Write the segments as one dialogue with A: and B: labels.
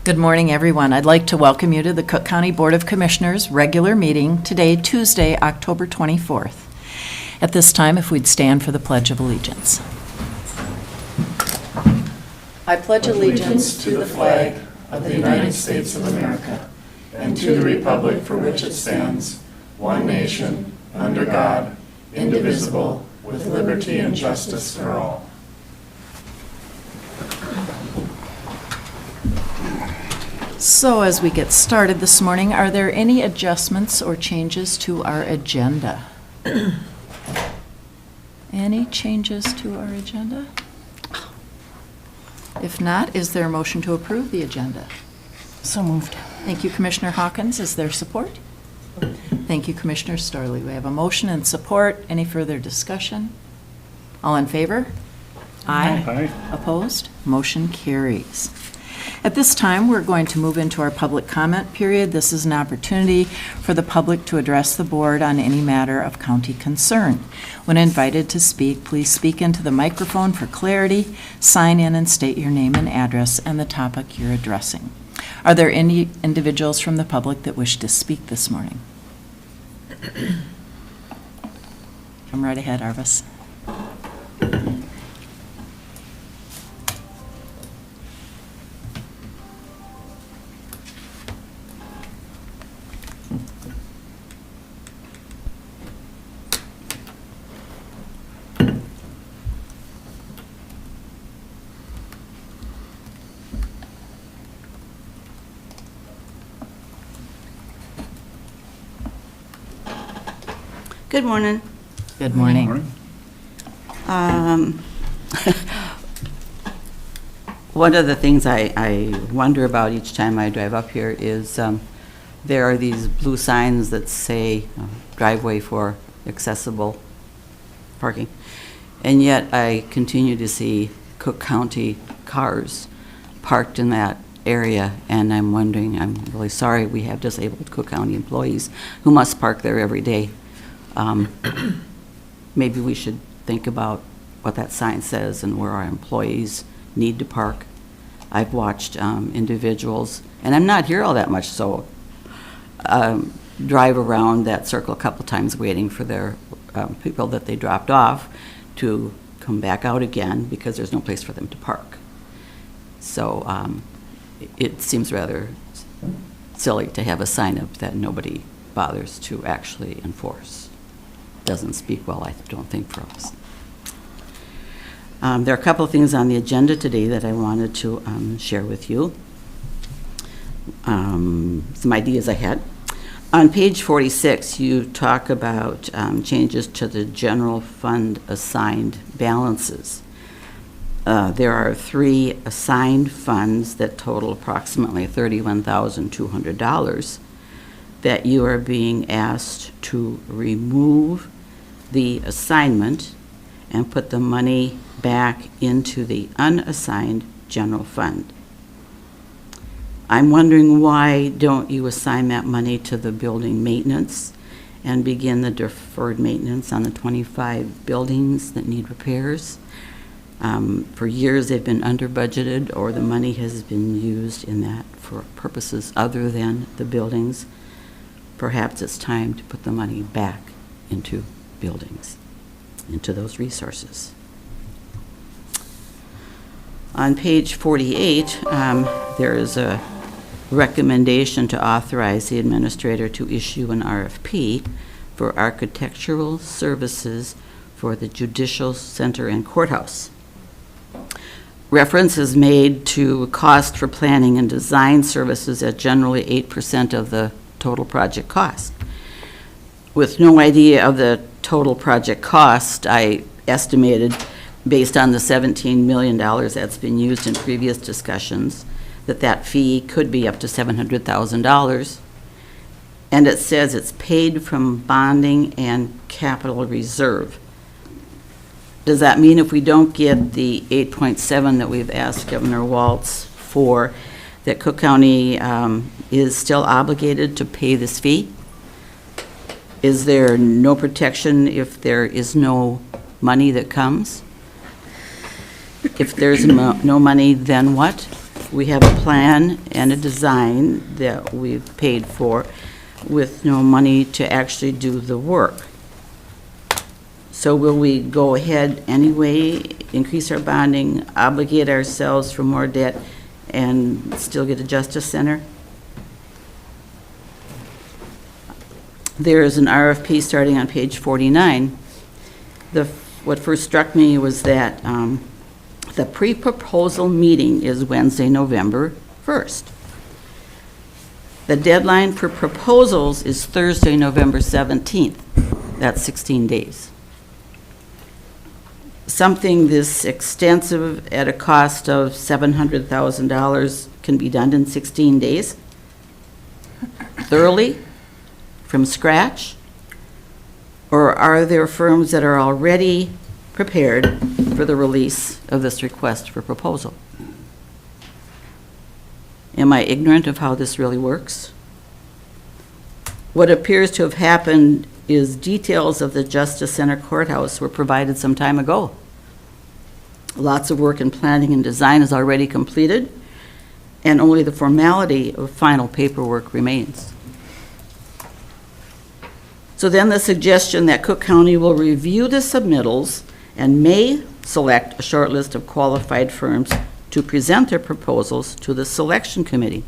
A: Good morning, everyone. I'd like to welcome you to the Cook County Board of Commissioners regular meeting today, Tuesday, October 24th. At this time, if we'd stand for the Pledge of Allegiance. I pledge allegiance to the flag of the United States of America and to the republic for which it stands, one nation, under God, indivisible, with liberty and justice for all. So as we get started this morning, are there any adjustments or changes to our agenda? Any changes to our agenda? If not, is there a motion to approve the agenda?
B: So moved.
A: Thank you, Commissioner Hawkins. Is there support? Thank you, Commissioner Storley. We have a motion and support. Any further discussion? All in favor? Aye.
C: Aye.
A: Opposed? Motion carries. At this time, we're going to move into our public comment period. This is an opportunity for the public to address the board on any matter of county concern. When invited to speak, please speak into the microphone for clarity, sign in and state your name and address and the topic you're addressing. Are there any individuals from the public that wish to speak this morning? Come right ahead, Arvis.
B: Good morning.
A: Good morning.
B: One of the things I wonder about each time I drive up here is there are these blue signs that say driveway for accessible parking, and yet I continue to see Cook County cars parked in that area, and I'm wondering, I'm really sorry, we have disabled Cook County employees who must park there every day. Maybe we should think about what that sign says and where our employees need to park. I've watched individuals, and I'm not here all that much, so drive around that circle a couple times waiting for their people that they dropped off to come back out again because there's no place for them to park. So it seems rather silly to have a sign up that nobody bothers to actually enforce. Doesn't speak well, I don't think, for us. There are a couple of things on the agenda today that I wanted to share with you. Some ideas I had. On page 46, you talk about changes to the general fund assigned balances. There are 3 assigned funds that total approximately $31,200 that you are being asked to remove the assignment and put the money back into the unassigned general fund. I'm wondering, why don't you assign that money to the building maintenance and begin the deferred maintenance on the 25 buildings that need repairs? For years they've been under budgeted, or the money has been used in that for purposes other than the buildings. Perhaps it's time to put the money back into buildings, into those resources. On page 48, there is a recommendation to authorize the administrator to issue an RFP for architectural services for the Judicial Center and Courthouse. Reference is made to cost for planning and design services at generally 8% of the total project cost. With no idea of the total project cost, I estimated, based on the $17 million that's been used in previous discussions, that fee could be up to $700,000. And it says it's paid from bonding and capital reserve. Does that mean if we don't get the 8.7 that we've asked Governor Walz for, that Cook County is still obligated to pay this fee? Is there no protection if there is no money that comes? If there's no money, then what? we have a plan and a design that we've paid for with no money to actually do the work. So will we go ahead anyway, increase our bonding, obligate ourselves for more debt, and still get a Justice Center? There is an RFP starting on page 49. What first struck me was that the pre-proposal meeting is Wednesday, November 1st. The deadline for proposals is Thursday, November 17th. That's 16 days. Something this extensive at a cost of $700,000 can be done in 16 days? Thoroughly? From scratch? Or are there firms that are already prepared for the release of this request for proposal? Am I ignorant of how this really works? What appears to have happened is details of the Justice Center courthouse were provided some time ago. Lots of work in planning and design is already completed, and only the formality of final paperwork remains. So then the suggestion that Cook County will review the submittals and may select a short list of qualified firms to present their proposals to the selection committee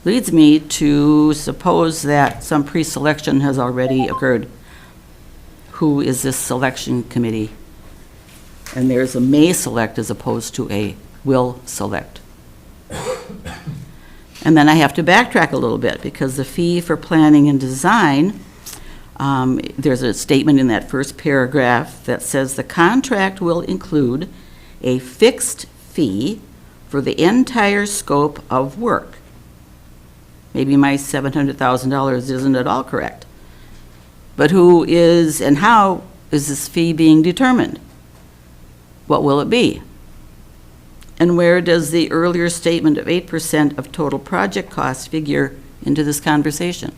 B: leads me to suppose that some pre-selection has already occurred. Who is this selection committee? And there's a may select as opposed to a will select. And then I have to backtrack a little bit because the fee for planning and design, there's a statement in that first paragraph that says the contract will include a fixed fee for the entire scope of work. Maybe my $700,000 isn't at all correct. But who is and how is this fee being determined? What will it be? And where does the earlier statement of 8% of total project cost figure into this conversation?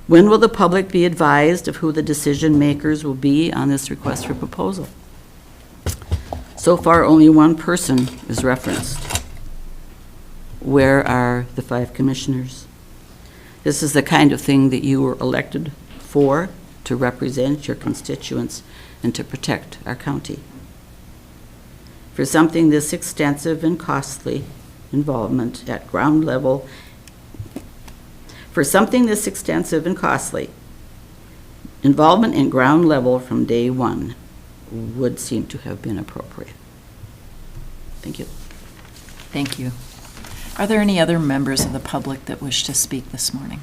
B: When will the public be advised of who the decision makers will be on this request for proposal? So far, only one person is referenced. Where are the 5 commissioners? This is the kind of thing that you were elected for, to represent your constituents and to protect our county. For something this extensive and costly involvement at ground level, involvement in ground level from day one would seem to have been appropriate. Thank you.
A: Thank you. Are there any other members of the public that wish to speak this morning?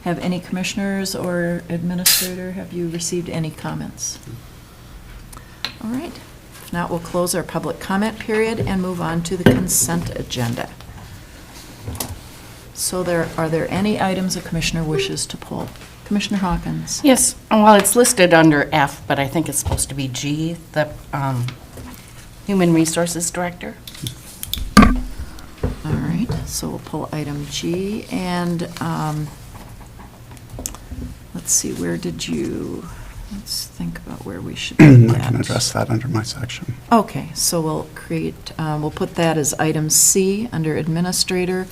A: Have any commissioners or administrator, have you received any comments? All right. If not, we'll close our public comment period and move on to the consent agenda. So are there any items a commissioner wishes to pull? Commissioner Hawkins?
C: Yes, well, it's listed under F, but I think it's supposed to be G, the Human Resources Director.
A: All right, so we'll pull item G, and let's see, let's think about where we should put that.
D: I can address that under my section.
A: Okay, so we'll put that as item C under Administrator,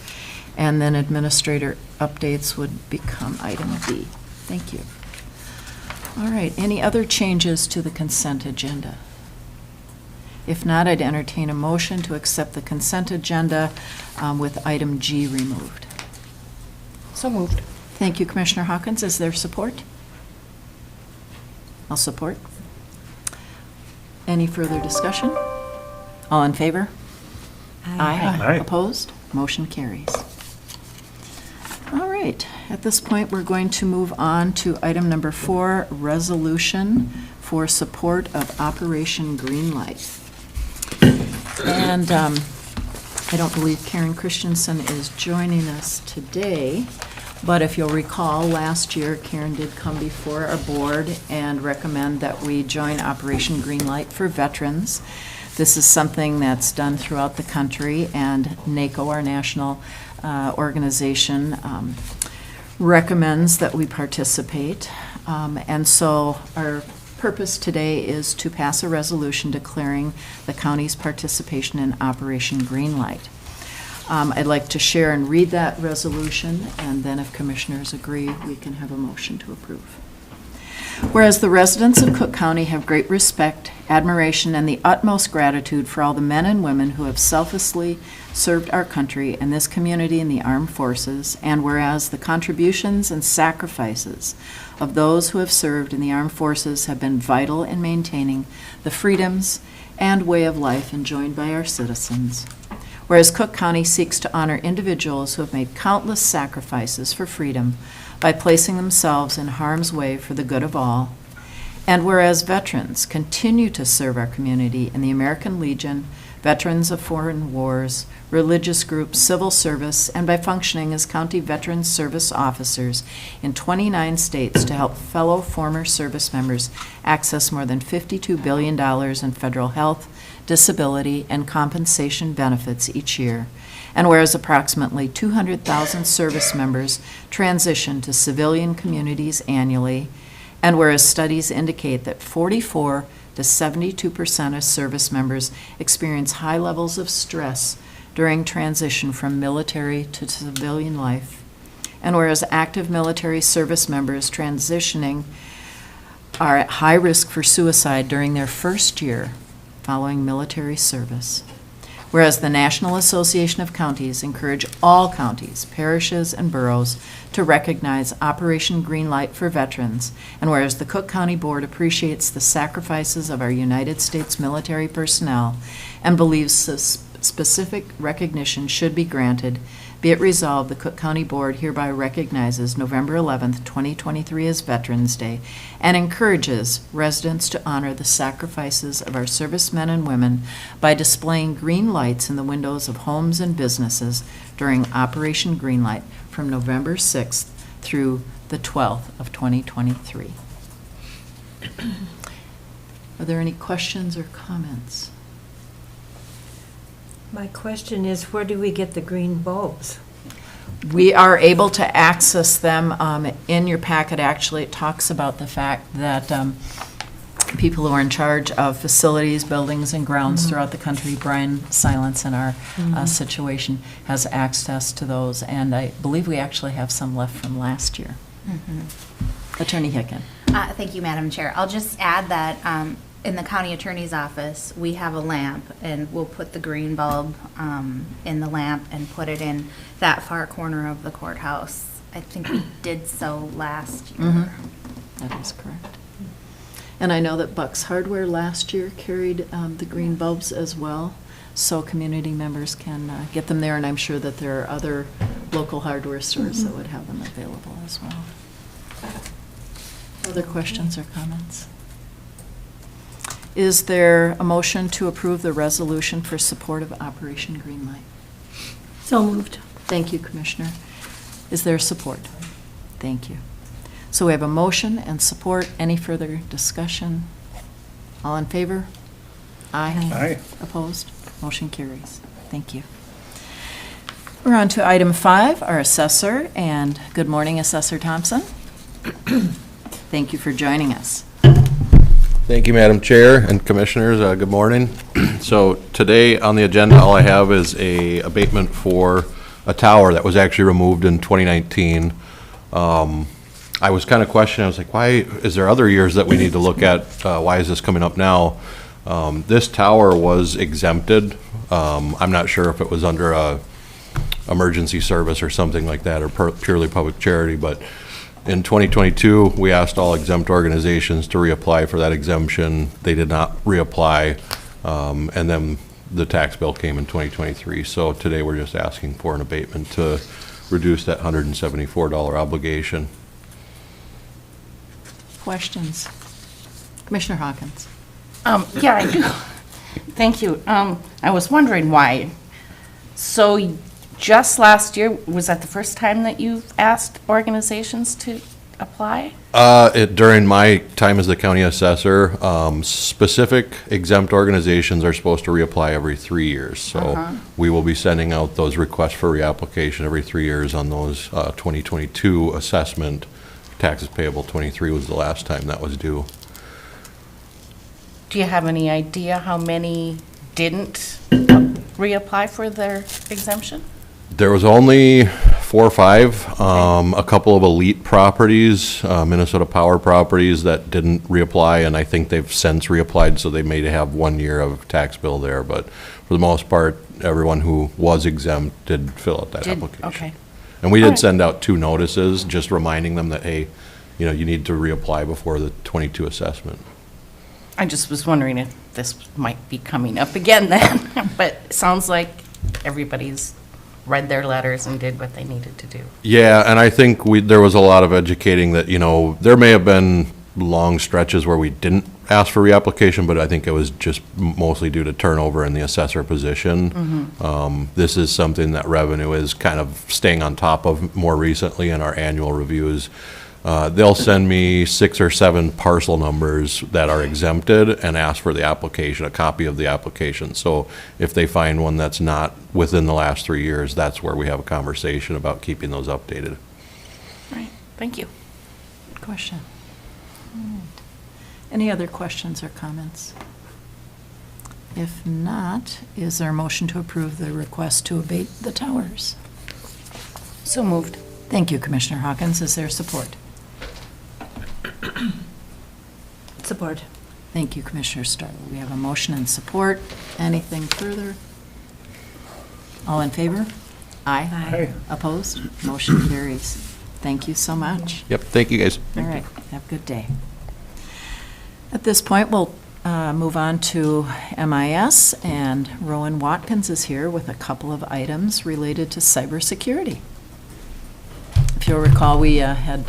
A: and then Administrator updates would become item D. Thank you. All right, any other changes to the consent agenda? If not, I'd entertain a motion to accept the consent agenda with item G removed.
C: So moved.
A: Thank you, Commissioner Hawkins. Is there support? I'll support. Any further discussion? All in favor? Aye.
D: Aye.
A: Opposed? Motion carries. All right, at this point, we're going to move on to item number 4, resolution for support of Operation Greenlight. And I don't believe Karen Christensen is joining us today, but if you'll recall, last year, Karen did come before our board and recommend that we join Operation Greenlight for veterans. This is something that's done throughout the country, and NACO, our national organization, recommends that we participate. And so our purpose today is to pass a resolution declaring the county's participation in Operation Greenlight. I'd like to share and read that resolution, and then if commissioners agree, we can have a motion to approve. Whereas the residents of Cook County have great respect, admiration, and the utmost gratitude for all the men and women who have selflessly served our country and this community in the armed forces, and whereas the contributions and sacrifices of those who have served in the armed forces have been vital in maintaining the freedoms and way of life enjoyed by our citizens. Whereas Cook County seeks to honor individuals who have made countless sacrifices for freedom by placing themselves in harm's way for the good of all. And whereas veterans continue to serve our community in the American Legion, veterans of foreign wars, religious groups, civil service, and by functioning as county veteran service officers in 29 states to help fellow former service members access more than $52 billion in federal health, disability, and compensation benefits each year. And whereas approximately 200,000 service members transition to civilian communities annually, and whereas studies indicate that 44 to 72% of service members experience high levels of stress during transition from military to civilian life, and whereas active military service members transitioning are at high risk for suicide during their first year following military service. Whereas the National Association of Counties encourage all counties, parishes, and boroughs to recognize Operation Greenlight for veterans, and whereas the Cook County Board appreciates the sacrifices of our United States military personnel and believes specific recognition should be granted, be it resolved, the Cook County Board hereby recognizes November 11th, 2023 as Veterans Day and encourages residents to honor the sacrifices of our servicemen and women by displaying green lights in the windows of homes and businesses during Operation Greenlight from November 6th through the 12th of 2023. Are there any questions or comments?
E: My question is, where do we get the green bulbs?
A: We are able to access them. In your packet, actually, it talks about the fact that people who are in charge of facilities, buildings, and grounds throughout the country, Brian Silence in our situation, has access to those, and I believe we actually have some left from last year. Attorney Hicken.
F: Thank you, Madam Chair. I'll just add that in the county attorney's office, we have a lamp, and we'll put the green bulb in the lamp and put it in that far corner of the courthouse. I think we did so last year.
A: That is correct. And I know that Buck's Hardware last year carried the green bulbs as well, so community members can get them there, and I'm sure that there are other local hardware stores that would have them available as well. Other questions or comments? Is there a motion to approve the resolution for support of Operation Greenlight?
E: So moved.
A: Thank you, Commissioner. Is there support? Thank you. So we have a motion and support. Any further discussion? All in favor? Aye.
D: Aye.
A: Opposed? Motion carries. Thank you. We're on to item 5, our assessor, and good morning, Assessor Thompson. Thank you for joining us.
G: Thank you, Madam Chair and Commissioners. Good morning. So today on the agenda, all I have is a abatement for a tower that was actually removed in 2019. I was kind of questioning, I was like, why, is there other years that we need to look at? Why is this coming up now? This tower was exempted. I'm not sure if it was under a emergency service or something like that, or purely public charity, but in 2022, we asked all exempt organizations to reapply for that exemption. They did not reapply, and then the tax bill came in 2023. So today we're just asking for an abatement to reduce that $174 obligation.
A: Questions? Commissioner Hawkins.
C: Yeah, I do. Thank you. I was wondering why. So just last year, was that the first time that you've asked organizations to apply?
G: During my time as the county assessor, specific exempt organizations are supposed to reapply every 3 years. So we will be sending out those requests for reapplication every 3 years on those 2022 assessment. Taxes payable 23 was the last time that was due.
C: Do you have any idea how many didn't reapply for their exemption?
G: There was only 4 or 5, a couple of elite properties, Minnesota Power properties that didn't reapply, and I think they've since reapplied, so they may have 1 year of tax bill there, but for the most part, everyone who was exempt did fill out that
C: Did-
G: application.
C: okay.
G: And we
C: All
G: did
C: right.
G: send out 2 notices, just reminding them that, hey, you need to reapply before the 22 assessment.
C: I just was wondering if this might be coming up again then, but it sounds like everybody's read their letters and did what they needed to do.
G: Yeah, and I think there was a lot of educating that, there may have been long stretches where we didn't ask for reapplication, but I think it was just mostly due to turnover in the assessor position. This is something that revenue is kind of staying on top of more recently in our annual reviews. They'll send me 6 or 7 parcel numbers that are exempted and ask for the application, a copy of the application. So if they find one that's not within the last 3 years, that's where we have a conversation about keeping those updated.
C: All right, thank you.
A: Good question. All right. Any other questions or comments? If not, is there a motion to approve the request to abate the towers?
C: So moved.
A: Thank you, Commissioner Hawkins. Is there support?
E: Support.
A: Thank you, Commissioner Starler. We have a motion and support. Anything further? All in favor? Aye.
E: Aye.
A: Opposed? Motion carries. Thank you so much.
G: Yep, thank you, guys.
A: All right, have a good day. At this point, we'll move on to MIS, and Rowan Watkins is here with a couple of items related to cybersecurity. If you'll recall, we had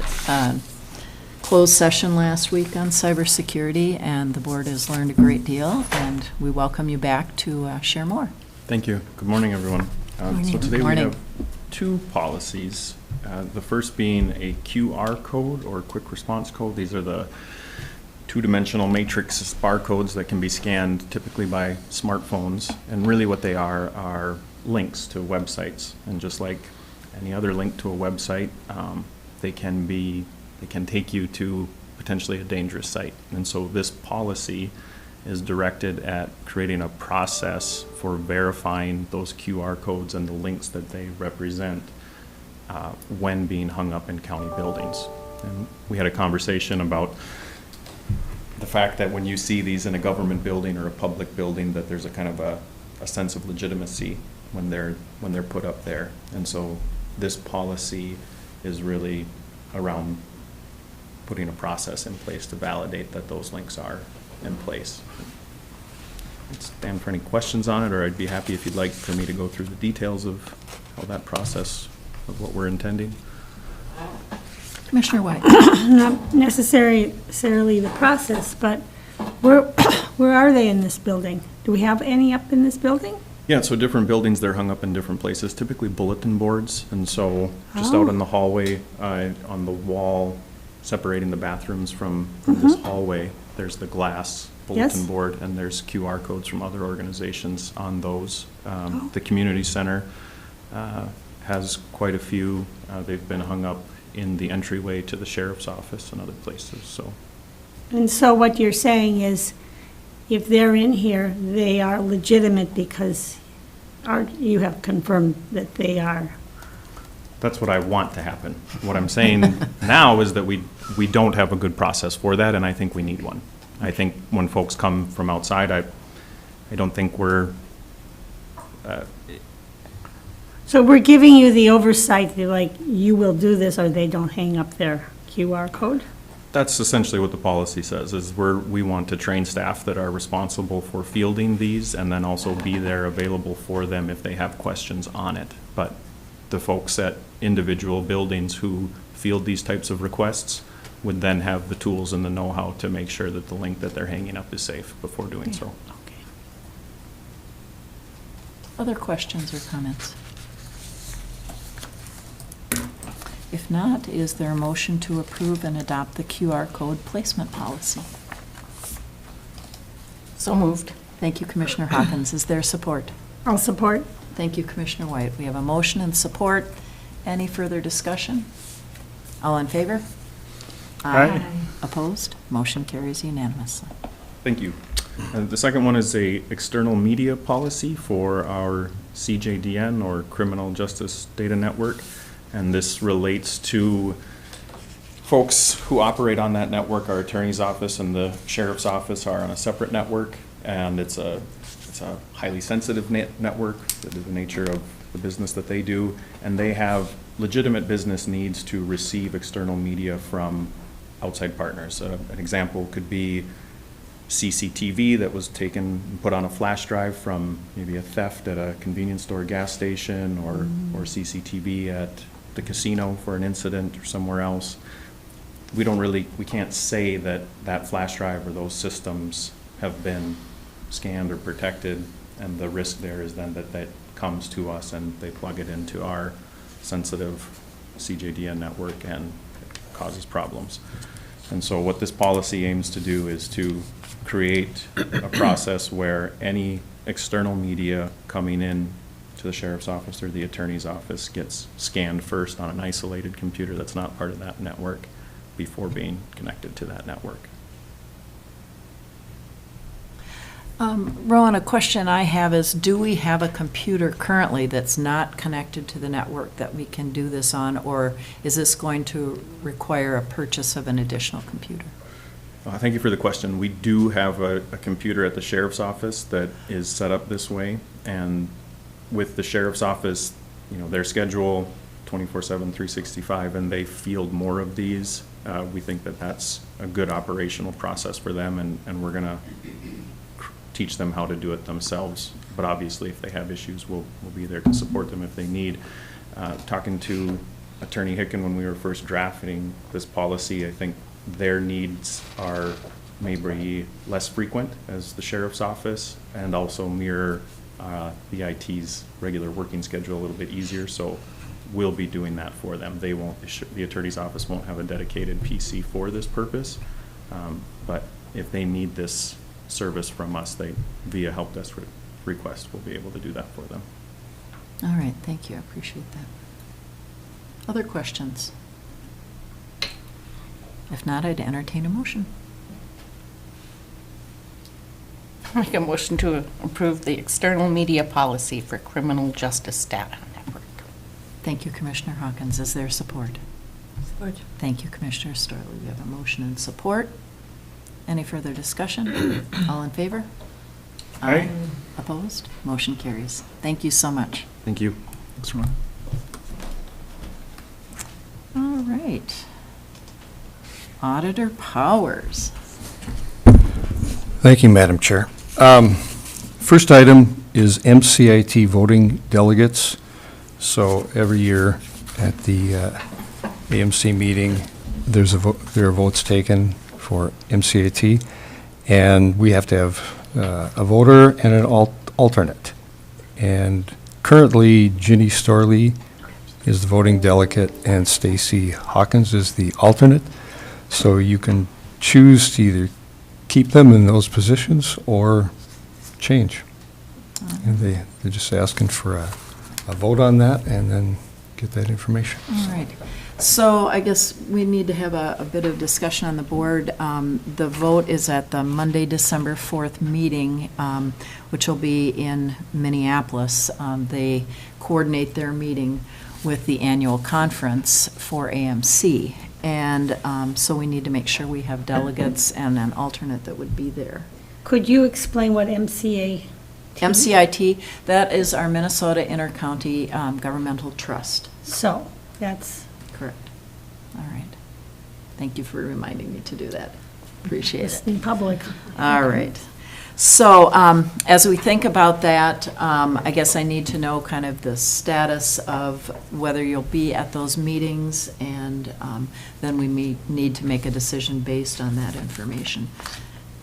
A: closed session last week on cybersecurity, and the board has learned a great deal, and we welcome you back to share more.
H: Thank you. Good morning, everyone.
A: Morning.
H: So today we
A: Morning.
H: have 2 policies. The first being a QR code or quick response code. These are the 2-dimensional matrix barcodes that can be scanned typically by smartphones. And really what they are links to websites. And just like any other link to a website, they can take you to potentially a dangerous site. And so this policy is directed at creating a process for verifying those QR codes and the links that they represent when being hung up in county buildings. And we had a conversation about the fact that when you see these in a government building or a public building, that there's a kind of a sense of legitimacy when they're put up there. And so this policy is really around putting a process in place to validate that those links are in place. I'd stand for any questions on it, or I'd be happy if you'd like for me to go through the details of how that process, of what we're intending.
A: Commissioner White.
I: Not necessarily the process, but where are they in this building? Do we have any up in this building?
H: Yeah, so different buildings, they're hung up in different places, typically bulletin boards. And so just out in the hallway, on the wall separating the bathrooms from this hallway, there's the glass bulletin
I: Yes.
H: board, and there's QR codes from other organizations on those. The community center has quite a few. They've been hung up in the entryway to the sheriff's office and other places, so.
I: And so what you're saying is, if they're in here, they are legitimate because you have confirmed that they are.
H: That's what I want to happen. What I'm saying now is that we don't have a good process for that, and I think we need one. I think when folks come from outside, I don't think we're,
I: So we're giving you the oversight, that, like, you will do this or they don't hang up their QR code?
H: that's essentially what the policy says, is we want to train staff that are responsible for fielding these and then also be there available for them if they have questions on it. But the folks at individual buildings who field these types of requests would then have the tools and the know-how to make sure that the link that they're hanging up is safe before doing so.
I: Okay.
A: Other questions or comments? If not, is there a motion to approve and adopt the QR code placement policy?
C: So moved.
A: Thank you, Commissioner Hawkins. Is there support?
I: I'll support.
A: Thank you, Commissioner White. We have a motion and support. Any further discussion? All in favor?
H: Aye.
A: Opposed? Motion carries unanimously.
H: Thank you. The second one is a external media policy for our CJDN, or Criminal Justice Data Network. And this relates to folks who operate on that network. Our attorney's office and the sheriff's office are on a separate network, and it's a highly sensitive network, the nature of the business that they do, and they have legitimate business needs to receive external media from outside partners. An example could be CCTV that was taken and put on a flash drive from maybe a theft at a convenience store, gas station, or CCTV at the casino for an incident or somewhere else. We can't say that that flash drive or those systems have been scanned or protected, and the risk there is then that comes to us and they plug it into our sensitive CJDN network and it causes problems. And so what this policy aims to do is to create a process where any external media coming in to the sheriff's office or the attorney's office gets scanned first on an isolated computer that's not part of that network before being connected to that network.
A: Rowan, a question I have is, do we have a computer currently that's not connected to the network that we can do this on, or is this going to require a purchase of an additional computer?
H: Thank you for the question. We do have a computer at the sheriff's office that is set up this way, and with the sheriff's office, their schedule 24/7, 365, and they field more of these. We think that that's a good operational process for them, and we're going to teach them how to do it themselves. But obviously, if they have issues, we'll be there to support them if they need. Talking to Attorney Hicken when we were first drafting this policy, I think their needs are maybe less frequent as the sheriff's office, and also mirror the IT's regular working schedule a little bit easier. So we'll be doing that for them. They won't. The attorney's office won't have a dedicated PC for this purpose. But if they need this service from us, via help desk request, we'll be able to do that for them.
A: All right, thank you, I appreciate that. Other questions? If not, I'd entertain a motion.
C: Make a motion to approve the external media policy for Criminal Justice Data Network.
A: Thank you, Commissioner Hawkins. Is there support?
E: Support.
A: Thank you, Commissioner Storley. We have a motion and support. Any further discussion? All in favor?
H: Aye.
A: Opposed? Motion carries. Thank you so much.
H: Thank you.
D: Thanks, Ron.
A: All right. Auditor Powers.
J: Thank you, Madam Chair. First item is MCIT voting delegates. So every year at the AMC meeting, there are votes taken for MCIT, and we have to have a voter and an alternate. And currently, Ginny Storley is the voting delegate, and Stacy Hawkins is the alternate. So you can choose to either keep them in those positions or change. And they're just asking for a vote on that and then get that information.
A: All right. So I guess we need to have a bit of discussion on the board. The vote is at the Monday, December 4th meeting, which will be in Minneapolis. They coordinate their meeting with the annual conference for AMC. And so we need to make sure we have delegates and an alternate that would be there.
I: Could you explain what MCIT,
A: that is our Minnesota Intercounty Governmental Trust.
I: so that's,
A: Correct. All right. Thank you for reminding me to do that. Appreciate it.
I: it's in public.
A: All right. So as we think about that, I guess I need to know kind of the status of whether you'll be at those meetings, and then we need to make a decision based on that information.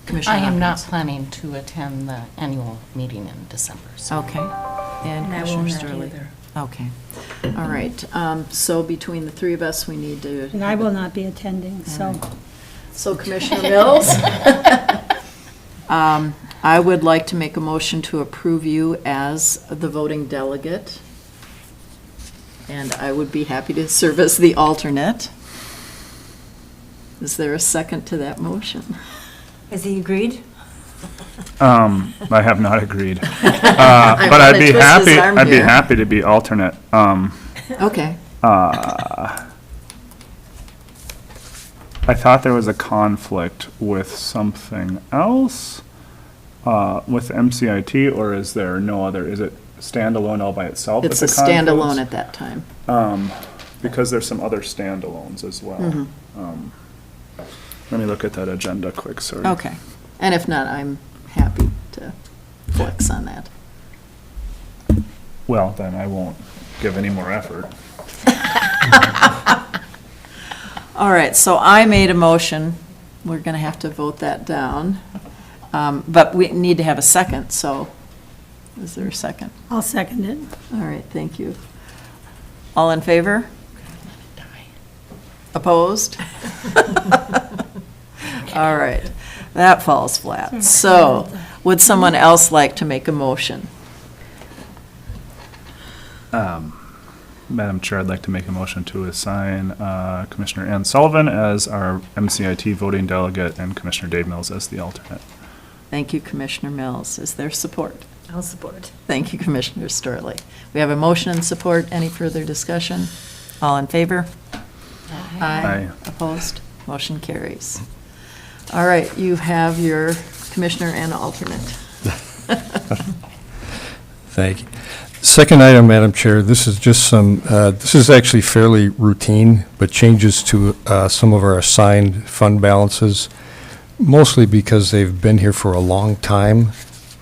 A: Commissioner
C: I am not
A: Hopkins.
C: planning to attend the annual meeting in December. So.
A: Okay. And
E: And I will
A: Commissioner
E: not
A: Sterling?
E: either.
A: Okay. All right. So between the three of us, we need to.
I: And I will not be attending, so.
A: So Commissioner Mills? I would like to make a motion to approve you as the voting delegate, and I would be happy to serve as the alternate. Is there a second to that motion?
E: Has he agreed?
K: I have not agreed. But
A: wanna
K: I'd be
A: twist his
K: happy,
A: arm
K: I'd be
A: here.
K: happy to be alternate.
A: Okay.
K: I thought there was a conflict with something else, with MCIT, or is there no other? Is it standalone all by itself?
A: It's a
K: with the conflicts?
A: standalone at that time.
K: Because there's some other standalones as well.
A: Mm-hmm.
K: Let me look at that agenda quick, sorry.
A: Okay. And if not, I'm happy to flex on that.
K: Well, then I won't give any more effort.
A: All right, so I made a motion. We're going to have to vote that down. But we need to have a second, so is there a second?
I: I'll second it.
A: All right, thank you. All in favor? Opposed? All right, that falls flat. So would someone else like to make a motion?
K: Madam Chair, I'd like to make a motion to assign Commissioner Ann Sullivan as our MCIT voting delegate and Commissioner Dave Mills as the alternate.
A: Thank you, Commissioner Mills. Is there support?
E: I'll support.
A: Thank you, Commissioner Storley. We have a motion and support. Any further discussion? All in favor?
K: Aye.
A: Opposed? Motion carries. All right, you have your commissioner and alternate.
J: Thank you. Second item, Madam Chair, this is just some, this is actually fairly routine, but changes to some of our assigned fund balances, mostly because they've been here for a long time,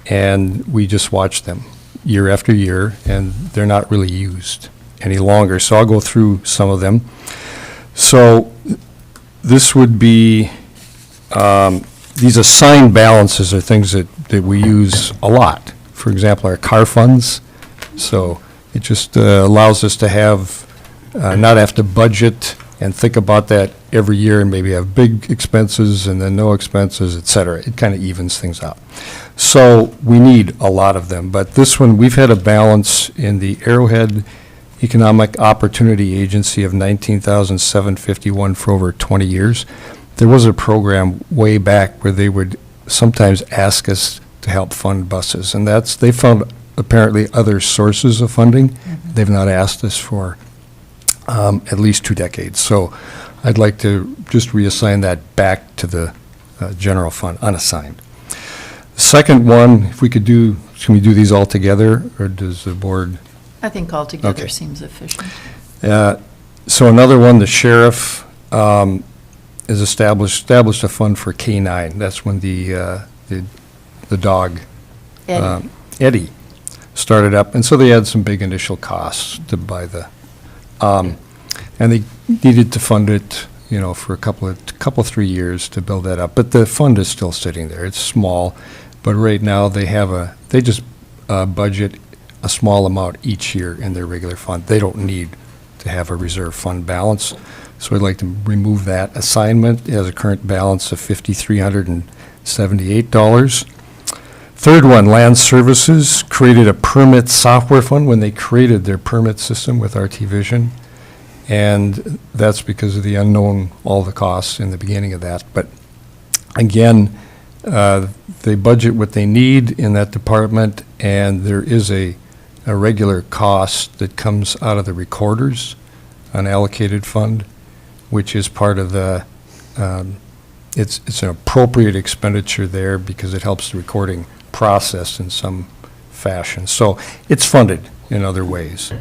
J: and we just watch them year after year, and they're not really used any longer. So I'll go through some of them. So this would be, these assigned balances are things that we use a lot. For example, our car funds. So it just allows us to have, not have to budget and think about that every year and maybe have big expenses and then no expenses, et cetera. It kind of evens things out. So we need a lot of them. But this one, we've had a balance in the Arrowhead Economic Opportunity Agency of $19,751 for over 20 years. There was a program way back where they would sometimes ask us to help fund buses, and they found apparently other sources of funding. They've not asked us for at least 2 decades. So I'd like to just reassign that back to the general fund, unassigned. Second one, if we could do, can we do these all together, or does the board?
A: I think altogether
J: Okay.
A: seems efficient.
J: So another one, the sheriff has established a fund for K-9. That's when the dog,
A: Eddie.
J: Eddie, started up. And so they had some big initial costs to buy the, and they needed to fund it, for a couple, 3 years to build that up. But the fund is still sitting there. It's small, but right now they just budget a small amount each year in their regular fund. They don't need to have a reserve fund balance. So I'd like to remove that assignment. It has a current balance of $5,378. Third one, Land Services created a permit software fund when they created their permit system with RT Vision. And that's because of the unknown, all the costs in the beginning of that. But again, they budget what they need in that department, and there is a regular cost that comes out of the recorder's unallocated fund, which is part of the, it's an appropriate expenditure there because it helps the recording process in some fashion. So it's funded in other ways.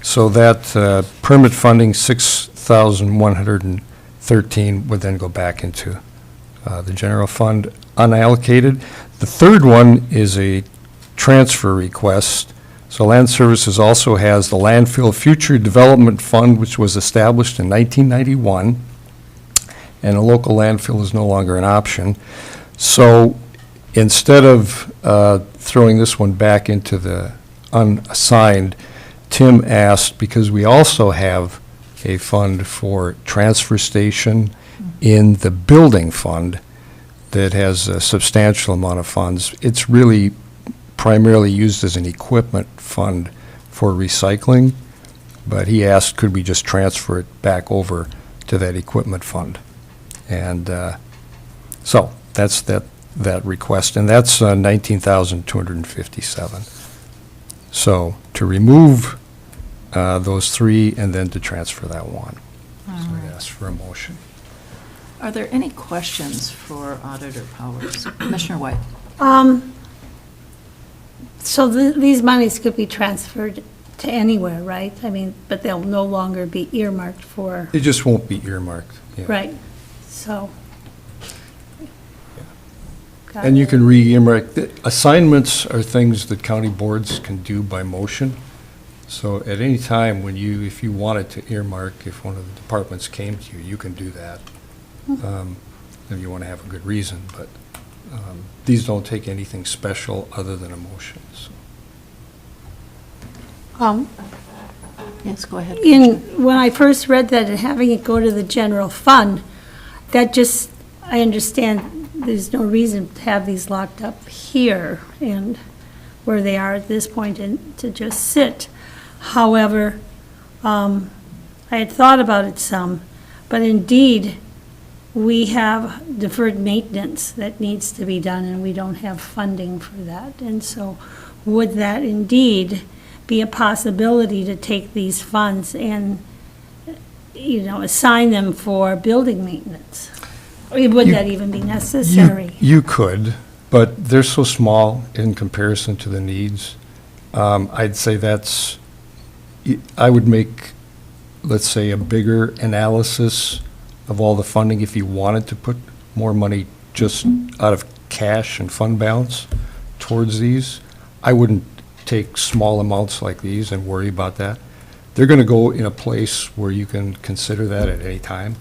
J: So that permit funding, $6,113, would then go back into the general fund unallocated. The third one is a transfer request. So Land Services also has the Landfill Future Development Fund, which was established in 1991, and a local landfill is no longer an option. So instead of throwing this one back into the unassigned, Tim asked, because we also have a fund for transfer station in the building fund that has a substantial amount of funds. It's really primarily used as an equipment fund for recycling, but he asked, could we just transfer it back over to that equipment fund? And so that's that that request, and that's 19,257. So to remove those three and then to transfer that one. So I ask for a motion.
A: Are there any questions for Auditor Powers? Commissioner White?
I: So these monies could be transferred to anywhere, right? I mean, but they'll no longer be earmarked for,
J: It just won't be earmarked. Yeah.
I: right, so. Got
J: And you
I: it.
J: can re-earmark. Assignments are things that county boards can do by motion. So at any time when you, if you wanted to earmark, if one of the departments came to you, you can do that. If you want to have a good reason, but these don't take anything special other than a motion, so.
A: Yes, go ahead.
I: When I first read that and having it go to the general fund, that just, I understand there's no reason to have these locked up here and where they are at this point and to just sit. However, I had thought about it some, but indeed, we have deferred maintenance that needs to be done and we don't have funding for that. And so would that indeed be a possibility to take these funds and, assign them for building maintenance? Or would that even be necessary?
J: You could, but they're so small in comparison to the needs. I'd say I would make, let's say, a bigger analysis of all the funding if you wanted to put more money just out of cash and fund balance towards these. I wouldn't take small amounts like these and worry about that. They're going to go in a place where you can consider that at any time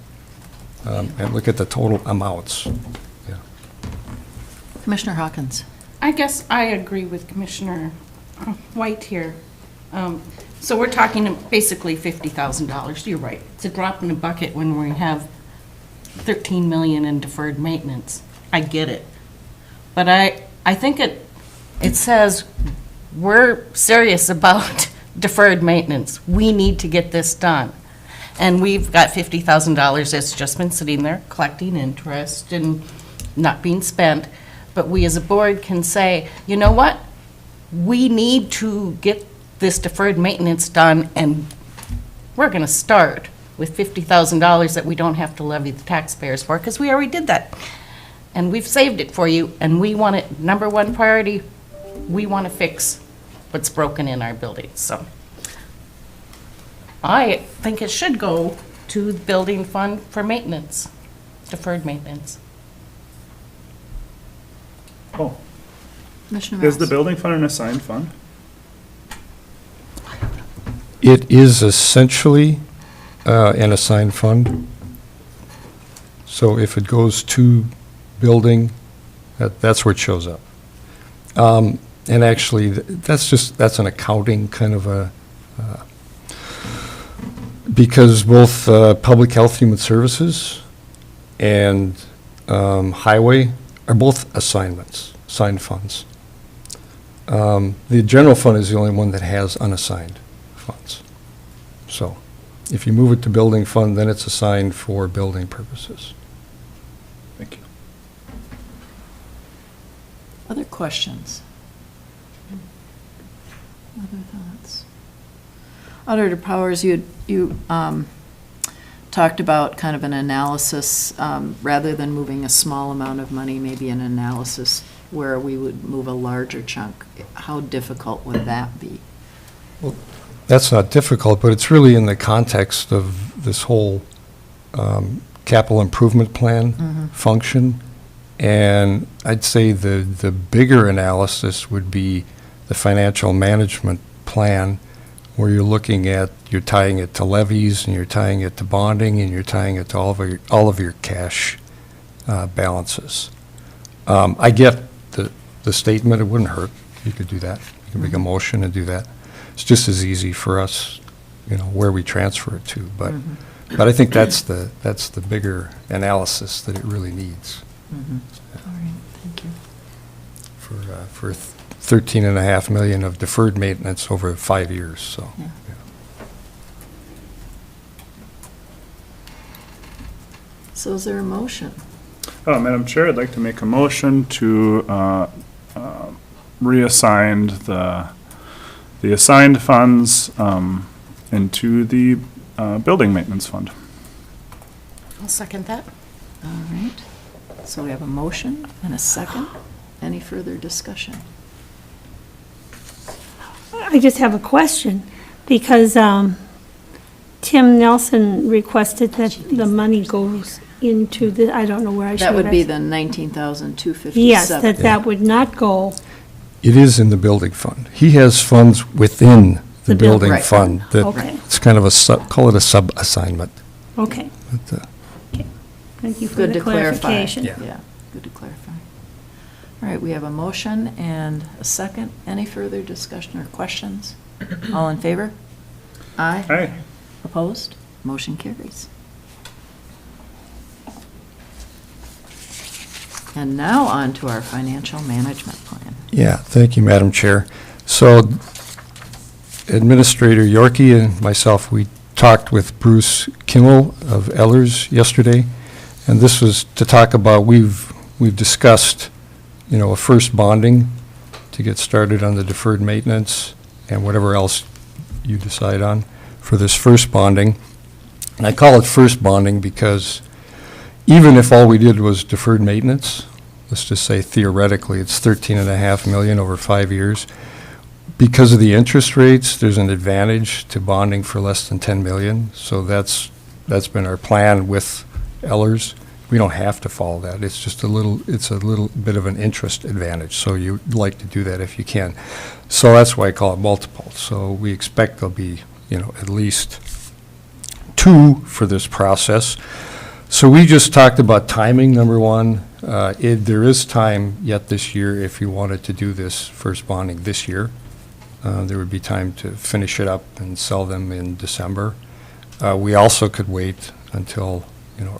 J: and look at the total amounts. Yeah.
A: Commissioner Hawkins?
C: I guess I agree with Commissioner White here. So we're talking basically $50,000. You're right. It's a drop in the bucket when we have 13 million in deferred maintenance. I get it. But I think it says we're serious about deferred maintenance. We need to get this done. And we've got $50,000 that's just been sitting there collecting interest and not being spent. But we as a board can say, you know what? We need to get this deferred maintenance done, and we're going to start with $50,000 that we don't have to levy the taxpayers for, because we already did that. And we've saved it for you, and we want it, number one priority, we want to fix what's broken in our buildings. So I think it should go to the building fund for maintenance, deferred maintenance.
K: Oh,
A: Commissioner
K: is the
A: Mouse?
K: building fund an assigned fund?
J: It is essentially an assigned fund. So if it goes to building, that's where it shows up. And actually, that's an accounting kind of a, because both Public Health Human Services and Highway are both assignments, assigned funds. The general fund is the only one that has unassigned funds. So if you move it to building fund, then it's assigned for building purposes.
K: Thank you.
A: Other questions? Other thoughts? Auditor Powers, you talked about kind of an analysis, rather than moving a small amount of money, maybe an analysis where we would move a larger chunk. How difficult would that be?
J: That's not difficult, but it's really in the context of this whole capital improvement plan function. And I'd say the bigger analysis would be the financial management plan, where you're looking at, you're tying it to levies, and you're tying it to bonding, and you're tying it to all of your cash balances. I get the statement, it wouldn't hurt. You could do that. You can make a motion and do that. It's just as easy for us, where we transfer it to. But I think that's the bigger analysis that it really needs.
A: All right, thank you.
J: For 13.5 million of deferred maintenance over 5 years, so.
A: Yeah.
J: Yeah.
A: So is there a motion?
K: Madam Chair, I'd like to make a motion to reassign the assigned funds into the building maintenance fund.
C: I'll second that.
A: All right. So we have a motion and a second. Any further discussion?
I: I just have a question, because Tim Nelson requested that the money goes into the, I don't know where I should.
A: That would be the 19,257.
I: Yes, that would not go,
J: It is in the building fund. He has funds within the
I: The buil-
J: building
A: Right.
J: fund. That
I: Okay.
J: It's kind of a call it a sub-assignment.
I: okay.
J: But,
I: Thank you for
A: Good
I: the
A: to clarify.
I: clarification.
A: Yeah, good to clarify. All right, we have a motion and a second. Any further discussion or questions? All in favor? Aye.
K: Aye.
A: Opposed? Motion carries. And now on to our financial management plan.
J: Yeah, thank you, Madam Chair. So Administrator Yorkie and myself, we talked with Bruce Kimmel of Ellers yesterday, and this was to talk about, we've discussed, a first bonding to get started on the deferred maintenance and whatever else you decide on for this first bonding. And I call it first bonding because even if all we did was deferred maintenance, let's just say theoretically, it's 13.5 million over 5 years. Because of the interest rates, there's an advantage to bonding for less than 10 million. So that's been our plan with Ellers. We don't have to follow that. It's just a little bit of an interest advantage. So you'd like to do that if you can. So that's why I call it multiple. So we expect there'll be, at least 2 for this process. So we just talked about timing, number one. There is time yet this year if you wanted to do this first bonding this year. There would be time to finish it up and sell them in December. We also could wait until,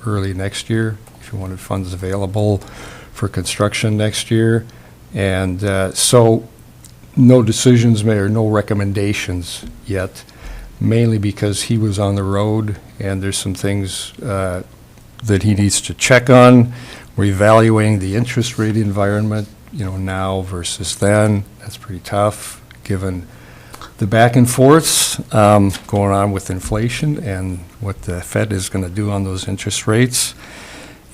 J: early next year if you wanted funds available for construction next year. And so no decisions made or no recommendations yet, mainly because he was on the road and there's some things that he needs to check on. We're evaluating the interest rate environment, now versus then. That's pretty tough, given the back and forths going on with inflation and what the Fed is going to do on those interest rates.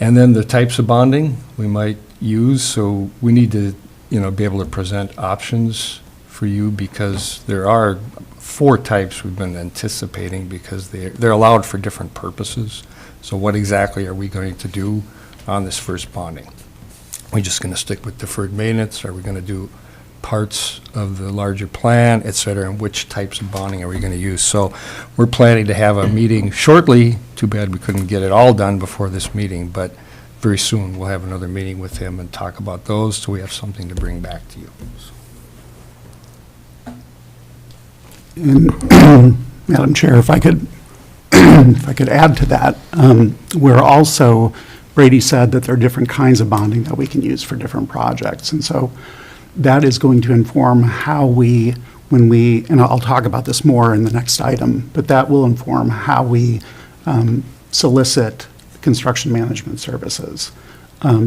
J: And then the types of bonding we might use. So we need to, be able to present options for you because there are 4 types we've been anticipating because they're allowed for different purposes. So what exactly are we going to do on this first bonding? Are we just going to stick with deferred maintenance? Are we going to do parts of the larger plan, et cetera, and which types of bonding are we going to use? So we're planning to have a meeting shortly. Too bad we couldn't get it all done before this meeting, but very soon we'll have another meeting with him and talk about those so we have something to bring back to you.
D: And, Madam Chair, if I could add to that, we're also, Brady said that there are different kinds of bonding that we can use for different projects. And so that is going to inform how and I'll talk about this more in the next item, but that will inform how we solicit construction management services,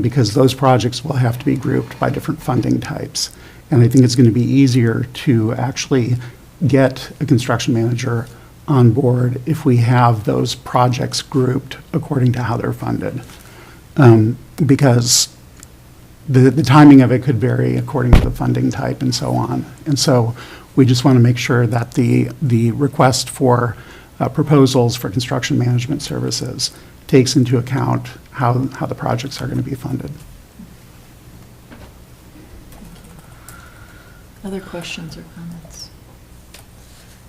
D: because those projects will have to be grouped by different funding types. And I think it's going to be easier to actually get a construction manager on board if we have those projects grouped according to how they're funded. Because the timing of it could vary according to the funding type and so on. And so we just want to make sure that the request for proposals for construction management services takes into account how the projects are going to be funded.
A: Other questions or comments?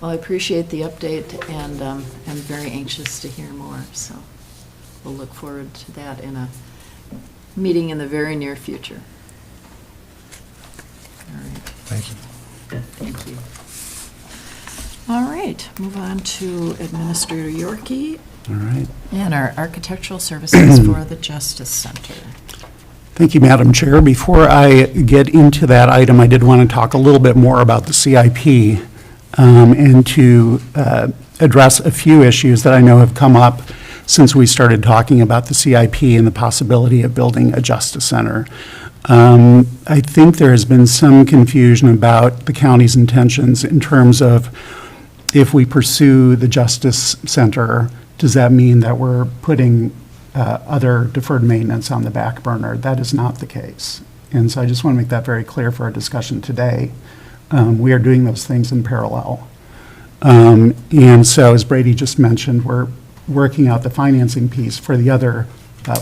A: Well, I appreciate the update and I'm very anxious to hear more, so we'll look forward to that in a meeting in the very near future. All right.
J: Thank you.
A: Thank you. All right, move on to Administrator Yorkie
D: All right.
A: and our architectural services for the Justice Center.
D: Thank you, Madam Chair. Before I get into that item, I did want to talk a little bit more about the CIP and to address a few issues that I know have come up since we started talking about the CIP and the possibility of building a justice center. I think there has been some confusion about the county's intentions in terms of if we pursue the justice center, does that mean that we're putting other deferred maintenance on the back burner? That is not the case. And so I just want to make that very clear for our discussion today. We are doing those things in parallel. And so, as Brady just mentioned, we're working out the financing piece for the other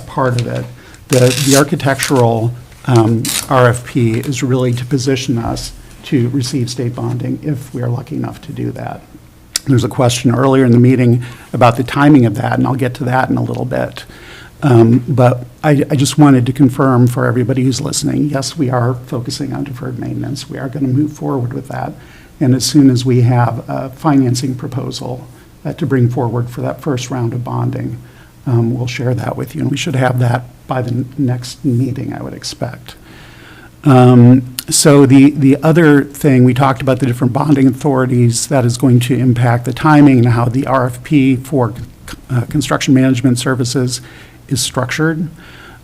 D: part of it. The architectural RFP is really to position us to receive state bonding if we are lucky enough to do that. There's a question earlier in the meeting about the timing of that, and I'll get to that in a little bit. But I just wanted to confirm for everybody who's listening, yes, we are focusing on deferred maintenance. We are going to move forward with that. And as soon as we have a financing proposal to bring forward for that first round of bonding, we'll share that with you. And we should have that by the next meeting, I would expect. So the other thing, we talked about the different bonding authorities that is going to impact the timing and how the RFP for construction management services is structured.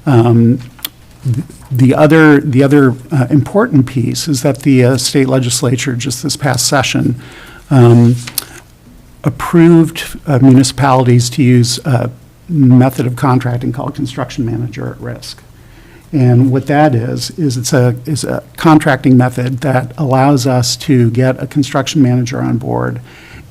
D: The other important piece is that the state legislature just this past session approved municipalities to use a method of contracting called construction manager at risk. And what that is it's a contracting method that allows us to get a construction manager on board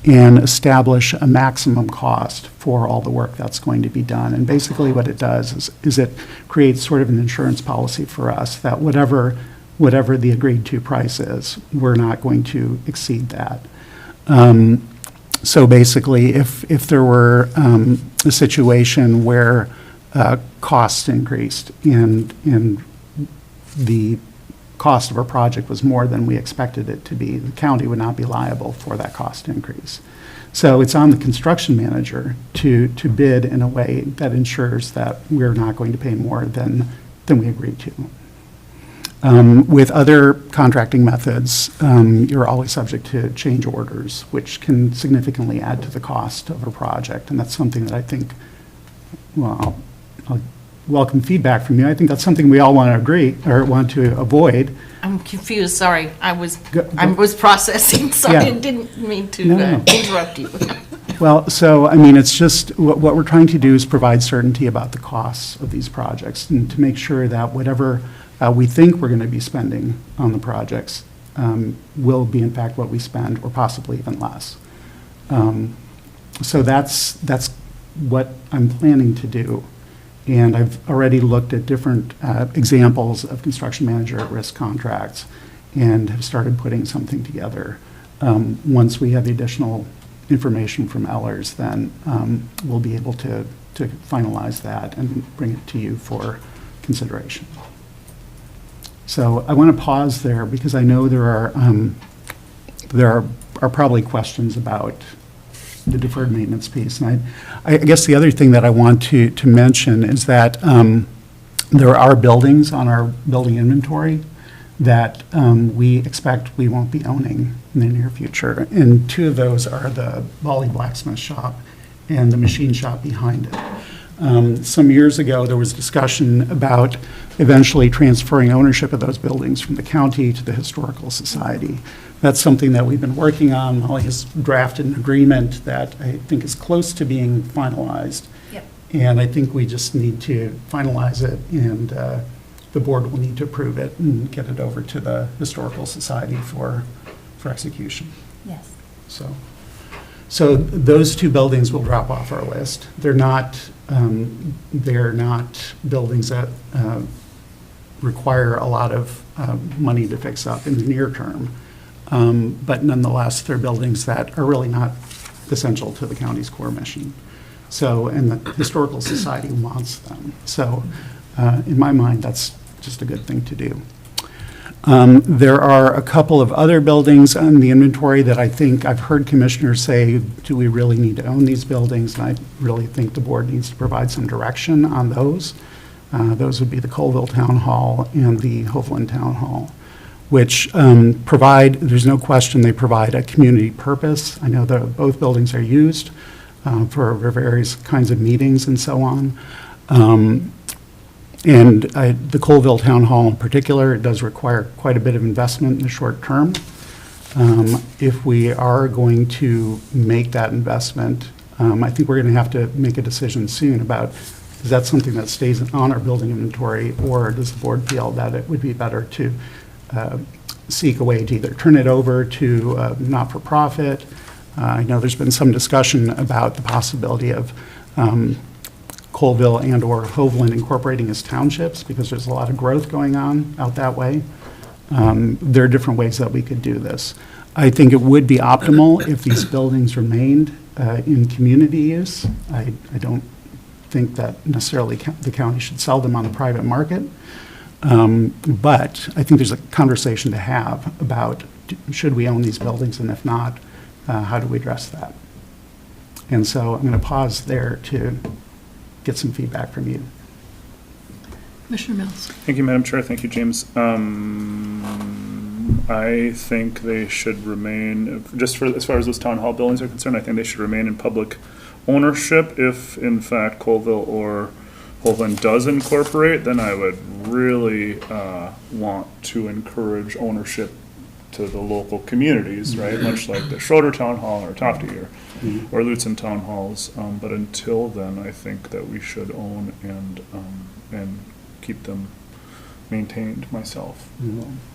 D: and establish a maximum cost for all the work that's going to be done. And basically what it does is it creates sort of an insurance policy for us that whatever the agreed to price is, we're not going to exceed that. So basically, if there were a situation where costs increased and the cost of a project was more than we expected it to be, the county would not be liable for that cost increase. So it's on the construction manager to bid in a way that ensures that we're not going to pay more than we agreed to. With other contracting methods, you're always subject to change orders, which can significantly add to the cost of a project. And that's something that I think, well, I'll welcome feedback from you. I think that's something we all want to agree or want to avoid.
C: I'm confused, sorry. I was processing, so
D: Yeah.
C: I didn't mean to
D: No.
C: interrupt you.
D: Well, so, I mean, it's just, what we're trying to do is provide certainty about the costs of these projects and to make sure that whatever we think we're going to be spending on the projects will be in fact what we spend, or possibly even less. So that's what I'm planning to do. And I've already looked at different examples of construction manager at risk contracts and have started putting something together. Once we have the additional information from Ellers, then we'll be able to finalize that and bring it to you for consideration. So I want to pause there because I know there are probably questions about the deferred maintenance piece. And I guess the other thing that I want to mention is that there are buildings on our building inventory that we expect we won't be owning in the near future. And two of those are the Bali Blacksmith Shop and the machine shop behind it. Some years ago, there was discussion about eventually transferring ownership of those buildings from the county to the Historical Society. That's something that we've been working on. Molly has drafted an agreement that I think is close to being finalized.
F: Yep.
D: And I think we just need to finalize it, and the board will need to approve it and get it over to the Historical Society for execution.
F: Yes.
D: So those two buildings will drop off our list. They're not buildings that require a lot of money to fix up in the near term. But nonetheless, they're buildings that are really not essential to the county's core mission. So, and the Historical Society wants them. So, in my mind, that's just a good thing to do. There are a couple of other buildings on the inventory that I think I've heard commissioners say, do we really need to own these buildings? And I really think the board needs to provide some direction on those. Those would be the Colville Town Hall and the Hovland Town Hall, which there's no question they provide a community purpose. I know that both buildings are used for various kinds of meetings and so on. And the Colville Town Hall in particular, it does require quite a bit of investment in the short term. If we are going to make that investment, I think we're going to have to make a decision soon about, is that something that stays on our building inventory, or does the board feel that it would be better to seek a way to either turn it over to not-for-profit? I know there's been some discussion about the possibility of Colville and/or Hovland incorporating as townships, because there's a lot of growth going on out that way. There are different ways that we could do this. I think it would be optimal if these buildings remained in community use. I don't think that necessarily the county should sell them on the private market. But I think there's a conversation to have about, should we own these buildings, and if not, how do we address that? And so I'm going to pause there to get some feedback from you.
A: Commissioner Mills.
K: Thank you, Madam Chair. Thank you, James. I think they should remain, just for, as far as those town hall buildings are concerned, I think they should remain in public ownership. If in fact Colville or Hovland does incorporate, then I would really want to encourage ownership to the local communities, right? Much like the Schroeder Town Hall or Tofty or Lutzen Town Halls. But until then, I think that we should own and keep them maintained myself.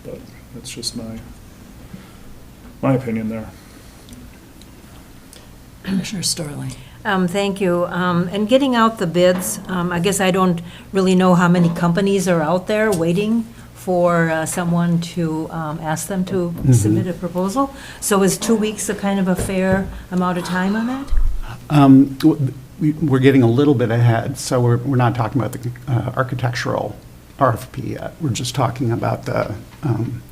K: But that's just my opinion there.
A: Commissioner Storley.
E: Thank you. And getting out the bids, I guess I don't really know how many companies are out there waiting for someone to ask them to submit a proposal. So is 2 weeks a kind of a fair amount of time on that?
D: We're getting a little bit ahead, so we're not talking about the architectural RFP yet. We're just talking about the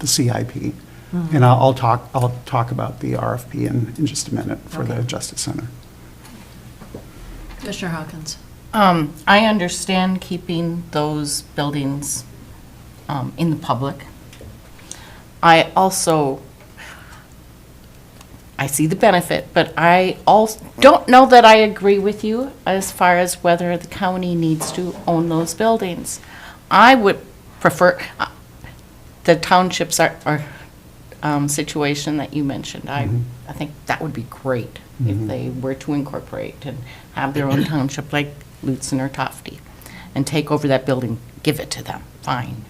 D: CIP. And I'll talk about the RFP in just a minute for the Justice Center.
A: Commissioner Hawkins.
C: I understand keeping those buildings in the public. I see the benefit, but I also don't know that I agree with you as far as whether the county needs to own those buildings. I would prefer the townships situation that you mentioned. I think that would be great if they were to incorporate and have their own township like Lutzen or Tofty and take over that building, give it to them, fine.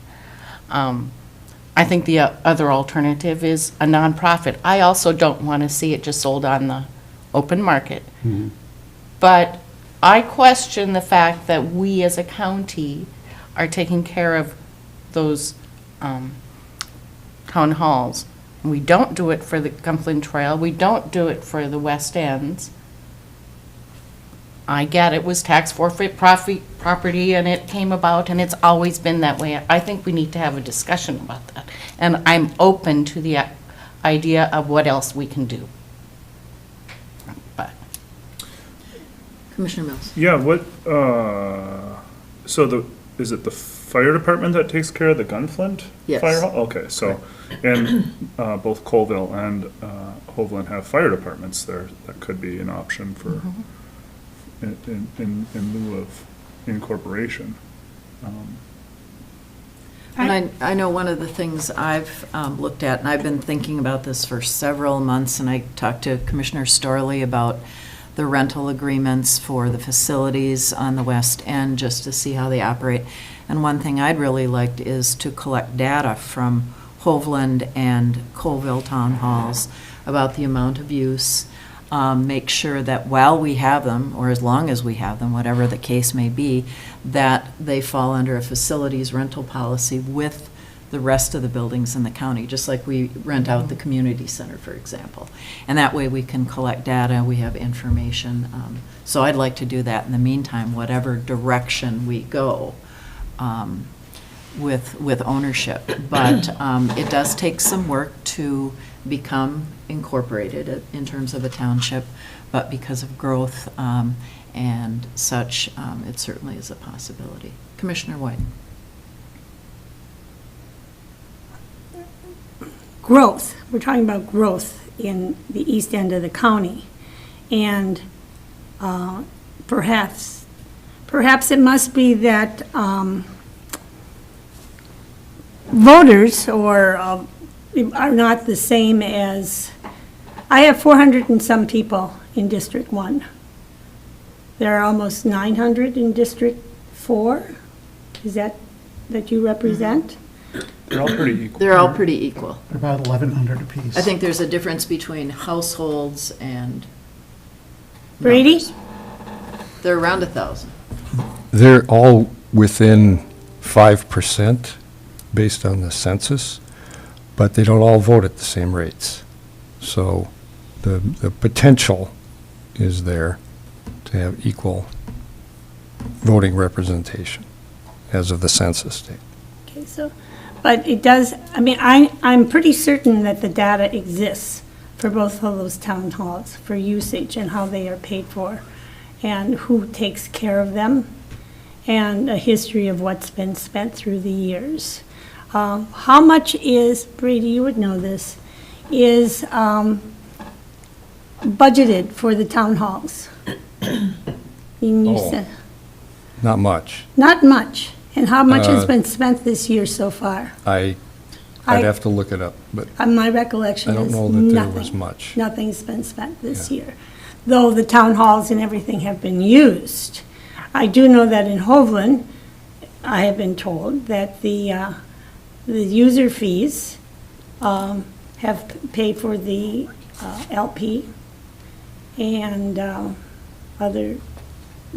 C: I think the other alternative is a nonprofit. I also don't want to see it just sold on the open market. But I question the fact that we as a county are taking care of those town halls. We don't do it for the Gumflin Trail. We don't do it for the West Ends. I get it was tax forfeit property and it came about and it's always been that way. I think we need to have a discussion about that. And I'm open to the idea of what else we can do. But
A: Commissioner Mills.
K: Yeah, is it the fire department that takes care of the Gunflint?
A: Yes.
K: Fire hall? Okay, so, and both Colville and Hovland have fire departments there. That could be an option for, in lieu of incorporation.
A: And I know one of the things I've looked at, and I've been thinking about this for several months, and I talked to Commissioner Storley about the rental agreements for the facilities on the West End, just to see how they operate. And one thing I'd really liked is to collect data from Hovland and Colville town halls about the amount of use, make sure that while we have them, or as long as we have them, whatever the case may be, that they fall under a facilities rental policy with the rest of the buildings in the county, just like we rent out the community center, for example. And that way we can collect data, we have information. So I'd like to do that in the meantime, whatever direction we go with ownership. But it does take some work to become incorporated in terms of a township, but because of growth and such, it certainly is a possibility. Commissioner White.
I: Growth, we're talking about growth in the east end of the county. And Perhaps it must be that voters are not the same as, I have 400 and some people in District 1. There are almost 900 in District 4. Is that you represent?
K: They're all pretty equal.
A: They're all pretty equal.
D: They're about 1,100 apiece.
A: I think there's a difference between households and
I: Brady?
A: numbers. They're around 1,000.
J: They're all within 5% based on the census, but they don't all vote at the same rates. So the potential is there to have equal voting representation as of the census date.
I: Okay, so, but it does, I mean, I'm pretty certain that the data exists for both of those town halls, for usage and how they are paid for, and who takes care of them, and a history of what's been spent through the years. How much is, Brady, you would know this, is budgeted for the town halls? You
J: Oh.
I: said,
J: Not much.
I: not much. And how much has been spent this year so far?
J: I'd
I: I-
J: have to look it up, but
I: My recollection
J: I don't
I: is
J: know that there
I: nothing.
J: was much.
I: Nothing's been spent this year, though the town halls and everything have been used. I do know that in Hovland, I have been told that the user fees have paid for the LP and other,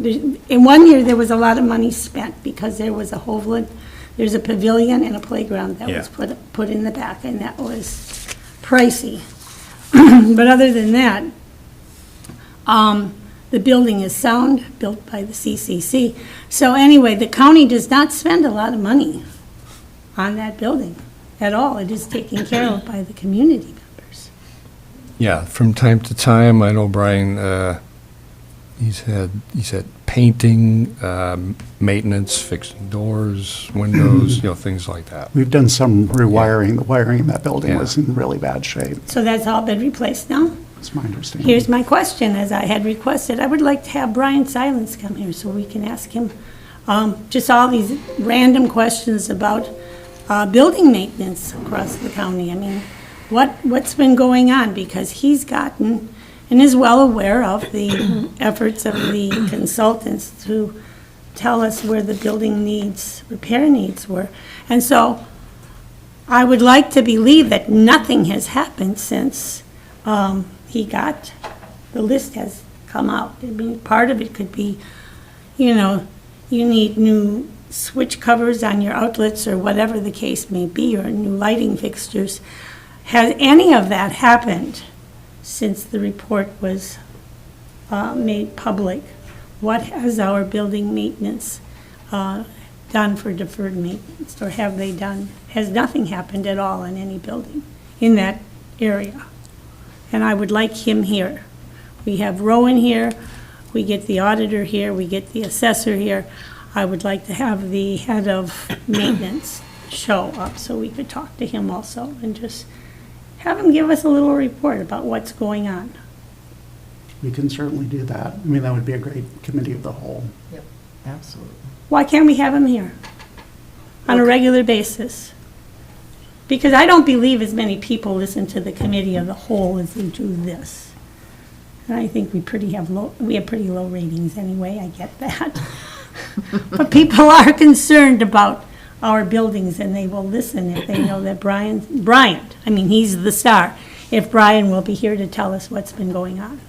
I: in one year, there was a lot of money spent because there was a Hovland, there's a pavilion and a playground that was put in the back, and that was pricey. But other than that, the building is sound, built by the CCC. So anyway, the county does not spend a lot of money on that building at all. It is taken care of by the community members.
J: yeah, from time to time, I know Brian, he's had painting, maintenance, fixing doors, windows, things like that.
D: We've done some rewiring. The wiring in that building
J: Yeah.
D: was in really bad shape.
I: So that's all been replaced now?
D: That's my understanding.
I: Here's my question, as I had requested. I would like to have Brian Silence come here so we can ask him just all these random questions about building maintenance across the county. I mean, what's been going on? Because he's gotten and is well aware of the efforts of the consultants to tell us where the building needs, repair needs were. And so I would like to believe that nothing has happened since he got, the list has come out. I mean, part of it could be, you need new switch covers on your outlets or whatever the case may be, or new lighting fixtures. Has any of that happened since the report was made public? What has our building maintenance done for deferred maintenance, or have they done? Has nothing happened at all in any building in that area? And I would like him here. We have Rowan here, we get the auditor here, we get the assessor here. I would like to have the head of maintenance show up so we could talk to him also and just have him give us a little report about what's going on.
D: We can certainly do that. I mean, that would be a great committee of the whole.
A: Yep, absolutely.
I: Why can't we have him here on a regular basis? Because I don't believe as many people listen to the committee of the whole as they do this. And I think we have pretty low ratings anyway, I get that. But people are concerned about our buildings, and they will listen if they know that Brian, I mean, he's the star, if Brian will be here to tell us what's been going on.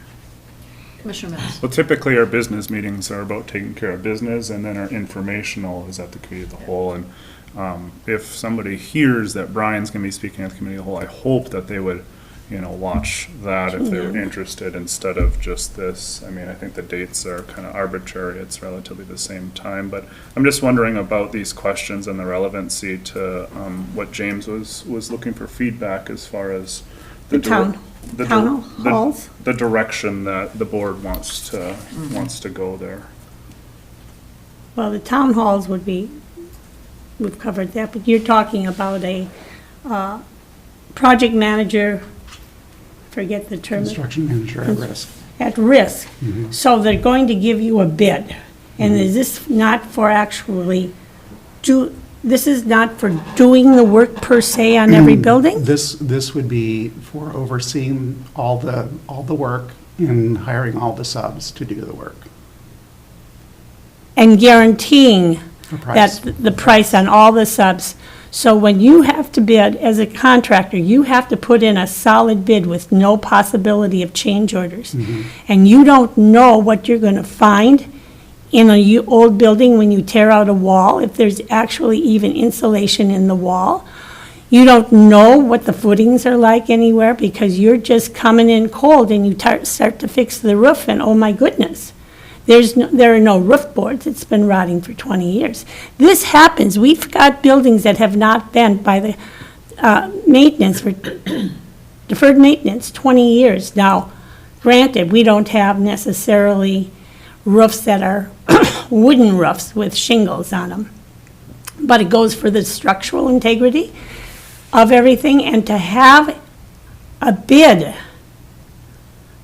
A: Commissioner Mills.
K: Well, typically, our business meetings are about taking care of business, and then our informational is at the committee of the whole. And if somebody hears that Brian's going to be speaking at the committee of the whole, I hope that they would, watch that if they were interested instead of just this. I mean, I think the dates are kind of arbitrary. It's relatively the same time. But I'm just wondering about these questions and the relevancy to what James was looking for feedback as far as
I: The town halls.
K: the direction that the board wants to go there.
I: Well, the town halls would be, we've covered that, but you're talking about a project manager, forget the term.
D: Construction manager at risk.
I: at risk. So they're going to give you a bid. And is this not for actually this is not for doing the work per se on every building?
D: This would be for overseeing all the work and hiring all the subs to do the work.
I: And guaranteeing
D: The price.
I: that the price on all the subs. So when you have to bid as a contractor, you have to put in a solid bid with no possibility of change orders. And you don't know what you're going to find in a old building when you tear out a wall, if there's actually even insulation in the wall. You don't know what the footings are like anywhere because you're just coming in cold and you start to fix the roof and oh my goodness. There are no roof boards. It's been rotting for 20 years. This happens. We've got buildings that have not been by the maintenance for deferred maintenance 20 years. Now, granted, we don't have necessarily roofs that are wooden roofs with shingles on them, but it goes for the structural integrity of everything. And to have a bid,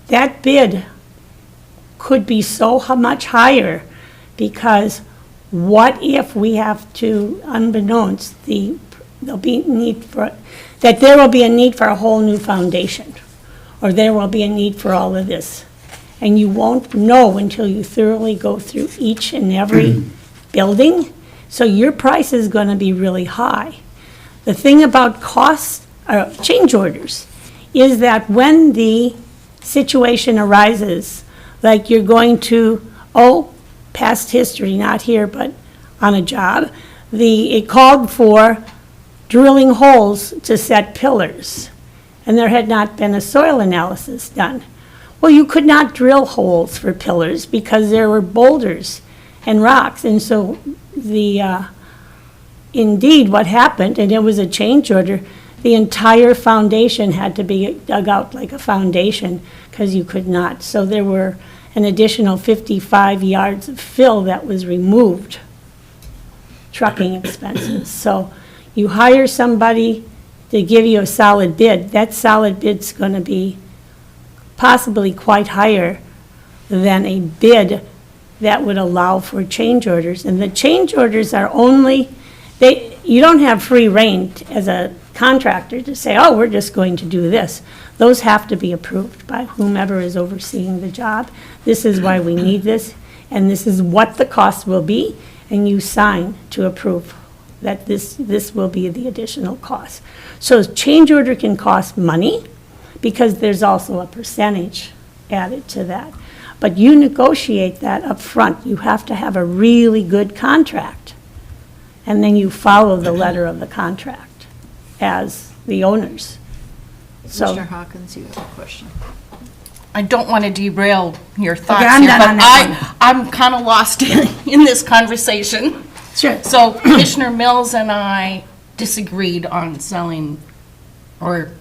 I: that bid could be so much higher, because what if we have to, unbeknownst, there'll be need for, that there will be a need for a whole new foundation, or there will be a need for all of this. And you won't know until you thoroughly go through each and every building, so your price is going to be really high. The thing about costs, change orders, is that when the situation arises, like you're going to, past history, not here, but on a job, it called for drilling holes to set pillars, and there had not been a soil analysis done. Well, you could not drill holes for pillars because there were boulders and rocks, and so indeed what happened, and it was a change order, the entire foundation had to be dug out like a foundation because you could not. So there were an additional 55 yards of fill that was removed, trucking expenses. So you hire somebody to give you a solid bid. That solid bid's going to be possibly quite higher than a bid that would allow for change orders. And the change orders are only, you don't have free rein as a contractor to say, we're just going to do this. Those have to be approved by whomever is overseeing the job. This is why we need this, and this is what the cost will be, and you sign to approve that this will be the additional cost. So change order can cost money because there's also a percentage added to that. But you negotiate that up front. You have to have a really good contract, and then you follow the letter of the contract as the owners. So,
A: Mr. Hawkins, you have a question.
C: I don't want to derail your thoughts
I: I'm
C: here,
I: done
C: but
I: on that
C: I'm kind of lost in this conversation.
I: sure.
C: So Commissioner Mills and I disagreed on selling, or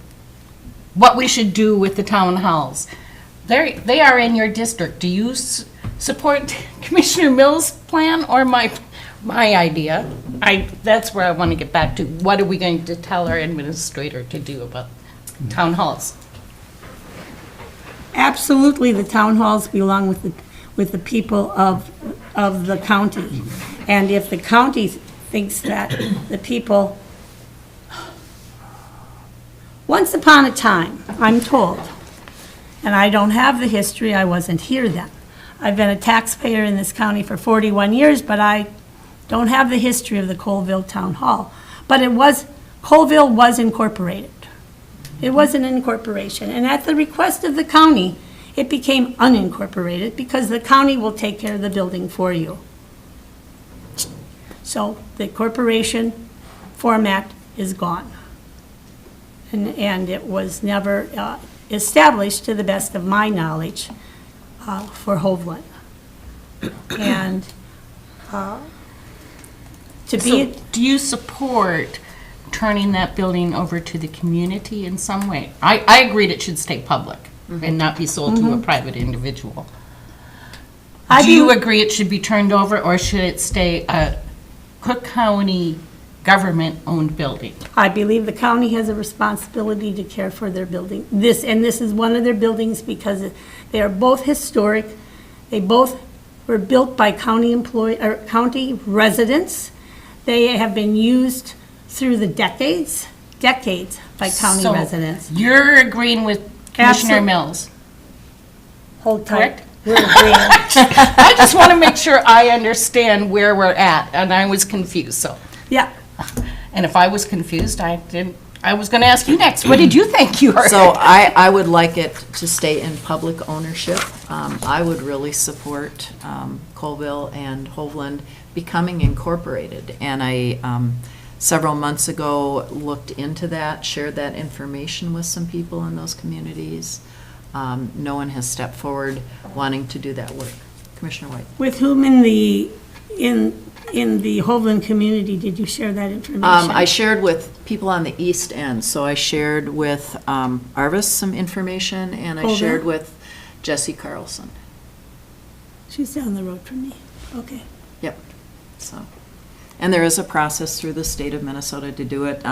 C: what we should do with the town halls. They are in your district. Do you support Commissioner Mills' plan or my idea? That's where I want to get back to. What are we going to tell our administrator to do about town halls?
I: Absolutely, the town halls belong with the people of the county. And if the county thinks that the people, once upon a time, I'm told, and I don't have the history, I wasn't here then. I've been a taxpayer in this county for 41 years, but I don't have the history of the Colville Town Hall. But Colville was incorporated. It was an incorporation, and at the request of the county, it became unincorporated because the county will take care of the building for you. So the corporation format is gone. And it was never established, to the best of my knowledge, for Hovland. And to be...
C: So do you support turning that building over to the community in some way? I agreed it should stay public and not be sold to a private individual. Do you agree it should be turned over, or should it stay a Cook County government-owned building?
I: I believe the county has a responsibility to care for their building. This is one of their buildings because they are both historic. They both were built by county residents. They have been used through the decades by county
C: So,
I: residents.
C: You're agreeing with Commissioner
I: Absol-
C: Mills?
I: Hold tight.
C: Correct?
I: We're agreeing.
C: I just want to make sure I understand where we're at, and I was confused, so.
I: Yeah.
C: And if I was confused, I was going to ask you next. What did you think you heard?
A: So I would like it to stay in public ownership. I would really support Colville and Hovland becoming incorporated. And I, several months ago, looked into that, shared that information with some people in those communities. No one has stepped forward wanting to do that work. Commissioner White?
I: With whom in the Hovland community did you share that information?
A: I shared with people on the east end, so I shared with Arvis some information, and I
I: Colville?
A: shared with Jesse Carlson.
I: She's down the road from me. Okay.
A: Yep, so. And there is a process through the state of Minnesota to do it.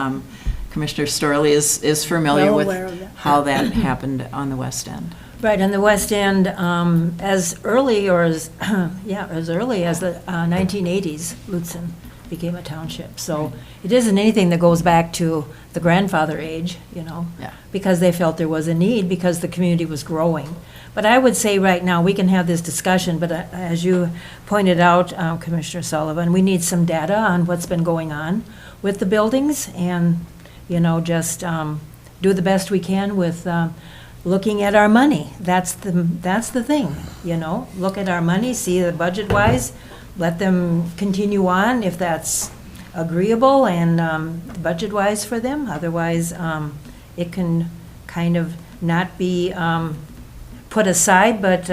A: Commissioner Storley is familiar
I: Well
A: with
I: aware of that.
A: how that happened on the west end.
E: Right, on the west end, as early as the 1980s, Lutzen became a township. So it isn't anything that goes back to the grandfather age,
A: Yeah.
E: because they felt there was a need, because the community was growing. But I would say right now, we can have this discussion, but as you pointed out, Commissioner Sullivan, we need some data on what's been going on with the buildings, and, just do the best we can with looking at our money. That's the thing, look at our money, see the budget-wise, let them continue on if that's agreeable and budget-wise for them. Otherwise, it can kind of not be put aside, but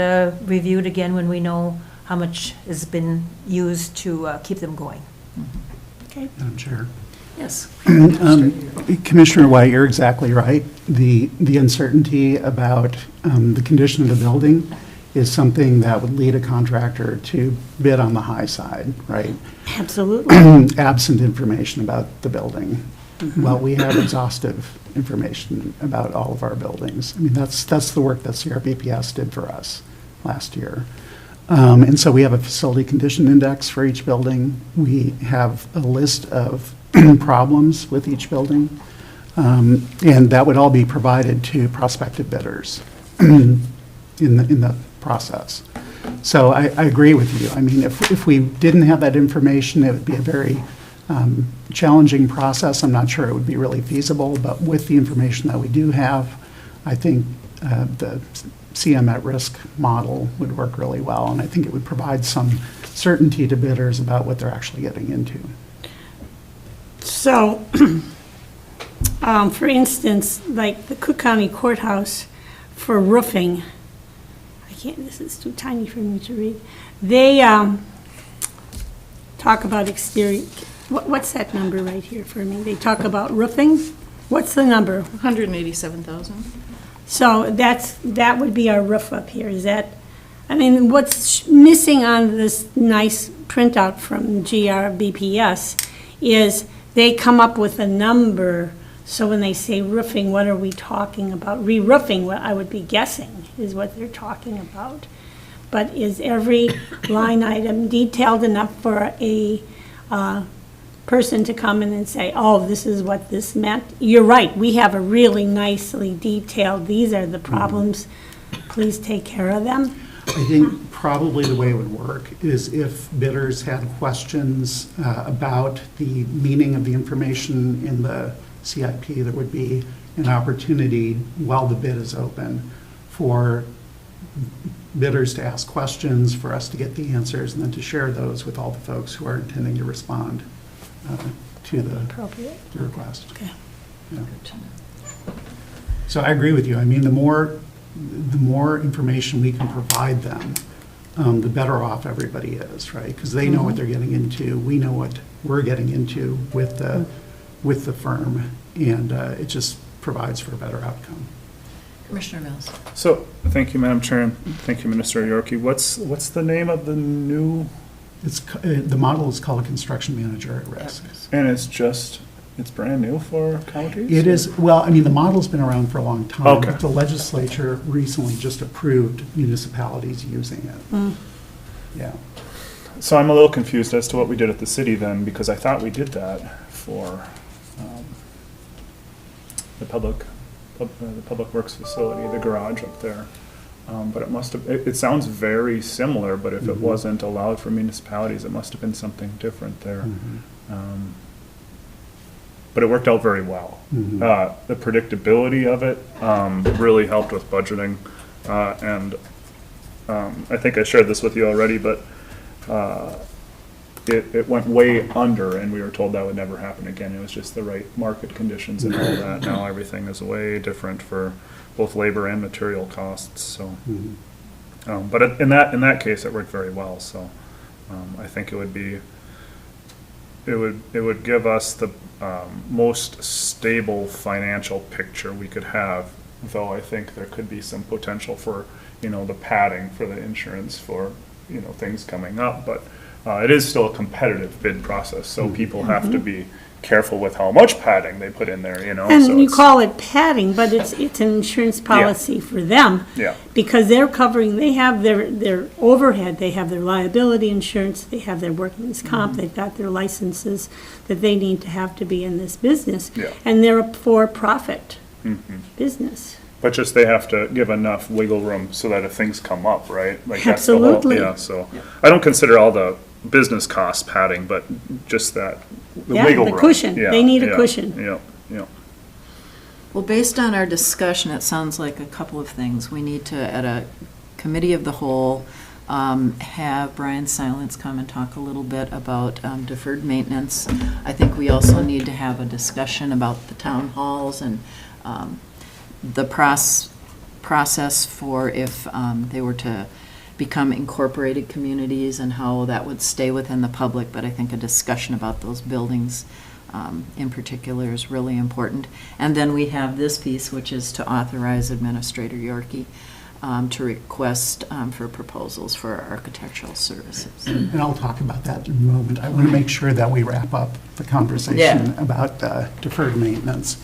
E: reviewed again when we know how much has been used to keep them going.
I: Okay.
D: Madam Chair.
A: Yes.
D: Commissioner White, you're exactly right. The uncertainty about the condition of the building is something that would lead a contractor to bid on the high side, right?
I: Absolutely.
D: Absent information about the building. Well, we have exhaustive information about all of our buildings. I mean, that's the work that CRBPS did for us last year. And so we have a facility condition index for each building. We have a list of problems with each building. And that would all be provided to prospective bidders in the process. So I agree with you. I mean, if we didn't have that information, it would be a very challenging process. I'm not sure it would be really feasible, but with the information that we do have, I think the CM at risk model would work really well, and I think it would provide some certainty to bidders about what they're actually getting into.
I: So, for instance, like the Cook County Courthouse for roofing, this is too tiny for me to read. They talk about exterior, what's that number right here for me? They talk about roofing. What's the number?
C: 187,000.
I: So that would be our roof up here. Is that, I mean, what's missing on this nice printout from GRBPS is they come up with a number. So when they say roofing, what are we talking about? Re-roofing, what I would be guessing is what they're talking about. But is every line item detailed enough for a person to come in and say, oh, this is what this meant? You're right, we have a really nicely detailed, these are the problems, please take care of them.
D: I think probably the way it would work is if bidders had questions about the meaning of the information in the CIP, there would be an opportunity while the bid is open for bidders to ask questions, for us to get the answers, and then to share those with all the folks who are intending to respond to the request.
I: Okay.
D: Yeah. So I agree with you. I mean, the more information we can provide them, the better off everybody is, right? Because they know what they're getting into. We know what we're getting into with the firm, and it just provides for a better outcome.
A: Commissioner Mills.
K: So, thank you, Madam Chair, and thank you, Minister Yorkie. What's the name of the new
D: The model is called a construction manager at risk.
K: And it's brand new for counties?
D: It is, well, I mean, the model's been around for a long time.
K: Okay.
D: But the legislature recently just approved municipalities using it. Yeah.
K: So I'm a little confused as to what we did at the city then, because I thought we did that for the public works facility, the garage up there. But it must have, it sounds very similar, but if it wasn't allowed for municipalities, it must have been something different there. But it worked out very well. The predictability of it really helped with budgeting. And I think I shared this with you already, but it went way under, and we were told that would never happen again. It was just the right market conditions and all that. Now everything is way different for both labor and material costs, so. But in that case, it worked very well, so I think it would give us the most stable financial picture we could have, though I think there could be some potential for, the padding for the insurance for, things coming up, but it is still a competitive bid process, so people have to be careful with how much padding they put in there, so
I: And you
K: it's-
I: call it padding, but it's an insurance policy for them.
K: Yeah.
I: Because they're covering, they have their overhead, they have their liability insurance, they have their workman's comp, they've got their licenses that they need to have to be in this business.
K: Yeah.
I: And they're a for-profit business.
K: But just they have to give enough wiggle room so that if things come up, right? Like that's the whole,
I: Absolutely.
K: yeah, so I don't consider all the business costs padding, but just that, the
I: Yeah,
K: wiggle
I: the
K: room.
I: cushion.
K: Yeah,
I: They need a
K: yeah,
I: cushion.
K: Yeah.
A: Well, based on our discussion, it sounds like a couple of things. We need to, at a committee of the whole, have Brian Silence come and talk a little bit about deferred maintenance. I think we also need to have a discussion about the town halls and the process for if they were to become incorporated communities and how that would stay within the public, but I think a discussion about those buildings in particular is really important. And then we have this piece, which is to authorize Administrator Yorkie to request for proposals for our architectural services.
D: And I'll talk about that in a moment. I want to make sure that we wrap up the conversation about deferred maintenance.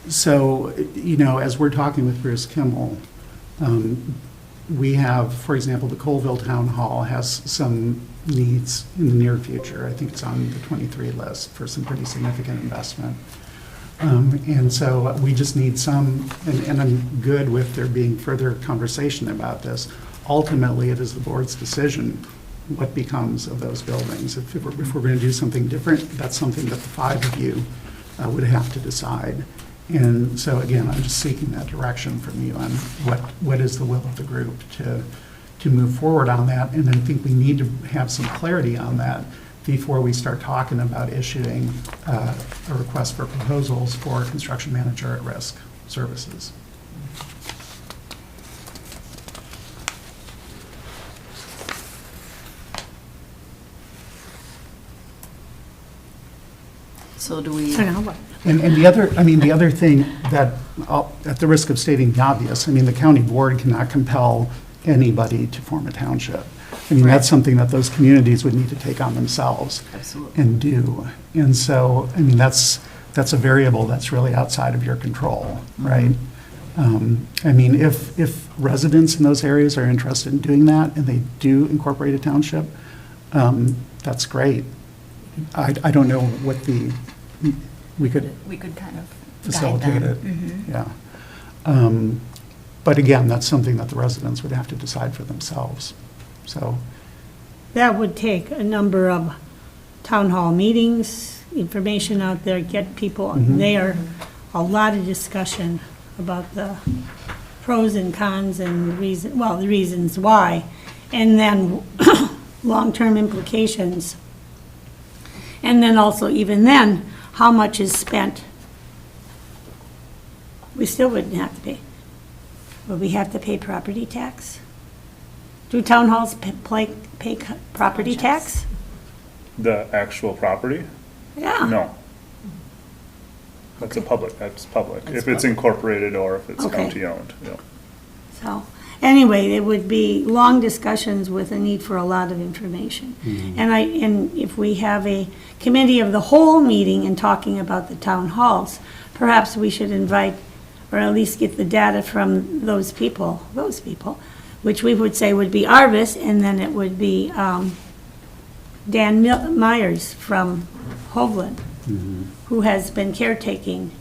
D: So, as we're talking with Bruce Kimmel, we have, for example, the Colville Town Hall has some needs in the near future. I think it's on the 23 list for some pretty significant investment. And so we just need some, and I'm good with there being further conversation about this. Ultimately, it is the board's decision what becomes of those buildings. If we're going to do something different, that's something that the five of you would have to decide. And so, again, I'm just seeking that direction from you on what is the will of the group to move forward on that. And I think we need to have some clarity on that before we start talking about issuing a request for proposals for construction manager at risk services.
A: So do we,
D: And the other thing that, at the risk of stating the obvious, the county board cannot compel anybody to form a township. That's something that those communities would need to take on themselves.
A: Absolutely.
D: And do. And so, that's a variable that's really outside of your control, right? If residents in those areas are interested in doing that and they do incorporate a township, that's great. I don't know what we could
F: kind of
D: facilitate it, yeah. But again, that's something that the residents would have to decide for themselves, so.
I: That would take a number of town hall meetings, information out there, get people there, a lot of discussion about the pros and cons and the reasons why, and then long-term implications. And then also, even then, how much is spent? We still wouldn't have to pay. Would we have to pay property tax? Do town halls pay property tax?
K: The actual property?
I: Yeah.
K: No. That's public. If it's incorporated or if it's
I: Okay.
K: county owned, yeah.
I: So, anyway, it would be long discussions with a need for a lot of information. And if we have a committee of the whole meeting and talking about the town halls, perhaps we should invite, or at least get the data from those people, which we would say would be Arvis, and then it would be Dan Myers from Hovland, who has been caretaking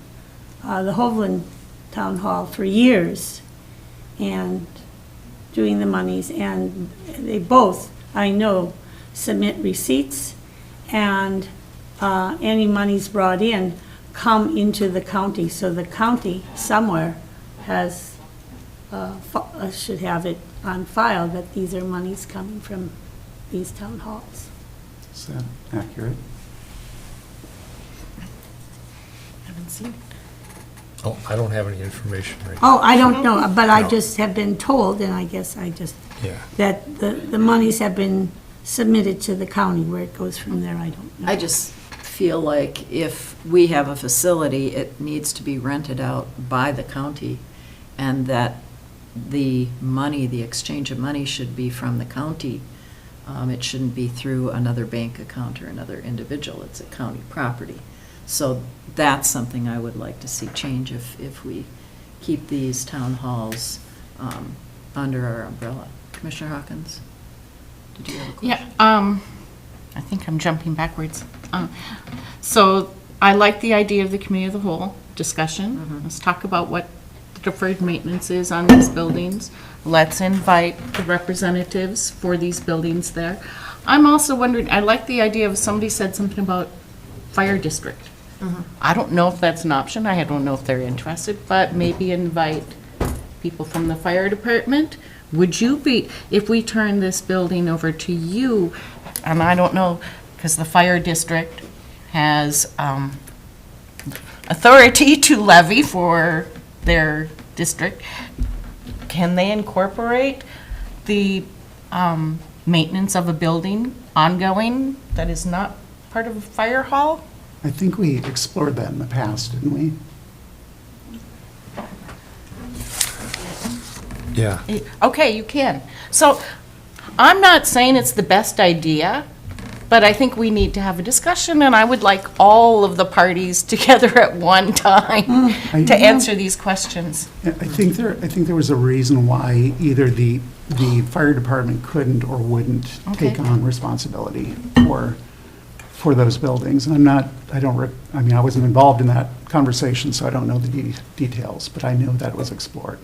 I: the Hovland Town Hall for years and doing the monies, and they both, I know, submit receipts, and any monies brought in come into the county, so the county somewhere has, should have it on file that these are monies coming from these town halls.
D: Is that accurate?
C: Haven't seen it.
J: Oh, I don't have any information right
I: Oh, I don't know, but I
J: No.
I: just have been told, and I guess I just,
J: Yeah.
I: that the monies have been submitted to the county. Where it goes from there, I don't know.
A: I just feel like if we have a facility, it needs to be rented out by the county, and that the money, the exchange of money should be from the county. It shouldn't be through another bank account or another individual. It's a county property. So that's something I would like to see change if we keep these town halls under our umbrella. Commissioner Hawkins, did you have a question?
C: Yeah, I think I'm jumping backwards. So I like the idea of the committee of the whole discussion. Let's talk about what the deferred maintenance is on these buildings. Let's invite the representatives for these buildings there. I'm also wondering, I like the idea of, somebody said something about fire district. I don't know if that's an option. I don't know if they're interested, but maybe invite people from the fire department. Would you be, if we turn this building over to you, and I don't know, because the fire district has authority to levy for their district, can they incorporate the maintenance of a building ongoing that is not part of a fire hall?
D: I think we explored that in the past, didn't we?
J: Yeah.
C: Okay, you can. So I'm not saying it's the best idea, but I think we need to have a discussion, and I would like all of the parties together at one time to answer these questions.
D: I think there was a reason why either the fire department couldn't or wouldn't take
C: Okay.
D: on responsibility for those buildings. And I wasn't involved in that conversation, so I don't know the details, but I know that was explored.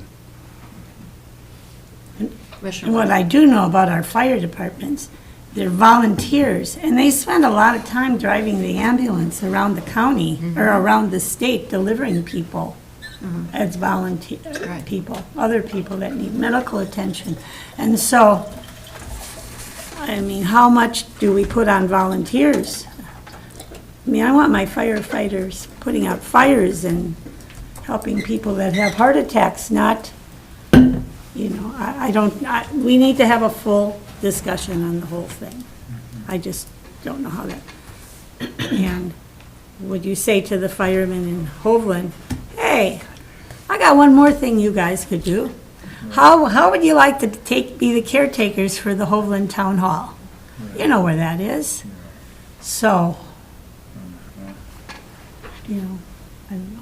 I: And what I do know about our fire departments, they're volunteers, and they spend a lot of time driving the ambulance around the county or around the state delivering people as volunteer
A: Right.
I: people, other people that need medical attention. And so, I mean, how much do we put on volunteers? I mean, I want my firefighters putting out fires and helping people that have heart attacks, not, we need to have a full discussion on the whole thing. I just don't know how that, and would you say to the firemen in Hovland, hey, I got one more thing you guys could do. How would you like to be the caretakers for the Hovland Town Hall? You know where that is. So, I don't know.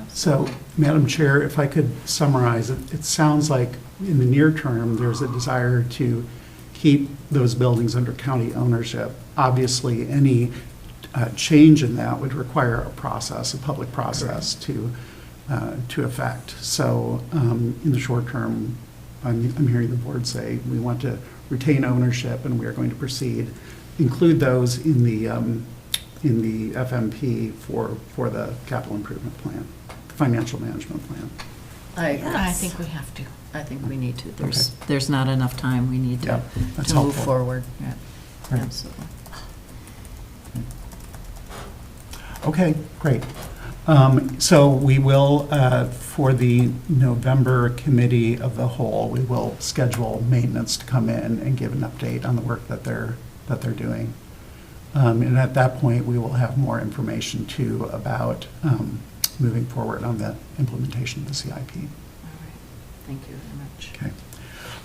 D: So, Madam Chair, if I could summarize, it sounds like in the near term, there's a desire to keep those buildings under county ownership. Obviously, any change in that would require a process, a public process to effect. So, in the short term, I'm hearing the board say we want to retain ownership and we are going to proceed, include those in the FMP for the capital improvement plan, financial management plan.
C: I think we have to.
A: I think we need to. There's not enough time. We need
D: Yeah,
A: to
D: that's
A: move
D: helpful.
A: forward. Yeah,
D: Right.
A: absolutely.
D: Okay, great. So we will, for the November Committee of the Whole, we will schedule maintenance to come in and give an update on the work that they're doing. And at that point, we will have more information too about moving forward on the implementation of the CIP.
A: Thank you very much.
D: Okay.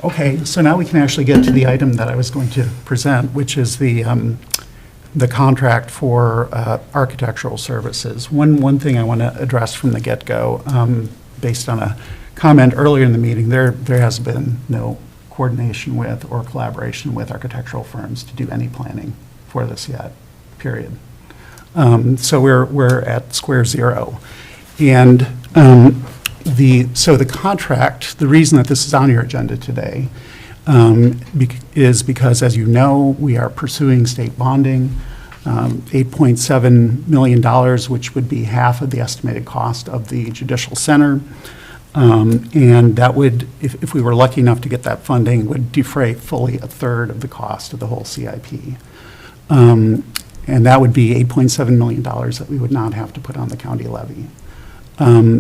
D: Okay, so now we can actually get to the item that I was going to present, which is the contract for architectural services. One thing I want to address from the get-go, based on a comment earlier in the meeting, there has been no coordination with or collaboration with architectural firms to do any planning for this yet, period. So we're at square zero. And the contract, the reason that this is on your agenda today is because, as you know, we are pursuing state bonding, $8.7 million, which would be half of the estimated cost of the Judicial Center. And that would, if we were lucky enough to get that funding, would defray fully a third of the cost of the whole CIP. And that would be $8.7 million that we would not have to put on the county levy.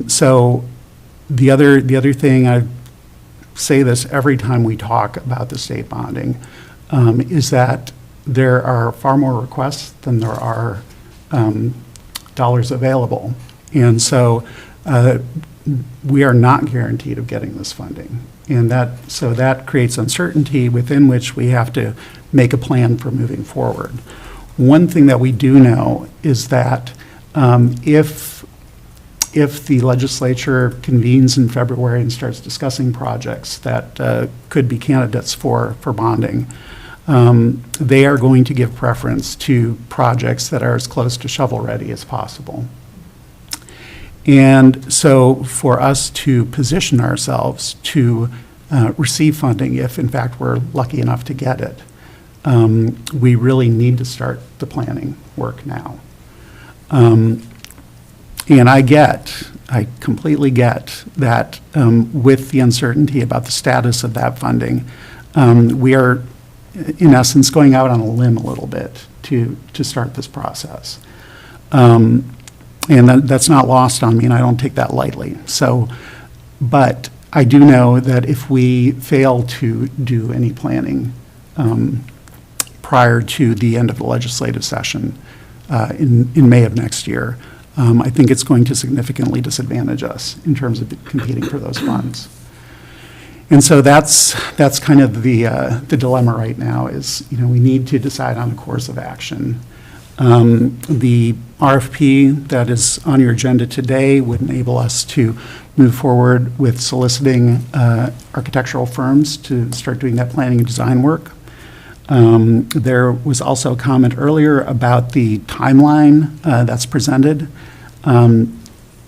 D: So the other thing, I say this every time we talk about the state bonding, is that there are far more requests than there are dollars available. And so we are not guaranteed of getting this funding. And that creates uncertainty within which we have to make a plan for moving forward. One thing that we do know is that if the legislature convenes in February and starts discussing projects that could be candidates for bonding, they are going to give preference to projects that are as close to shovel-ready as possible. And so for us to position ourselves to receive funding, if in fact we're lucky enough to get it, we really need to start the planning work now. And I completely get that with the uncertainty about the status of that funding, we are, in essence, going out on a limb a little bit to start this process. And that's not lost on me, and I don't take that lightly. So, but I do know that if we fail to do any planning prior to the end of the legislative session in May of next year, I think it's going to significantly disadvantage us in terms of competing for those funds. And so that's kind of the dilemma right now is, we need to decide on a course of action. The RFP that is on your agenda today would enable us to move forward with soliciting architectural firms to start doing that planning and design work. There was also a comment earlier about the timeline that's presented.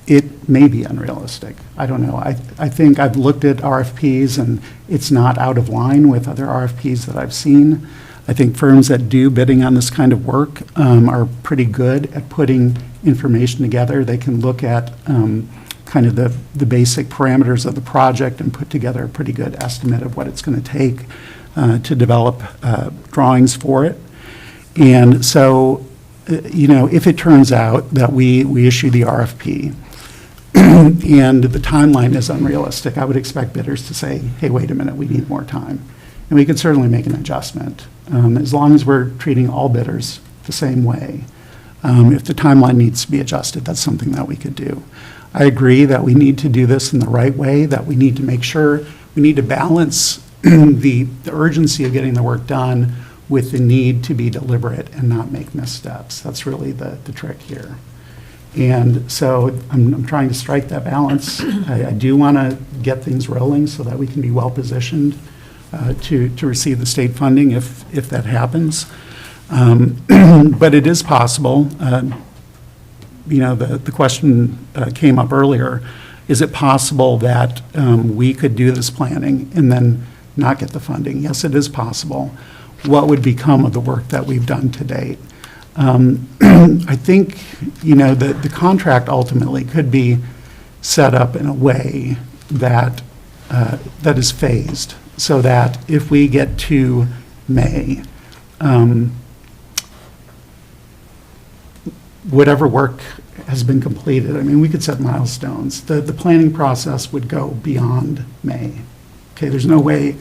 D: It may be unrealistic. I don't know. I think I've looked at RFPs and it's not out of line with other RFPs that I've seen. I think firms that do bidding on this kind of work are pretty good at putting information together. They can look at kind of the basic parameters of the project and put together a pretty good estimate of what it's going to take to develop drawings for it. And so, if it turns out that we issue the RFP and the timeline is unrealistic, I would expect bidders to say, hey, wait a minute, we need more time. And we could certainly make an adjustment, as long as we're treating all bidders the same way. If the timeline needs to be adjusted, that's something that we could do. I agree that we need to do this in the right way, that we need to make sure, we need to balance the urgency of getting the work done with the need to be deliberate and not make missteps. That's really the trick here. And so I'm trying to strike that balance. I do want to get things rolling so that we can be well-positioned to receive the state funding if that happens. But it is possible, the question came up earlier, is it possible that we could do this planning and then not get the funding? Yes, it is possible. What would become of the work that we've done to date? I think, the contract ultimately could be set up in a way that is phased, so that if we get to May, whatever work has been completed, we could set milestones. The planning process would go beyond May. Okay, there's no way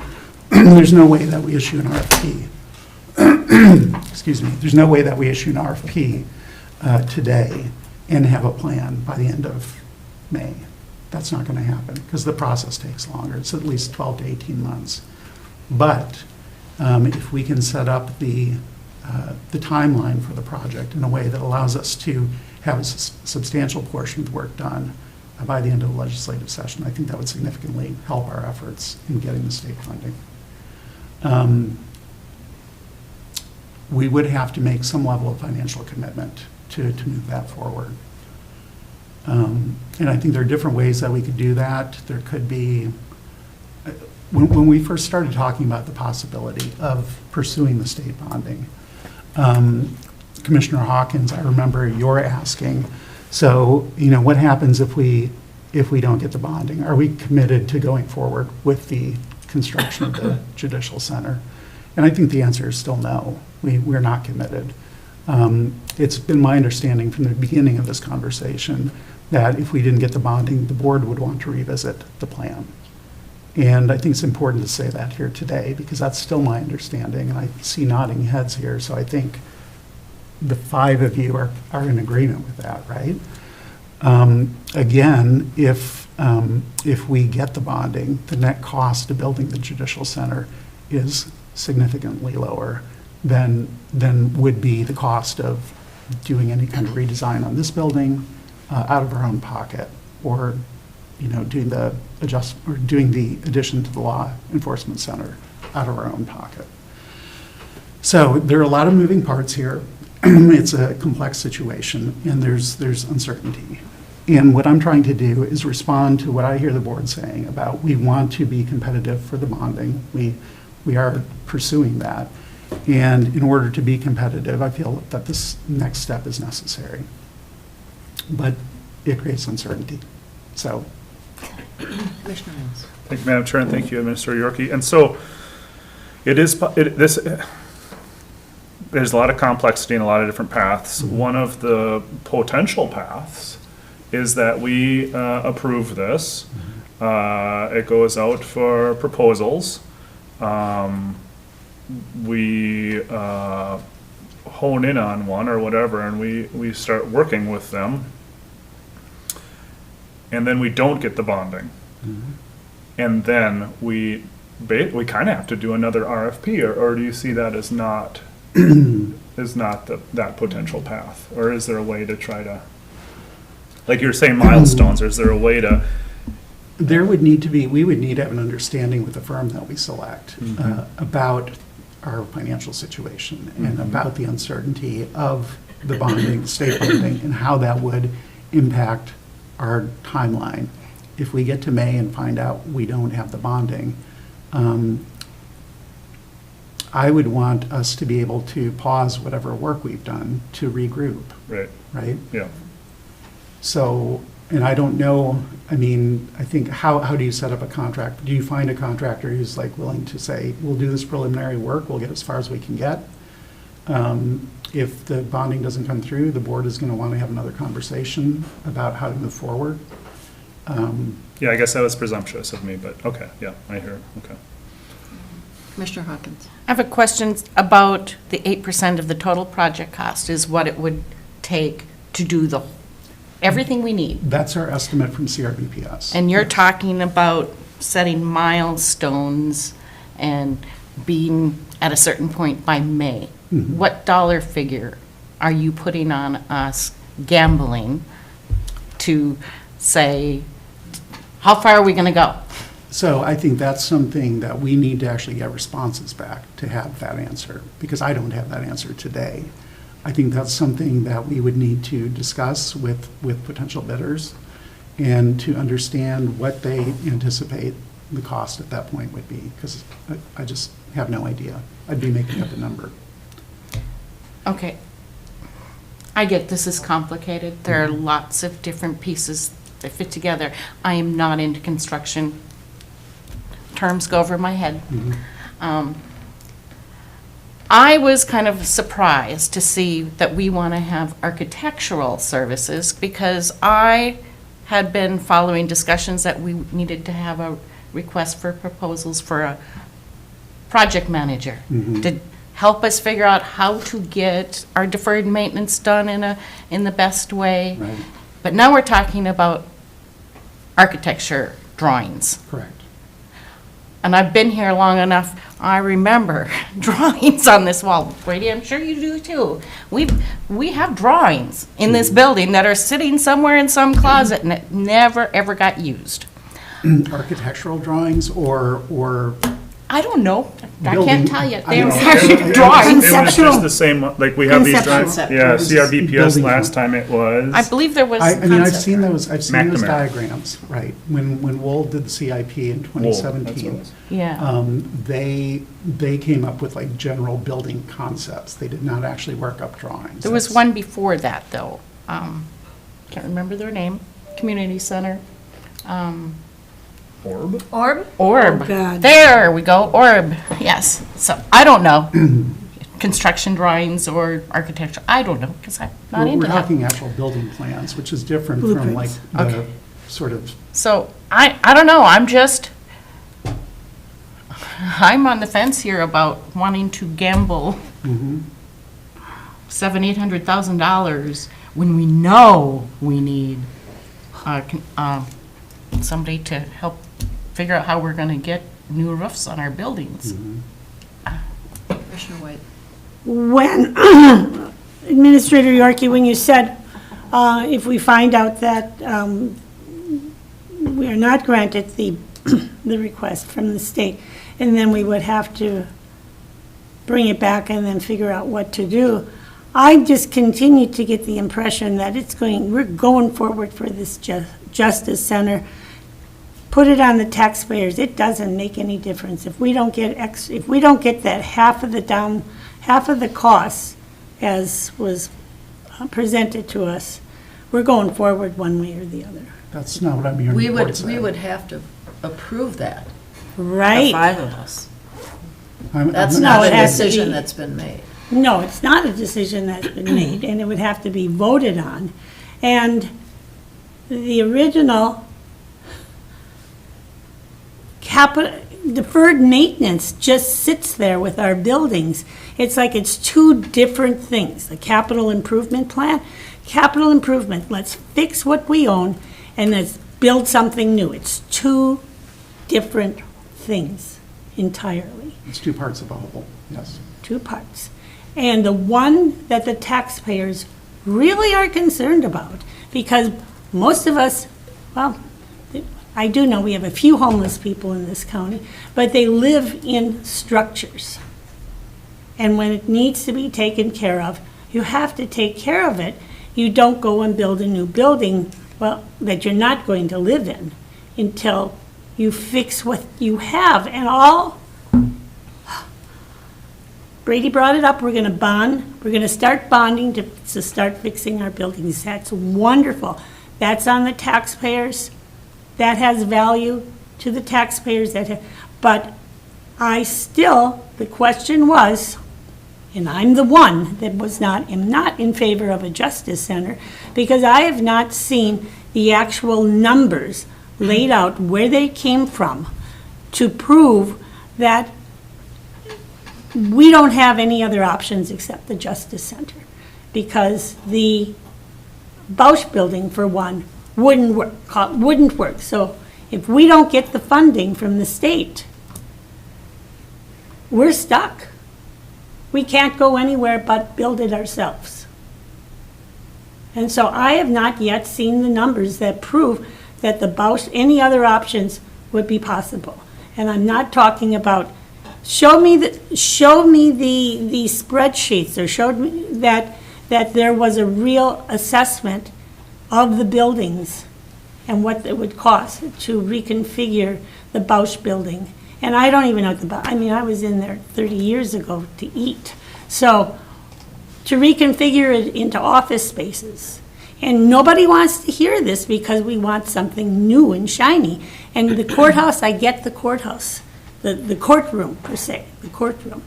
D: that we issue an RFP. Excuse me. There's no way that we issue an RFP today and have a plan by the end of May. That's not going to happen because the process takes longer. It's at least 12 to 18 months. But if we can set up the timeline for the project in a way that allows us to have a substantial portion of the work done by the end of the legislative session, I think that would significantly help our efforts in getting the state funding. We would have to make some level of financial commitment to move that forward. And I think there are different ways that we could do that. There could be, when we first started talking about the possibility of pursuing the state bonding, Commissioner Hawkins, I remember your asking, so, what happens if we don't get the bonding? Are we committed to going forward with the construction of the Judicial Center? And I think the answer is still no. We're not committed. It's been my understanding from the beginning of this conversation that if we didn't get the bonding, the board would want to revisit the plan. And I think it's important to say that here today because that's still my understanding, and I see nodding heads here, so I think the 5 of you are in agreement with that, right? Again, if we get the bonding, the net cost of building the Judicial Center is significantly lower than would be the cost of doing any kind of redesign on this building out of our own pocket, or doing the addition to the Law Enforcement Center out of our own pocket. So there are a lot of moving parts here. It's a complex situation, and there's uncertainty. And what I'm trying to do is respond to what I hear the board saying about we want to be competitive for the bonding. We are pursuing that. And in order to be competitive, I feel that this next step is necessary. But it creates uncertainty. So.
A: Commissioner Mills.
K: Thank you, Madam Chair, and thank you, Administrator Yorkie. And so there's a lot of complexity and a lot of different paths. One of the potential paths is that we approve this. It goes out for proposals. We hone in on one or whatever, and we start working with them. And then we don't get the bonding. And then we kind of have to do another RFP, or do you see that as not that potential path? Or is there a way to try to, like you're saying milestones, or is there a way to?
D: We would need to have an understanding with the firm that we select about our financial situation and about the uncertainty of the bonding, state bonding, and how that would impact our timeline. If we get to May and find out we don't have the bonding, I would want us to be able to pause whatever work we've done to regroup. Right?
K: Yeah.
D: So, and I don't know, I think how do you set up a contract? Do you find a contractor who's willing to say, we'll do this preliminary work, we'll get as far as we can get? If the bonding doesn't come through, the board is going to want to have another conversation about how to move forward.
K: Yeah, I guess that was presumptuous of me, but okay, yeah, I hear it, okay.
A: Commissioner Hawkins.
C: I have a question about the 8% of the total project cost is what it would take to do everything we need.
D: That's our estimate from CRBPS.
C: And you're talking about setting milestones and being at a certain point by May. What dollar figure are you putting on us gambling to say, how far are we going to go?
D: So I think that's something that we need to actually get responses back to have that answer, because I don't have that answer today. I think that's something that we would need to discuss with potential bidders and to understand what they anticipate the cost at that point would be, because I just have no idea. I'd be making up a number.
C: Okay. I get this is complicated. There are lots of different pieces that fit together. I am not into construction. Terms go over my head. I was kind of surprised to see that we want to have architectural services, because I had been following discussions that we needed to have a request for proposals for a project manager to help us figure out how to get our deferred maintenance done in the best way.
D: Right.
C: But now we're talking about architecture drawings.
D: Correct.
C: And I've been here long enough, I remember drawings on this wall. Brady, I'm sure you do too. We have drawings in this building that are sitting somewhere in some closet and it never, ever got used.
D: Architectural drawings or
C: I don't know. I
D: Building-
C: can't tell you.
D: I
C: They're
D: know.
C: actually
K: It
C: drawings.
K: was just the same, like, we have these drawings.
A: Conceptual.
K: Yeah, CRBPS
D: Building
K: last time it was.
C: I believe there was.
D: I mean, I've
C: concept
D: seen
C: drawings.
D: those
K: McNamara.
D: diagrams, right. When Wold did the CIP in
K: Wool, that's what it
D: 2017,
K: was.
C: Yeah.
D: they came up with like general building concepts. They did not actually work up drawings.
C: There was
D: That's-
C: one before that, though. Can't remember their name. Community Center.
K: Orb?
I: Orb?
C: Orb.
I: Oh, God.
C: There we go, Orb, yes. So, I don't know. Construction drawings or architecture, I don't know, because I'm not
D: We're
C: into that.
D: talking actual building plans, which is different from like
I: Blueprints.
D: the
C: Okay.
D: sort of,
C: So, I don't know, I'm on the fence here about wanting to gamble $700,000-800,000 when we know we need somebody to help figure out how we're gonna get new roofs on our buildings.
A: Commissioner White.
I: When, Administrator Yorkie, when you said, if we find out that we are not granted the request from the state, and then we would have to bring it back and then figure out what to do, I just continue to get the impression that we're going forward for this Justice Center. Put it on the taxpayers. It doesn't make any difference. If we don't get that half of the costs as was presented to us, we're going forward one way or the other.
D: that's not what I'm hearing
A: We
D: the
A: would,
D: board say.
A: we would have to approve that, the
I: Right?
A: 5 of us.
D: I'm-
A: That's
D: I'm
I: No,
A: not
I: it
A: a
I: has to
A: decision
I: be-
A: that's been made.
I: No, it's not a decision that's been made, and it would have to be voted on. And the original deferred maintenance just sits there with our buildings. It's like it's two different things. The capital improvement plan, capital improvement, let's fix what we own and let's build something new. It's two different things entirely.
D: It's two parts of a whole, yes.
I: Two parts. And the one that the taxpayers really are concerned about, because most of us, well, I do know we have a few homeless people in this county, but they live in structures. And when it needs to be taken care of, you have to take care of it. You don't go and build a new building, well, that you're not going to live in until you fix what you have. And Brady brought it up, we're gonna bond, we're gonna start bonding to start fixing our buildings. That's wonderful. That's on the taxpayers. That has value to the taxpayers but the question was, and I'm the one that am not in favor of a justice center, because I have not seen the actual numbers laid out where they came from to prove that we don't have any other options except the Justice Center, because the Bausch Building, for one, wouldn't work. So if we don't get the funding from the state, we're stuck. We can't go anywhere but build it ourselves. And so I have not yet seen the numbers that prove that the Bausch, any other options would be possible. And I'm not talking about show me the spreadsheets, or showed me that there was a real assessment of the buildings and what it would cost to reconfigure the Bausch Building. And I don't even know I was in there 30 years ago to eat. So to reconfigure it into office spaces. And nobody wants to hear this because we want something new and shiny. And the courthouse, I get the courthouse. The courtroom, per se, the courtroom,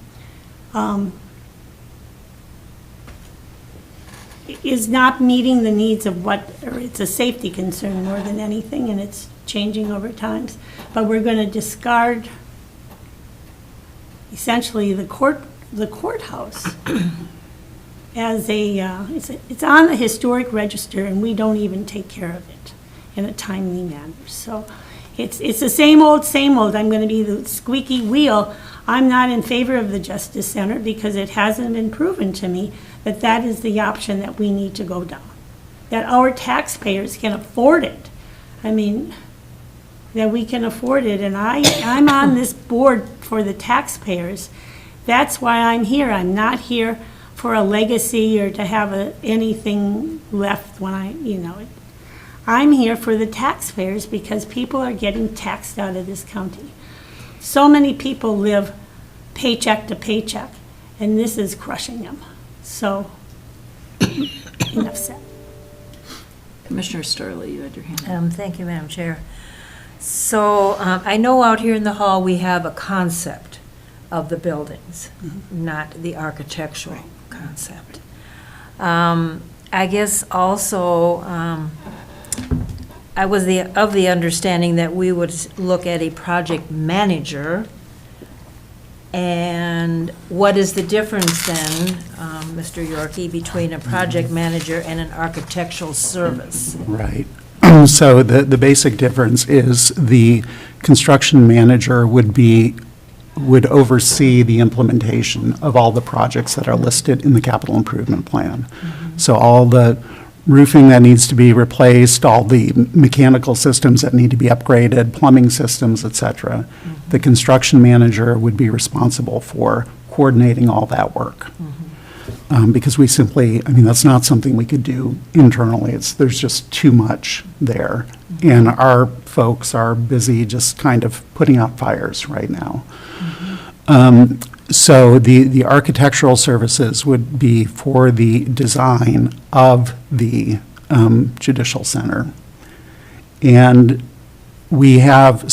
I: is not meeting the needs of or it's a safety concern more than anything, and it's changing over times. But we're going to discard essentially the courthouse as it's on the historic register, and we don't even take care of it. in a timely manner. So it's the same old, same old. I'm going to be the squeaky wheel. I'm not in favor of the Justice Center because it hasn't been proven to me that that is the option that we need to go down, that our taxpayers can afford it. I mean, that we can afford it, and I'm on this board for the taxpayers. That's why I'm here. I'm not here for a legacy or to have anything left when I'm here for the taxpayers because people are getting taxed out of this county. So many people live paycheck to paycheck, and this is crushing them. So, enough said.
A: Commissioner Starley, you had your hand up.
E: Thank you, Madam Chair. So I know out here in the hall, we have a concept of the buildings, not the architectural concept. I guess also, I was of the understanding that we would look at a project manager. And what is the difference then, Mr. Yorkie, between a project manager and an architectural service?
D: Right. So the basic difference is the construction manager would oversee the implementation of all the projects that are listed in the capital improvement plan. So all the roofing that needs to be replaced, all the mechanical systems that need to be upgraded, plumbing systems, et cetera. The construction manager would be responsible for coordinating all that work. Because we simply, that's not something we could do internally. There's just too much there. And our folks are busy just kind of putting out fires right now. So the architectural services would be for the design of the judicial center. And we have,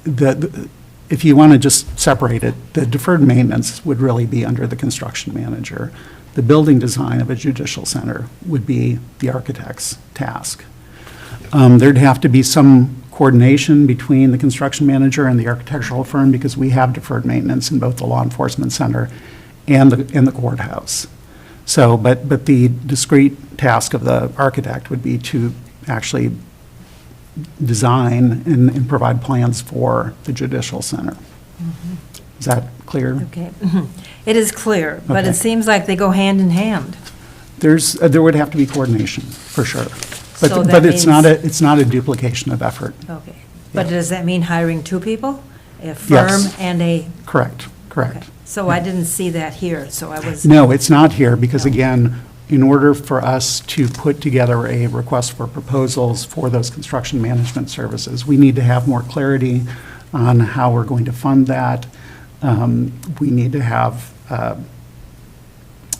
D: if you want to just separate it, the deferred maintenance would really be under the construction manager. The building design of a judicial center would be the architect's task. There'd have to be some coordination between the construction manager and the architectural firm because we have deferred maintenance in both the law enforcement center and the courthouse. So, but the discrete task of the architect would be to actually design and provide plans for the judicial center. Is that clear?
E: Okay. It is clear, but
D: Okay.
E: it seems like they go hand in hand.
D: There would have to be coordination, for sure.
E: So that
D: But it's
E: means-
D: not a duplication of effort.
E: Okay. But
D: Yeah.
E: does that mean hiring two people? A firm
D: Yes.
E: and a,
D: Correct.
E: okay. So I didn't see that here, so I was.
D: No, it's not here, because again, in order for us to put together a request for proposals for those construction management services, we need to have more clarity on how we're going to fund that. We need to have,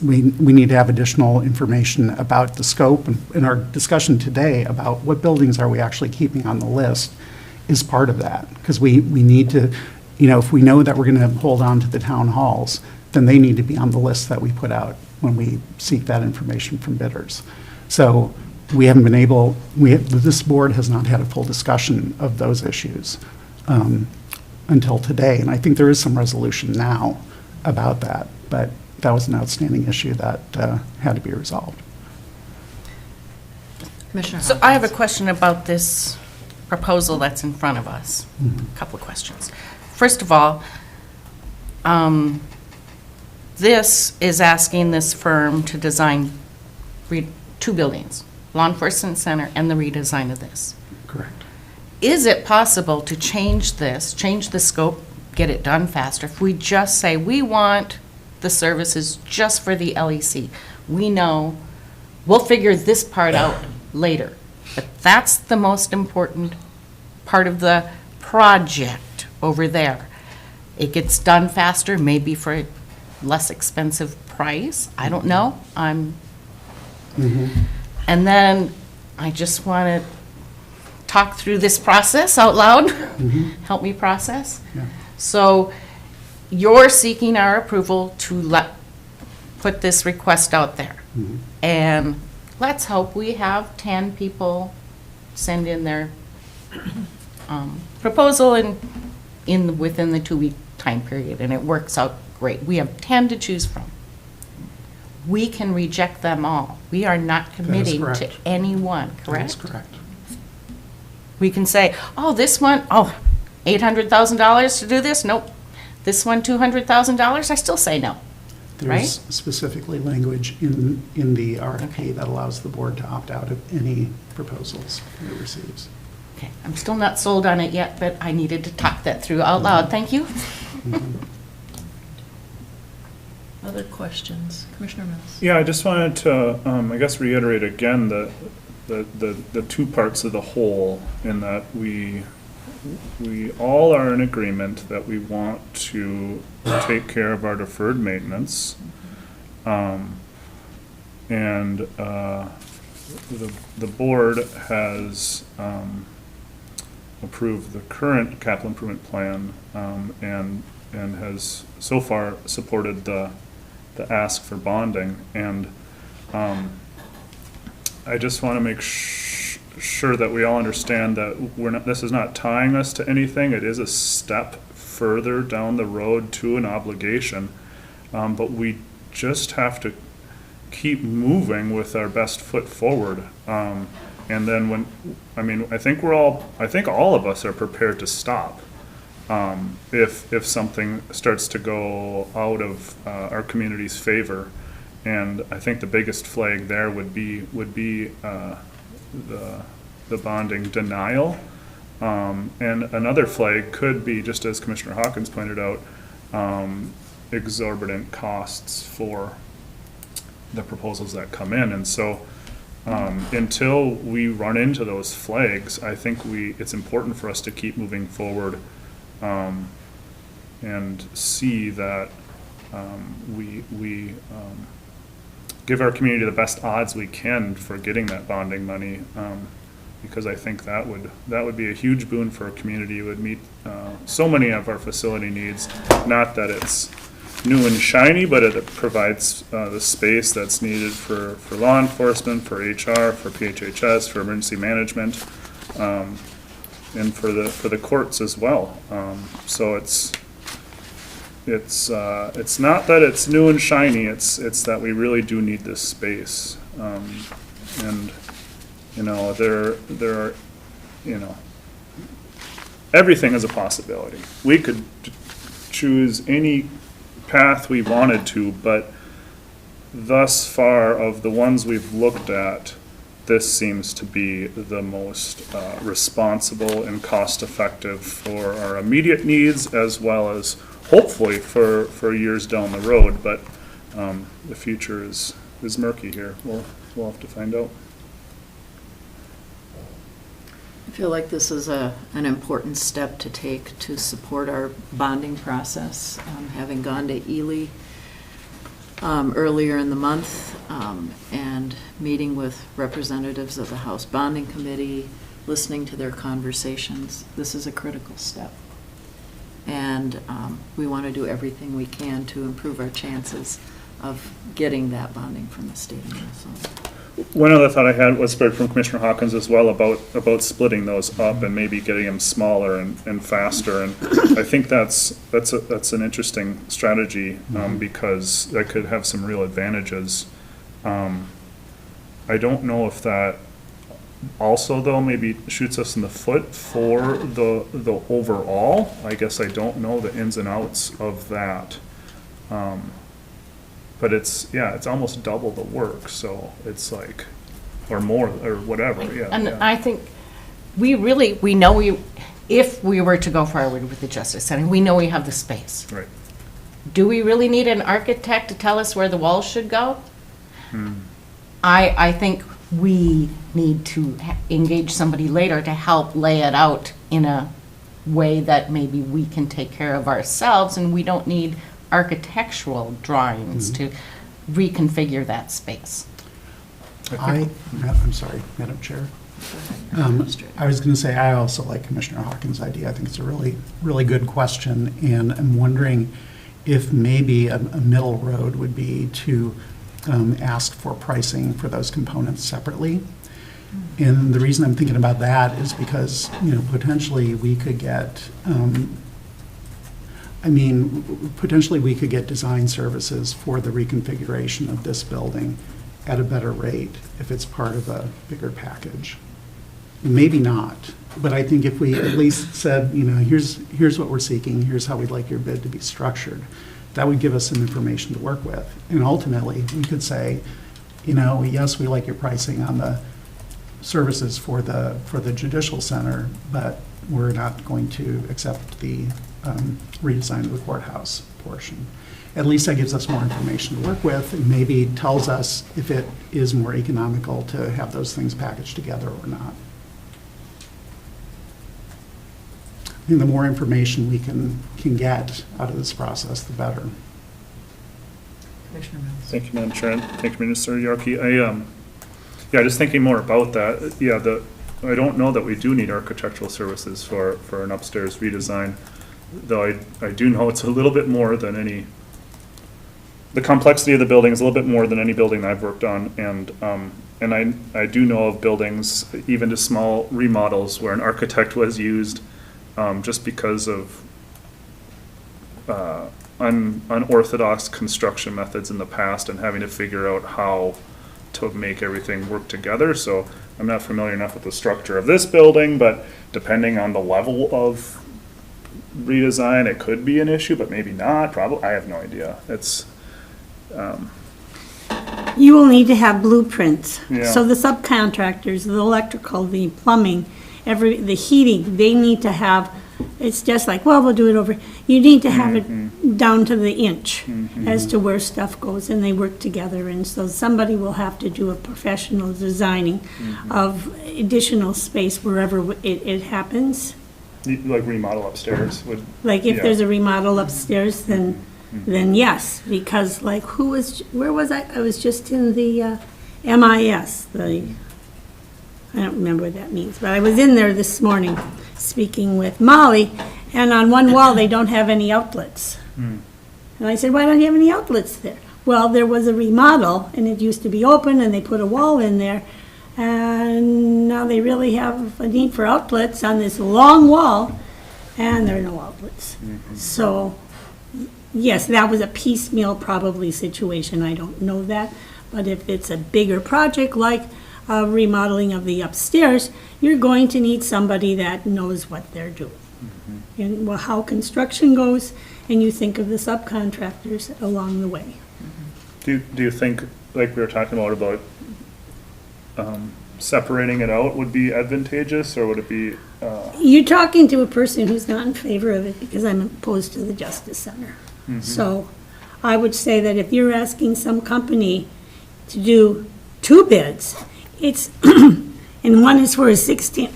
D: we need to have additional information about the scope, and our discussion today about what buildings are we actually keeping on the list is part of that, because we need to, if we know that we're going to hold on to the town halls, then they need to be on the list that we put out when we seek that information from bidders. So we haven't been able, this board has not had a full discussion of those issues until today, and I think there is some resolution now about that, but that was an outstanding issue that had to be resolved.
A: Commissioner
C: So I have a
A: Hawkins.
C: question about this proposal that's in front of us. A couple of questions. First of all, this is asking this firm to design two buildings, law enforcement center and the redesign of this.
D: Correct.
C: Is it possible to change this, change the scope, get it done faster? If we just say, we want the services just for the LEC, we know, we'll figure this part out later. But that's the most important part of the project over there. It gets done faster, maybe for a less expensive price. I don't know. And then I just want to talk through this process out loud. Help me process.
D: Yeah.
C: So you're seeking our approval to put this request out there. And let's hope we have 10 people send in their proposal within the 2-week time period, and it works out great. We have 10 to choose from. We can reject them all. We are not committing to
D: correct.
C: any one,
D: That is
C: correct?
D: correct.
C: We can say, oh, this one, oh, $800,000 to do this? Nope. This one, $200,000? I still say no.
D: There's specifically language in the RFP that allows the board to opt out of any proposals it receives.
C: Okay, I'm still not sold on it yet, but I needed to talk that through out loud. Thank you.
A: Other questions? Commissioner Mills?
K: Yeah, I just wanted to, I guess, reiterate again the two parts of the whole, in that we all are in agreement that we want to take care of our deferred maintenance. And the board has approved the current capital improvement plan, and has so far supported the ask for bonding. And I just want to make sure that we all understand that this is not tying us to anything. It is a step further down the road to an obligation, but we just have to keep moving with our best foot forward. And then I think all of us are prepared to stop if something starts to go out of our community's favor. And I think the biggest flag there would be the bonding denial. And another flag could be, just as Commissioner Hawkins pointed out, exorbitant costs for the proposals that come in. And so until we run into those flags, I think it's important for us to keep moving forward and see that we give our community the best odds we can for getting that bonding money, because I think that would be a huge boon for our community. It would meet so many of our facility needs. Not that it's new and shiny, but it provides the space that's needed for law enforcement, for HR, for PHHS, for emergency management, and for the courts as well. So it's not that it's new and shiny. It's that we really do need this space, and there are everything is a possibility. We could choose any path we wanted to, but thus far of the ones we've looked at, this seems to be the most responsible and cost-effective for our immediate needs, as well as hopefully for years down the road. But the future is murky here. We'll have to find out.
A: I feel like this is an important step to take to support our bonding process. Having gone to Ely earlier in the month and meeting with representatives of the House Bonding Committee, listening to their conversations, this is a critical step. And we want to do everything we can to improve our chances of getting that bonding from the state of Minnesota.
K: One other thought I had was from Commissioner Hawkins as well about splitting those up and maybe getting them smaller and faster. And I think that's an interesting strategy because that could have some real advantages. I don't know if that also, though, maybe shoots us in the foot for the overall. I guess I don't know the ins and outs of that. But it's almost double the work, so it's like, or more, or whatever, yeah.
C: And I think we know if we were to go forward with the Justice Center, we know we have the space.
K: Right.
C: Do we really need an architect to tell us where the walls should go? I think we need to engage somebody later to help lay it out in a way that maybe we can take care of ourselves, and we don't need architectural drawings to reconfigure that space.
D: I'm sorry, Madam Chair. I was going to say, I also like Commissioner Hawkins' idea. I think it's a really, really good question, and I'm wondering if maybe a middle road would be to ask for pricing for those components separately. And the reason I'm thinking about that is because, potentially we could get potentially we could get design services for the reconfiguration of this building at a better rate if it's part of a bigger package. Maybe not, but I think if we at least said, here's what we're seeking, here's how we'd like your bid to be structured, that would give us some information to work with. And ultimately, we could say, yes, we like your pricing on the services for the judicial center, but we're not going to accept the redesign of the courthouse portion. At least that gives us more information to work with, and maybe tells us if it is more economical to have those things packaged together or not. And the more information we can get out of this process, the better.
A: Commissioner Mills.
K: Thank you, Madam Chair, and thank you, Minister Yorkie. Just thinking more about that, I don't know that we do need architectural services for an upstairs redesign, though I do know it's a little bit more than the complexity of the building is a little bit more than any building I've worked on, and I do know of buildings, even to small remodels, where an architect was used just because of unorthodox construction methods in the past and having to figure out how to make everything work together. So I'm not familiar enough with the structure of this building, but depending on the level of redesign, it could be an issue, but maybe not. Probably, I have no idea.
I: You will need to have blueprints.
K: Yeah.
I: So the subcontractors, the electrical, the plumbing, the heating, they need to have, it's just like, well, we'll do it over. You need to have it down to the inch as to where stuff goes, and they work together. And so somebody will have to do a professional designing of additional space wherever it happens.
K: Like remodel upstairs would.
I: Like if
K: Yeah.
I: there's a remodel upstairs, then yes, because like where was I? I was just in the MIS, I don't remember what that means, but I was in there this morning speaking with Molly, and on one wall, they don't have any outlets. And I said, why don't you have any outlets there? Well, there was a remodel, and it used to be open, and they put a wall in there, and now they really have a need for outlets on this long wall, and there are no outlets. So, yes, that was a piecemeal probably situation, I don't know that, but if it's a bigger project like remodeling of the upstairs, you're going to need somebody that knows what they're doing. And how construction goes, and you think of the subcontractors along the way.
K: Do you think, like we were talking about separating it out would be advantageous, or would it be?
I: You're talking to a person who's not in favor of it, because I'm opposed to the Justice Center. So I would say that if you're asking some company to do 2 bids, it's, and one is for a 16,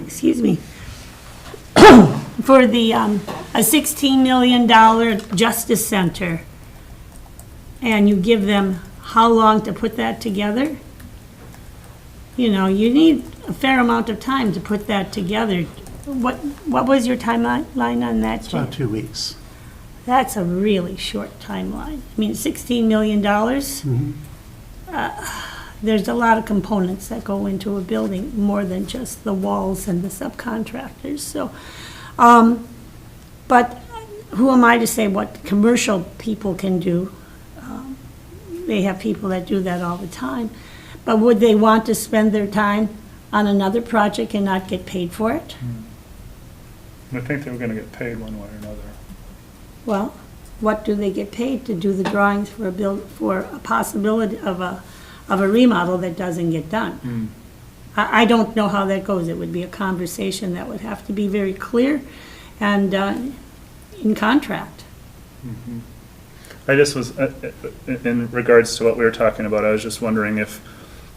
I: excuse me, for the, a $16 million Justice Center, and you give them how long to put that together? You need a fair amount of time to put that together. What was your timeline on that,
D: It's
I: Jim?
D: about 2 weeks.
I: That's a really short timeline. I mean, $16 million, there's a lot of components that go into a building, more than just the walls and the subcontractors, so. But who am I to say what commercial people can do? They have people that do that all the time. But would they want to spend their time on another project and not get paid for it?
K: I think they were gonna get paid one way or another.
I: Well, what do they get paid to do the drawings for a possibility of a remodel that doesn't get done? I don't know how that goes. It would be a conversation that would have to be very clear and in contract.
K: I just was, in regards to what we were talking about, I was just wondering if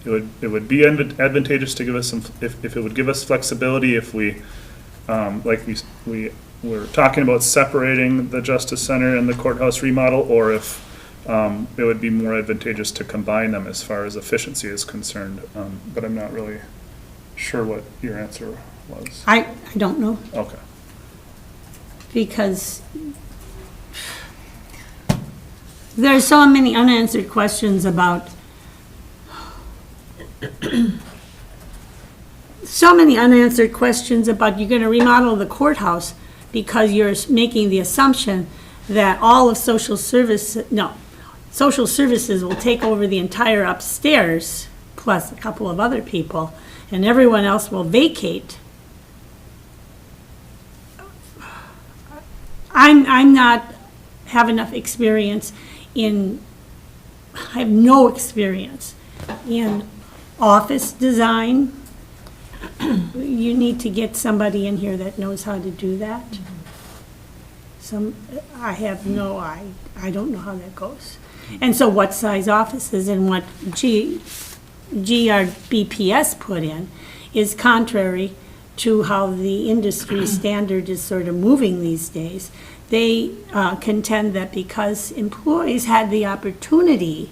K: it would be advantageous to give us some, if it would give us flexibility if we, like we were talking about separating the Justice Center and the courthouse remodel, or if it would be more advantageous to combine them as far as efficiency is concerned. But I'm not really sure what your answer was.
I: I don't know,
K: Okay.
I: because there are so many unanswered questions about you're going to remodel the courthouse because you're making the assumption that all of social services will take over the entire upstairs plus a couple of other people, and everyone else will vacate, I'm not, have enough experience in, I have no experience in office design. You need to get somebody in here that knows how to do that. I have no, I don't know how that goes. And so what size offices and what GRBPS put in is contrary to how the industry standard is sort of moving these days. They contend that because employees had the opportunity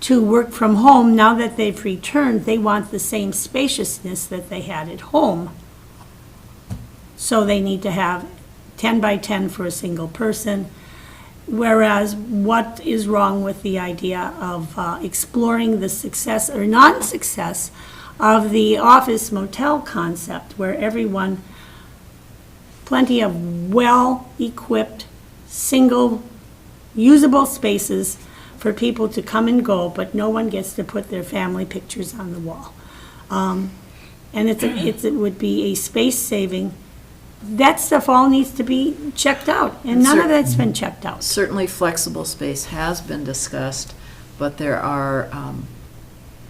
I: to work from home, now that they've returned, they want the same spaciousness that they had at home. So they need to have 10 by 10 for a single person. Whereas what is wrong with the idea of exploring the success or non-success of the office motel concept, where everyone, plenty of well-equipped, single, usable spaces for people to come and go, but no one gets to put their family pictures on the wall. And it would be a space saving. That stuff all needs to be checked out, and none of that's been checked out.
A: Certainly flexible space has been discussed, but there are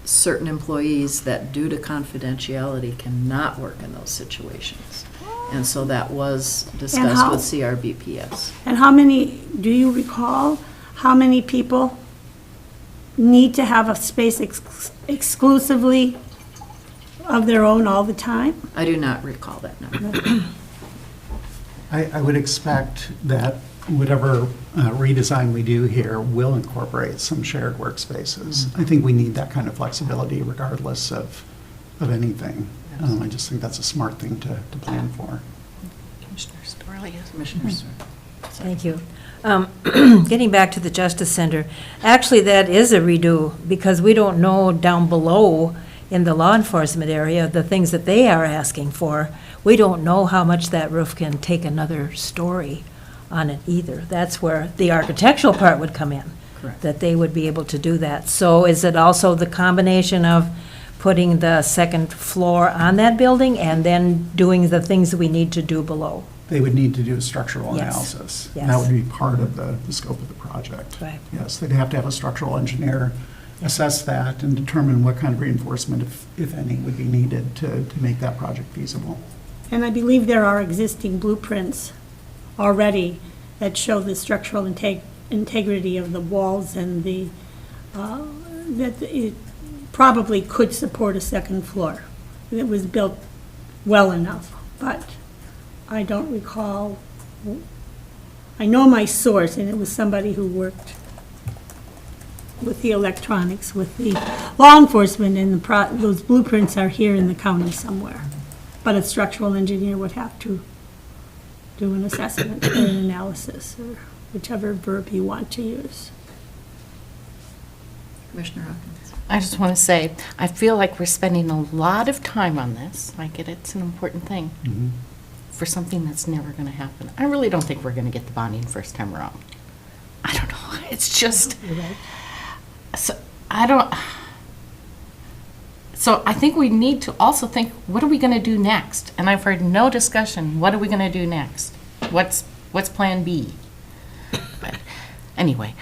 A: certain employees that, due to confidentiality, cannot work in those situations. And so that was discussed with CRBPS.
I: And how many, do you recall, how many people need to have a space exclusively of their own all the time?
A: I do not recall that number.
D: I would expect that whatever redesign we do here will incorporate some shared workspaces. I think we need that kind of flexibility regardless of anything. I just think that's a smart thing to plan for.
A: Commissioner Sir.
E: Thank you. Getting back to the Justice Center, actually, that is a redo, because we don't know down below in the law enforcement area, the things that they are asking for. We don't know how much that roof can take another story on it either. That's where the architectural part would come in.
A: Correct.
E: That they would be able to do that. So is it also the combination of putting the second floor on that building and then doing the things that we need to do below?
D: They would need to do a structural
E: Yes.
D: analysis.
E: Yes.
D: And that would be part of the scope of the project.
E: Right.
D: Yes, they'd have to have a structural engineer assess that and determine what kind of reinforcement, if any, would be needed to make that project feasible.
I: And I believe there are existing blueprints already that show the structural integrity of the walls and the, that it probably could support a second floor. It was built well enough, but I don't recall. I know my source, and it was somebody who worked with the electronics, with the law enforcement, and those blueprints are here in the county somewhere. But a structural engineer would have to do an assessment or an analysis, or whichever verb you want to use.
A: Commissioner Hawkins.
C: I just want to say, I feel like we're spending a lot of time on this. I get it's an important thing for something that's never going to happen. I really don't think we're going to get the bonding first time around. I don't know. It's just, so I think we need to also think, what are we going to do next? And I've heard no discussion. What are we going to do next? What's plan B? But anyway,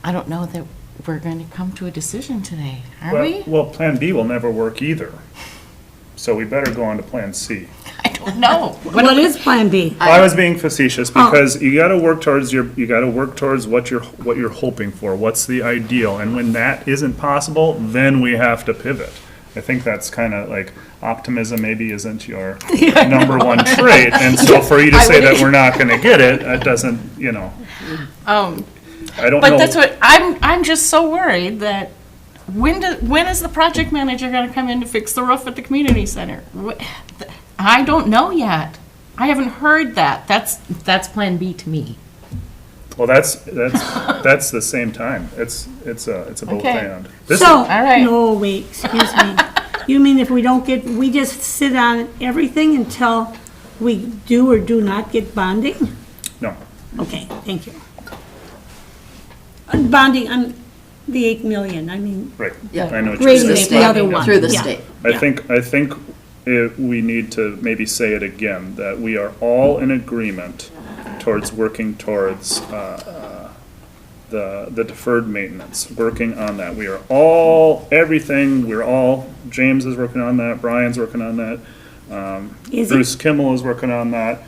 C: I don't know that we're going to come to a decision today, are we?
K: Well, Plan B will never work either. So we better go on to Plan C.
C: I don't know.
I: What is Plan B?
K: I was being facetious because you got to work towards what you're hoping for. What's the ideal? And when that isn't possible, then we have to pivot. I think that's kind of like optimism maybe isn't your number one trait. And so for you to say that we're not going to get it, that doesn't, I don't know.
C: But that's what, I'm just so worried that when is the project manager going to come in to fix the roof at the community center? I don't know yet. I haven't heard that. That's Plan B to me.
K: Well, that's the same time. It's a both
C: Okay.
K: and.
I: So,
C: all right.
I: no, wait, excuse me. You mean if we just sit on everything until we do or do not get bonding?
K: No.
I: Okay, thank you. Bonding, the 8 million, I mean,
K: Right.
A: Yeah.
K: I know what you're
I: grading
K: saying.
I: it the other one.
A: Through the
I: Yeah.
A: state.
K: I think we need to maybe say it again, that we are all in agreement towards working towards the deferred maintenance, working on that. We are all, James is working on that, Brian's working on that,
I: Is he?
K: Bruce Kimmel is working on that,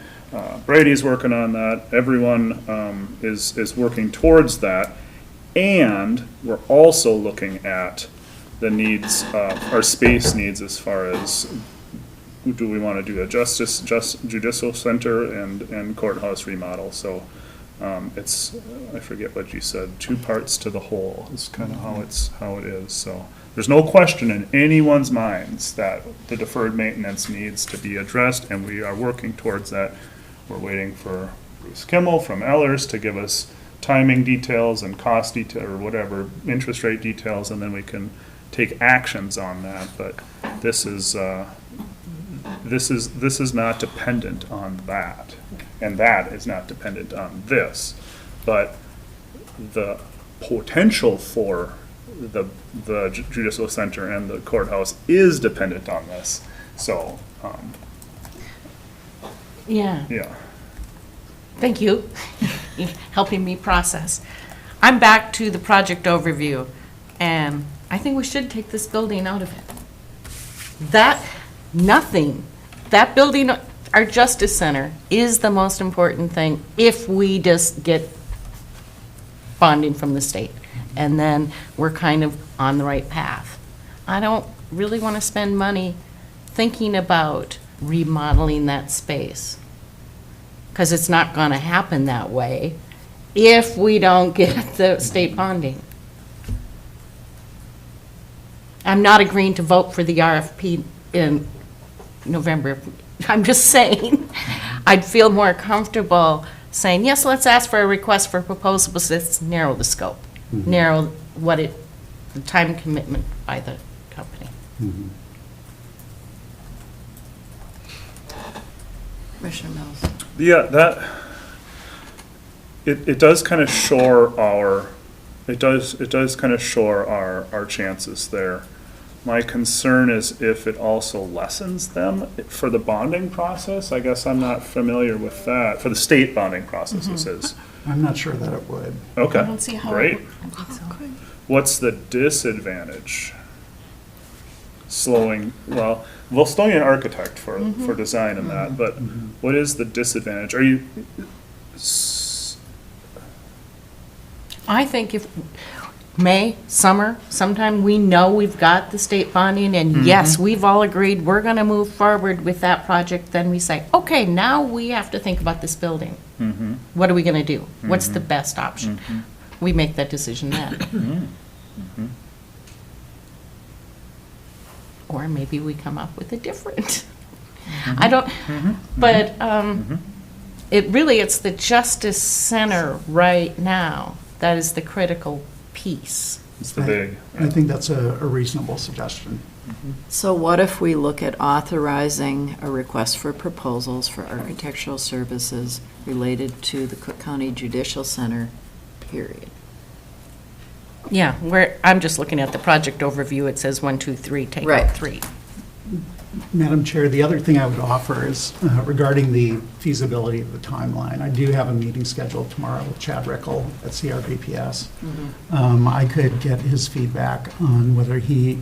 K: Brady's working on that, everyone is working towards that. And we're also looking at the needs, our space needs as far as, do we want to do a judicial center and courthouse remodel? So it's, I forget what you said, 2 parts to the whole is kind of how it is. So there's no question in anyone's minds that the deferred maintenance needs to be addressed, and we are working towards that. We're waiting for Bruce Kimmel from Ellers to give us timing details and cost detail, or whatever, interest rate details, and then we can take actions on that. But this is not dependent on that, and that is not dependent on this. But the potential for the judicial center and the courthouse is dependent on this. So,
C: Yeah.
K: yeah.
C: Thank you. You're helping me process. I'm back to the project overview, and I think we should take this building out of it. That building, our Justice Center, is the most important thing if we just get bonding from the state, and then we're kind of on the right path. I don't really want to spend money thinking about remodeling that space, because it's not going to happen that way if we don't get the state bonding. I'm not agreeing to vote for the RFP in November. I'm just saying, I'd feel more comfortable saying, yes, let's ask for a request for proposal, but let's narrow the scope, narrow the time commitment by the company.
A: Commissioner Mills.
K: Yeah, it does kind of shore our, our chances there. My concern is if it also lessens them for the bonding process. I guess I'm not familiar with that, for the state bonding process, this is.
D: I'm not sure that it would.
K: Okay,
C: I don't see how.
K: great.
C: I think so.
K: What's the disadvantage? Slowing, well, we'll still need an architect for design and that, but what is the disadvantage? Are you,
C: I think if May, summer, sometime we know we've got the state bonding, and yes, we've all agreed we're gonna move forward with that project, then we say, okay, now we have to think about this building. What are we gonna do? What's the best option? We make that decision then. Or maybe we come up with a different. I don't, but it's the Justice Center right now that is the critical piece.
K: it's the big.
D: I think that's a reasonable suggestion.
A: So what if we look at authorizing a request for proposals for architectural services related to the Cook County Judicial Center, period?
C: Yeah, I'm just looking at the project overview. It says 1, 2, 3, take
A: Right.
C: out 3.
D: Madam Chair, the other thing I would offer is regarding the feasibility of the timeline. I do have a meeting scheduled tomorrow with Chad Rickle at CRBPS. I could get his feedback on whether he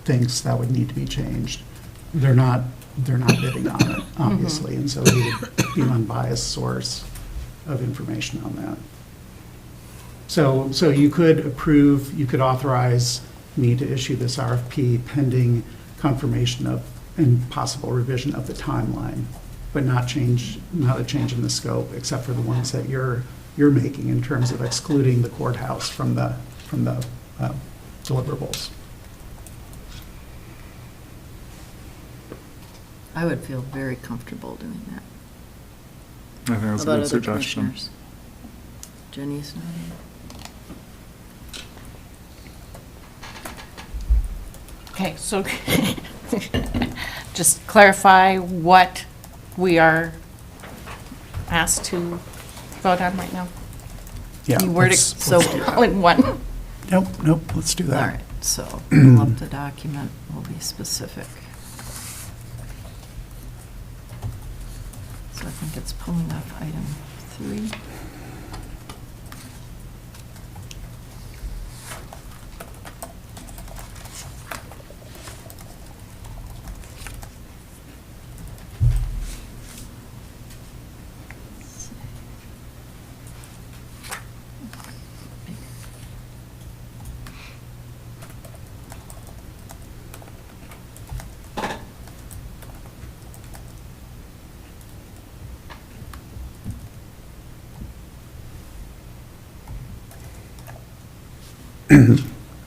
D: thinks that would need to be changed. They're not bidding on it, obviously, and so he would be an unbiased source of information on that. So you could authorize me to issue this RFP pending confirmation of and possible revision of the timeline, but not a change in the scope, except for the ones that you're making in terms of excluding the courthouse from the deliverables.
A: I would feel very comfortable doing that.
K: I think that's
A: How
K: a
A: about
K: good
A: other
K: suggestion.
A: commissioners? Jenny Snowden?
C: Okay, so just clarify what we are asked to vote on right now.
D: Yeah.
C: You word it
D: let's
C: so
D: do that.
C: all in one.
D: Nope, let's do
A: All
D: that.
A: right, so pull up the document, we'll be specific. So I think it's pulling up item 3.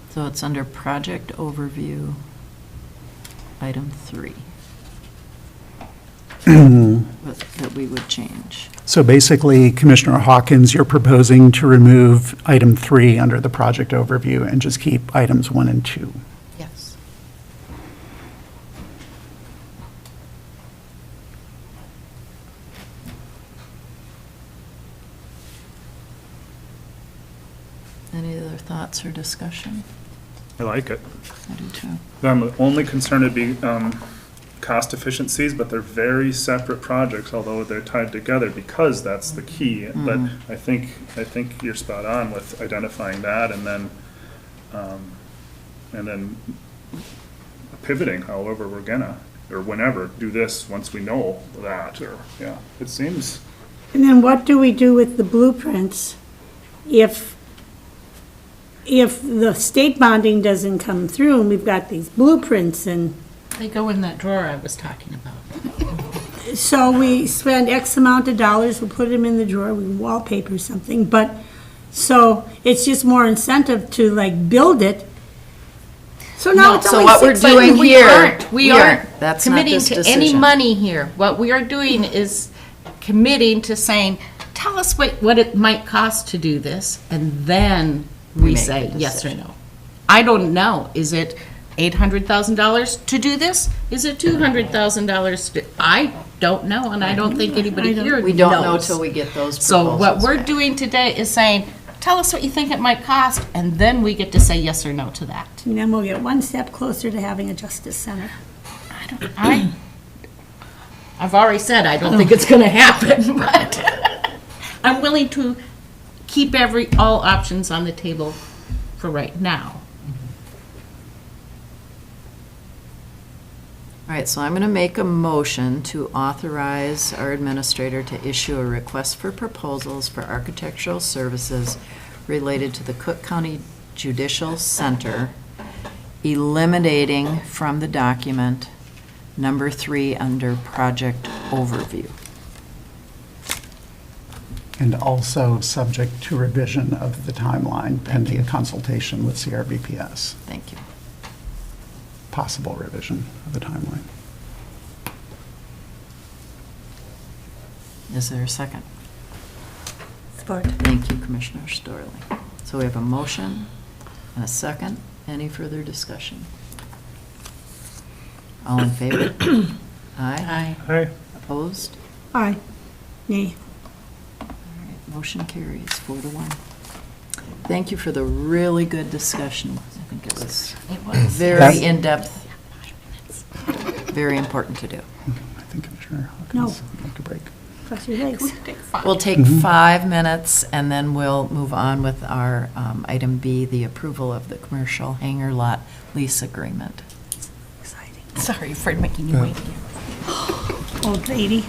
A: So it's under project overview, item 3. That we would change.
D: So basically, Commissioner Hawkins, you're proposing to remove item 3 under the project overview and just keep items 1 and 2.
C: Yes.
A: Any other thoughts or discussion?
K: I like it.
A: I do too.
K: The only concern would be cost efficiencies, but they're very separate projects, although they're tied together because that's the key. But I think you're spot on with identifying that and then pivoting however we're gonna, or whenever, do this once we know that, or, yeah, it seems.
I: And then what do we do with the blueprints if the state bonding doesn't come through and we've got these blueprints and
C: They go in that drawer I was talking about.
I: so we spend X amount of dollars, we'll put them in the drawer, we wallpaper something, but, so it's just more incentive to like build it. So now
C: No,
I: it's
C: so
I: only
C: what we're
I: $6.
C: doing
A: we
C: here,
A: aren't.
C: we
A: We
C: aren't
A: aren't. That's not
C: committing
A: this
C: to any
A: decision.
C: money here. What we are doing is committing to saying, tell us what it might cost to do this, and then we
A: Make a
C: say yes or
A: decision.
C: no. I don't know. Is it $800,000 to do this? Is it $200,000 to? I don't know, and I don't think anybody here knows.
A: We don't know till we get those
C: So
A: proposals
C: what we're
A: back.
C: doing today is saying, tell us what you think it might cost, and then we get to say yes or no to that.
I: And then we'll get one step closer to having a justice center.
C: I've already said I don't think it's gonna happen, but I'm willing to keep all options on the table for right now.
A: All right, so I'm going to make a motion to authorize our administrator to issue a request for proposals for architectural services related to the Cook County Judicial Center, eliminating from the document number 3 under project overview.
D: And also subject to revision of the timeline pending a consultation with CRVPS.
A: Thank you.
D: Possible revision of the timeline.
A: Is there a second?
E: Support.
A: Thank you, Commissioner Storley. So we have a motion and a second. Any further discussion? All in favor? Aye.
K: Hey,
A: Opposed?
I: Aye. Nay.
A: All right, motion carries 4-1. Thank you for the really good discussion. I think it was very
D: That-
A: in-depth, very important to do.
D: I think Commissioner
I: No.
D: Hawkins would like a break.
I: Cross your legs.
A: We'll take 5 minutes, and then we'll move on with our item B, the approval of the commercial hangar lot lease agreement.
I: Exciting.
C: Sorry for making you wait again.
I: Old lady.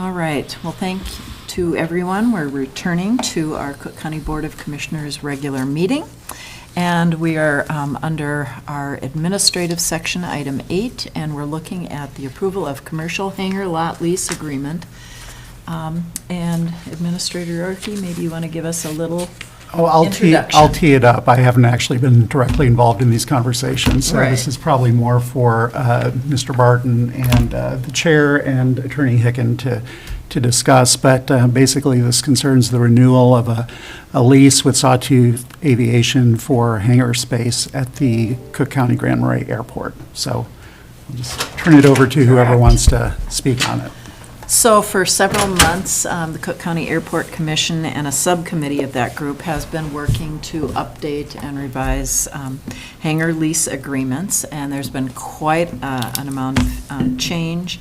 A: All right, well, thank to everyone. We're returning to our Cook County Board of Commissioners regular meeting. And we are under our administrative section, item 8, and we're looking at the approval of commercial hangar lot lease agreement. And Administrator Yorkie, maybe you want to give us a little
D: I'll
A: introduction.
D: tee it up. I haven't actually been directly involved in these conversations, so
A: Right.
D: this is probably more for Mr. Barton and the chair and Attorney Hicken to discuss. But basically, this concerns the renewal of a lease with Sawtooth Aviation for hangar space at the Cook County Grand Marais Airport. So I'll just turn it over to whoever wants to speak on it.
A: So for several months, the Cook County Airport Commission and a subcommittee of that group has been working to update and revise hangar lease agreements, and there's been quite an amount of change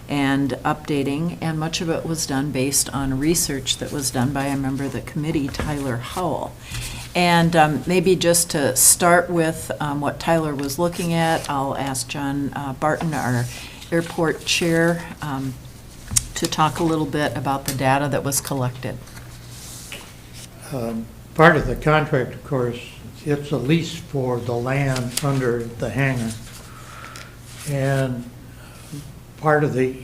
A: and updating, and much of it was done based on research that was done by a member of the committee, Tyler Howell. And maybe just to start with what Tyler was looking at, I'll ask John Barton, our airport chair, to talk a little bit about the data that was collected.
L: Part of the contract, of course, it's a lease for the land under the hangar. And part of the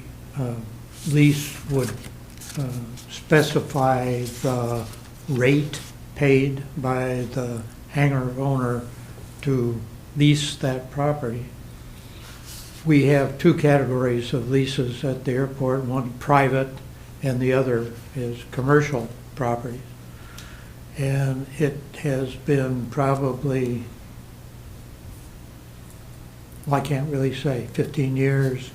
L: lease would specify the rate paid by the hangar owner to lease that property. We have two categories of leases at the airport, one private and the other is commercial property. And it has been probably, well, I can't really say, 15 years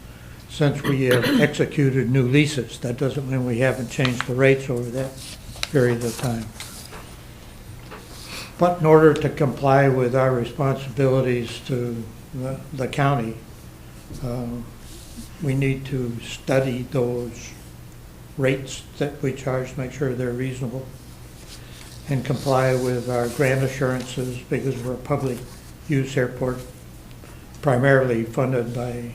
L: since we have executed new leases. That doesn't mean we haven't changed the rates over that period of time. But in order to comply with our responsibilities to the county, we need to study those rates that we charge, make sure they're reasonable, and comply with our grant assurances because we're a public use airport, primarily funded by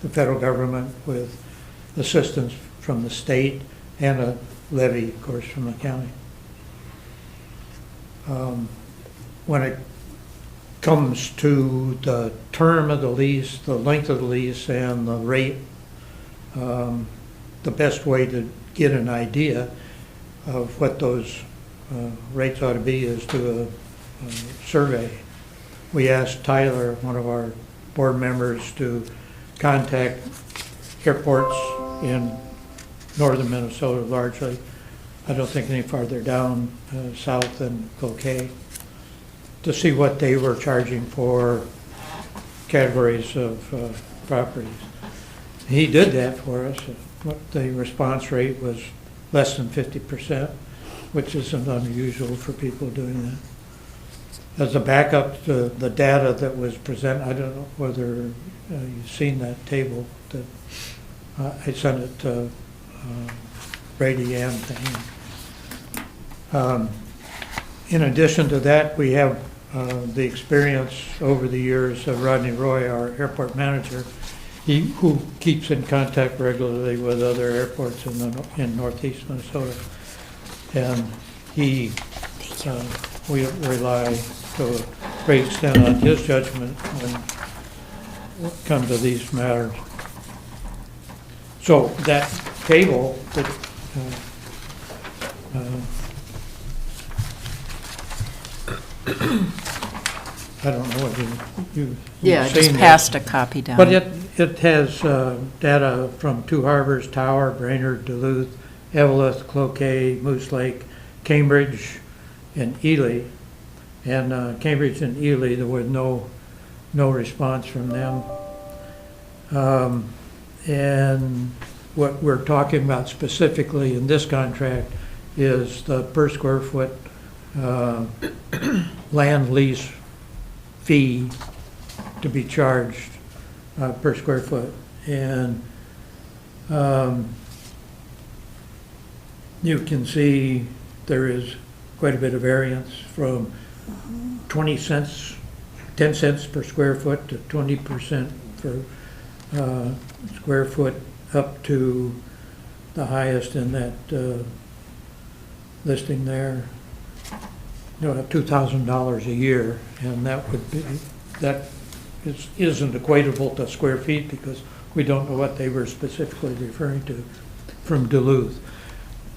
L: the federal government with assistance from the state and a levy, of course, from the county. When it comes to the term of the lease, the length of the lease, and the rate, the best way to get an idea of what those rates ought to be is to a survey. We asked Tyler, one of our board members, to contact airports in northern Minnesota largely. I don't think any farther down south than Cloquet, to see what they were charging for categories of properties. He did that for us. The response rate was less than 50%, which isn't unusual for people doing that. As a backup to the data that was presented, I don't know whether you've seen that table that I sent it to Brady and to him. In addition to that, we have the experience over the years of Rodney Roy, our airport manager, who keeps in contact regularly with other airports in northeast Minnesota. And we rely to a great extent on his judgment when it comes to these matters. So that table that I don't know what you've
A: Yeah,
L: seen
A: just
L: that.
A: passed a copy down.
L: But it has data from Two Harbors, Tower, Brainerd, Duluth, Eveleth, Cloquet, Moose Lake, Cambridge, and Ely. And Cambridge and Ely, there was no response from them. And what we're talking about specifically in this contract is the per square foot land lease fee to be charged per square foot. And you can see there is quite a bit of variance from 20 cents, 10 cents per square foot to 20% per square foot, up to the highest in that listing there, $2,000 a year, and that would be, isn't equatable to square feet because we don't know what they were specifically referring to from Duluth.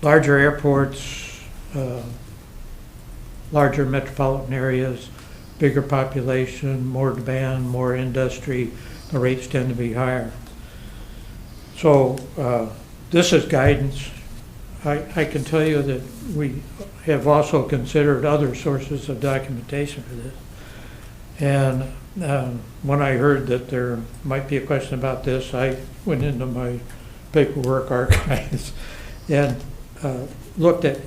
L: Larger airports, larger metropolitan areas, bigger population, more demand, more industry, the rates tend to be higher. So this is guidance. I can tell you that we have also considered other sources of documentation for this. And when I heard that there might be a question about this, I went into my paperwork archives and looked at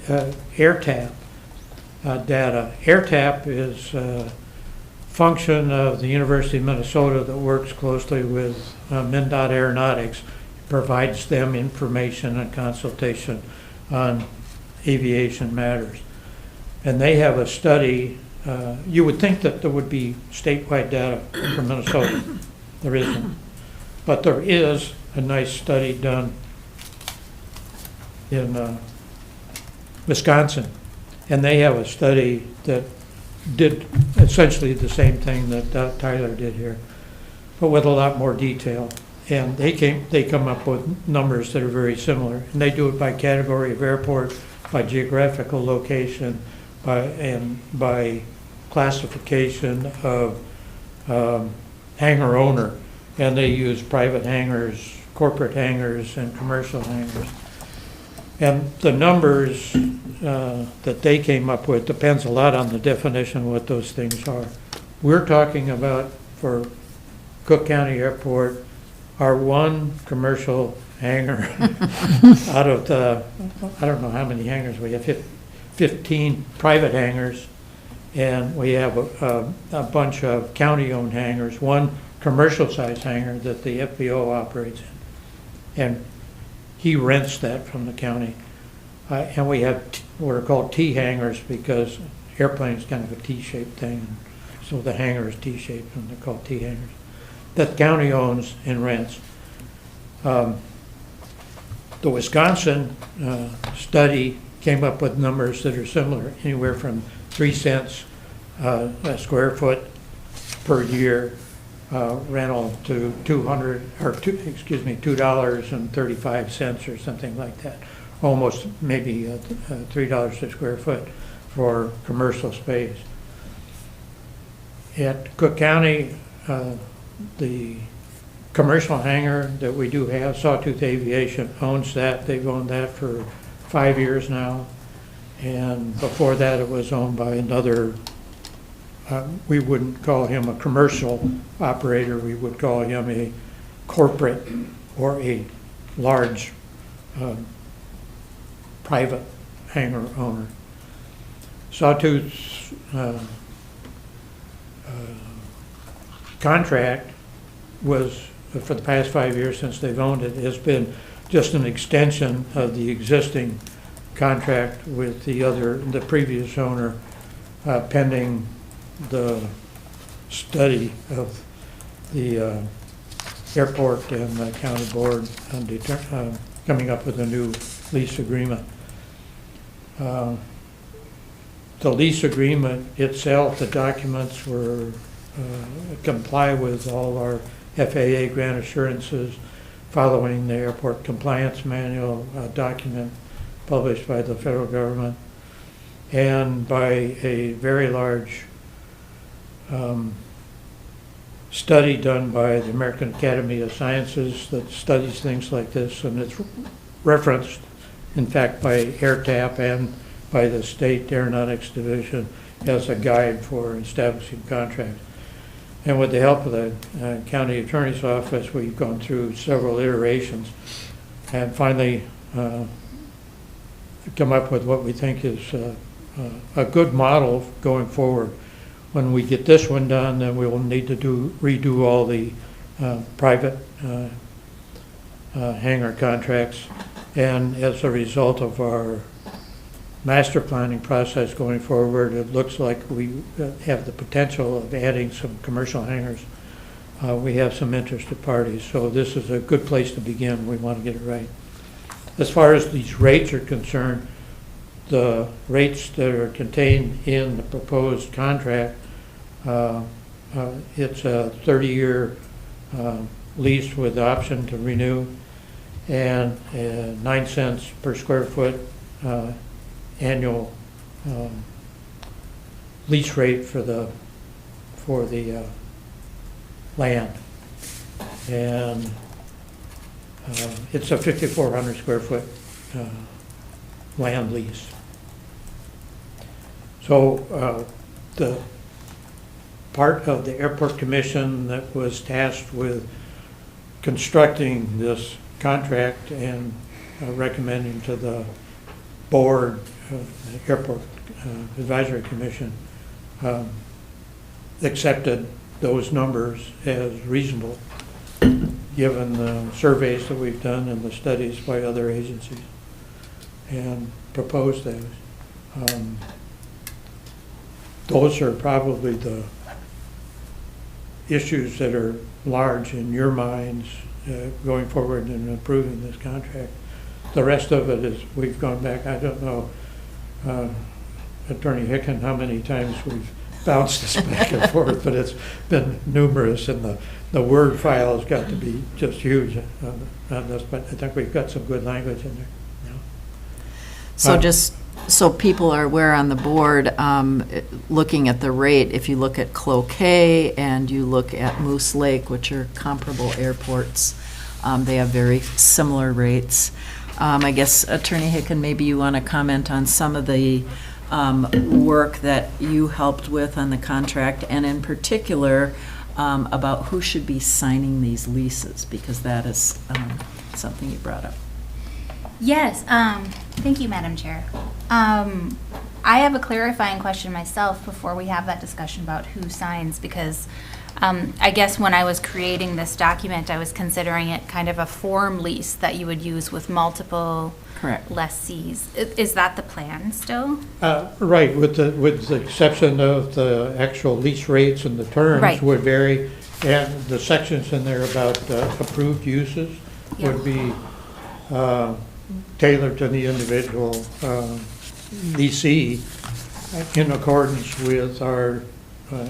L: AirTap data. AirTap is a function of the University of Minnesota that works closely with MnDOT Aeronautics, provides them information and consultation on aviation matters. And they have a study, you would think that there would be statewide data for Minnesota. There isn't. But there is a nice study done in Wisconsin. And they have a study that did essentially the same thing that Tyler did here, but with a lot more detail. And they come up with numbers that are very similar. And they do it by category of airport, by geographical location, by classification of hangar owner. And they use private hangars, corporate hangars, and commercial hangars. And the numbers that they came up with depends a lot on the definition of what those things are. We're talking about, for Cook County Airport, our one commercial hangar out of the, I don't know how many hangars we have, 15 private hangars, and we have a bunch of county-owned hangars, one commercial-sized hangar that the FBO operates in. And he rents that from the county. And we have what are called T hangars because airplane's kind of a T-shaped thing. So the hangar is T-shaped and they're called T hangars. That the county owns and rents. The Wisconsin study came up with numbers that are similar, anywhere from 3 cents a square foot per year rental to $2.35 or something like that. Almost maybe $3 a square foot for commercial space. At Cook County, the commercial hangar that we do have, Sawtooth Aviation owns that. They've owned that for 5 years now. And before that, it was owned by another, we wouldn't call him a commercial operator. We would call him a corporate or a large private hangar owner. Sawtooth's contract was, for the past 5 years since they've owned it, has been just an extension of the existing contract with the previous owner, pending the study of the airport and the county board on coming up with a new lease agreement. The lease agreement itself, the documents were comply with all our FAA grant assurances, following the airport compliance manual document published by the federal government, and by a very large study done by the American Academy of Sciences that studies things like this, and it's referenced, in fact, by AirTap and by the State Aeronautics Division as a guide for establishing contracts. And with the help of the county attorney's office, we've gone through several iterations and finally come up with what we think is a good model going forward. When we get this one done, then we will need to redo all the private hangar contracts. And as a result of our master planning process going forward, it looks like we have the potential of adding some commercial hangars. We have some interested parties, so this is a good place to begin. We want to get it right. As far as these rates are concerned, the rates that are contained in the proposed contract, it's a 30-year lease with the option to renew, and 9 cents per square foot annual lease rate for the land. And it's a 5,400 square foot land lease. So the part of the airport commission that was tasked with constructing this contract and recommending to the board, the airport advisory commission, accepted those numbers as reasonable, given the surveys that we've done and the studies by other agencies, and proposed those. Those are probably the issues that are large in your minds going forward and approving this contract. The rest of it is, we've gone back, I don't know, Attorney Hicken, how many times we've bounced this back and forth, but it's been numerous, and the Word file has got to be just huge on this, but I think we've got some good language in there.
A: So just so people are aware on the board, looking at the rate, if you look at Cloquet and you look at Moose Lake, which are comparable airports, they have very similar rates. I guess, Attorney Hicken, maybe you want to comment on some of the work that you helped with on the contract, and in particular, about who should be signing these leases, because that is something you brought up.
F: Yes, thank you, Madam Chair. I have a clarifying question myself before we have that discussion about who signs, because I guess when I was creating this document, I was considering it kind of a form lease that you would use with multiple lessees. Is that the plan still?
L: Right, with the exception of the actual lease rates and the terms would vary, and the sections in there about approved uses would be tailored to the individual leasee in accordance with our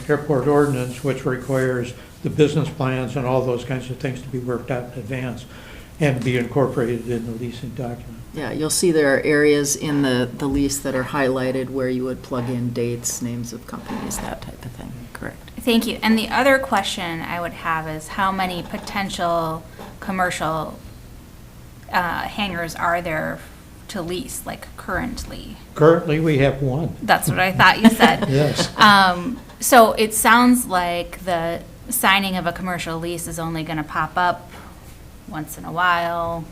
L: airport ordinance, which requires the business plans and all those kinds of things to be worked out in advance and be incorporated in the leasing document.
A: Yeah, you'll see there are areas in the lease that are highlighted where you would plug in dates, names of companies, that type of thing. Correct.
F: Thank you. And the other question I would have is how many potential commercial hangars are there to lease, like currently?
L: Currently, we have one.
F: That's what I thought you said.
L: Yes.
F: So it sounds like the signing of a commercial lease is only going to pop up once in a while,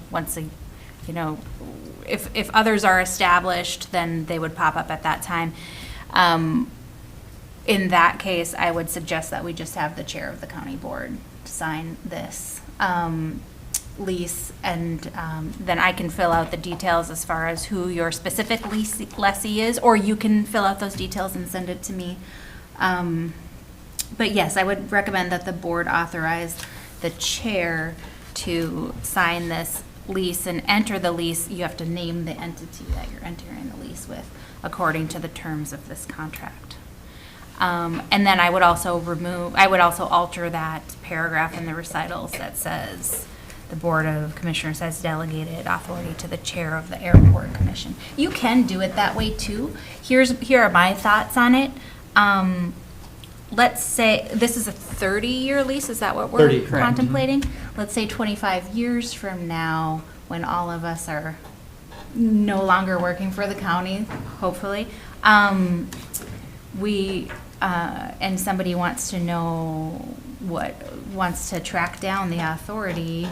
F: if others are established, then they would pop up at that time. In that case, I would suggest that we just have the chair of the county board sign this lease, and then I can fill out the details as far as who your specific lessee is, or you can fill out those details and send it to me. But yes, I would recommend that the board authorize the chair to sign this lease and enter the lease. You have to name the entity that you're entering the lease with according to the terms of this contract. And then I would also alter that paragraph in the recitals that says the Board of Commissioners has delegated authority to the chair of the Airport Commission. You can do it that way too. Here are my thoughts on it. Let's say this is a 30-year lease. Is that what we're contemplating? Let's say 25 years from now, when all of us are no longer working for the county, hopefully, and somebody wants to track down the authority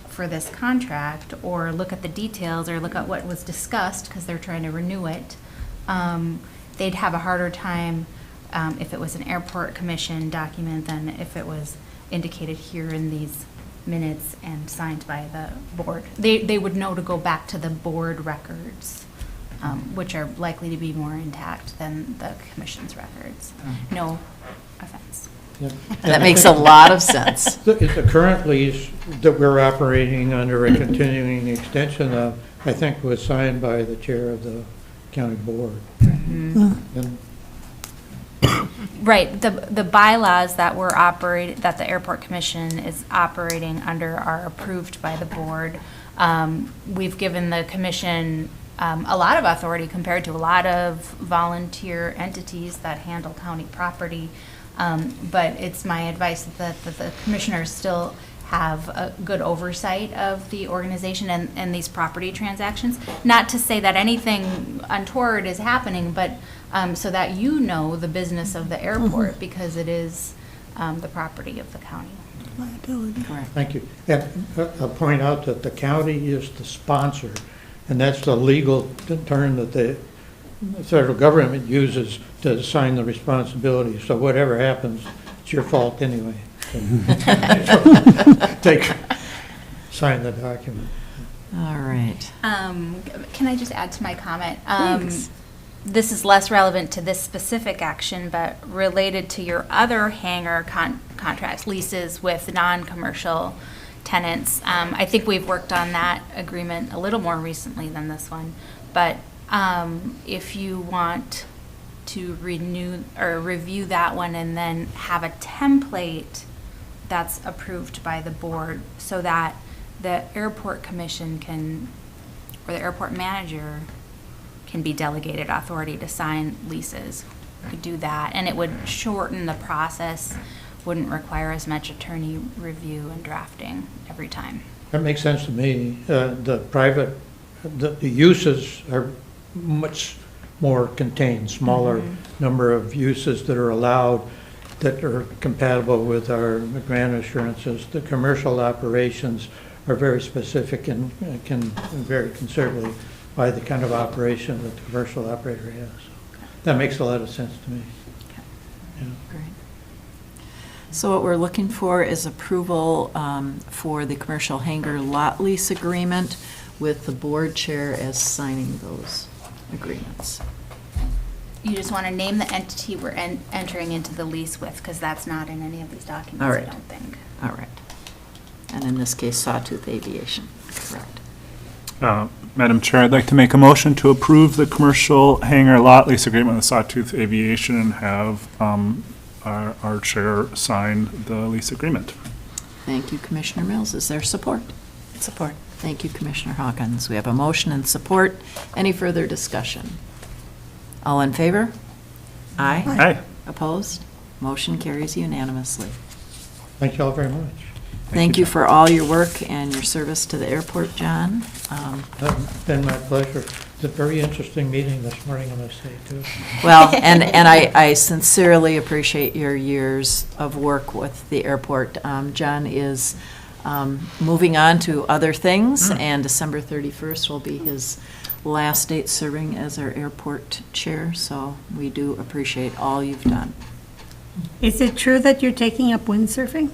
F: for this contract, or look at the details, or look at what was discussed, because they're trying to renew it, they'd have a harder time if it was an airport commission document than if it was indicated here in these minutes and signed by the board. They would know to go back to the board records, which are likely to be more intact than the commission's records. No offense.
L: Yep.
A: That makes a lot of sense.
L: The current lease that we're operating under a continuing extension of I think was signed by the chair of the county board. And
F: Right, the bylaws that we're that the airport commission is operating under are approved by the board. We've given the commission a lot of authority compared to a lot of volunteer entities that handle county property. But it's my advice that the commissioners still have a good oversight of the organization and these property transactions. Not to say that anything untoward is happening, but so that you know the business of the airport, because it is the property of the county.
L: thank you. And I'll point out that the county is the sponsor, and that's the legal term that the federal government uses to assign the responsibility. So whatever happens, it's your fault anyway. Sign the document.
A: All right.
F: Can I just add to my comment?
A: Thanks.
F: This is less relevant to this specific action, but related to your other hangar contracts, leases with non-commercial tenants. I think we've worked on that agreement a little more recently than this one. But if you want to renew or review that one and then have a template that's approved by the board so that the airport commission can, or the airport manager can be delegated authority to sign leases. We could do that, and it would shorten the process, wouldn't require as much attorney review and drafting every time.
L: That makes sense to me. The uses are much more contained, smaller number of uses that are allowed that are compatible with our grant assurances. The commercial operations are very specific and can vary considerably by the kind of operation that the commercial operator has. That makes a lot of sense to me. Yeah.
A: Great. So what we're looking for is approval for the commercial hangar lot lease agreement with the board chair as signing those agreements.
F: You just want to name the entity we're entering into the lease with, because that's not in any of these documents,
A: All right.
F: I don't think.
A: All right. And in this case, Sawtooth Aviation, correct.
K: Madam Chair, I'd like to make a motion to approve the commercial hangar lot lease agreement with Sawtooth Aviation and have our chair sign the lease agreement.
A: Thank you, Commissioner Mills. Is there support? Support. Thank you, Commissioner Hawkins. We have a motion and support. Any further discussion? All in favor? Aye.
K: Aye.
A: Opposed? Motion carries unanimously.
L: Thank you all very much.
A: Thank you for all your work and your service to the airport, John.
L: It's been my pleasure. It's a very interesting meeting this morning, I must say, too.
A: Well, and I sincerely appreciate your years of work with the airport. John is moving on to other things, and December 31st will be his last date serving as our airport chair, so we do appreciate all you've done.
I: Is it true that you're taking up windsurfing?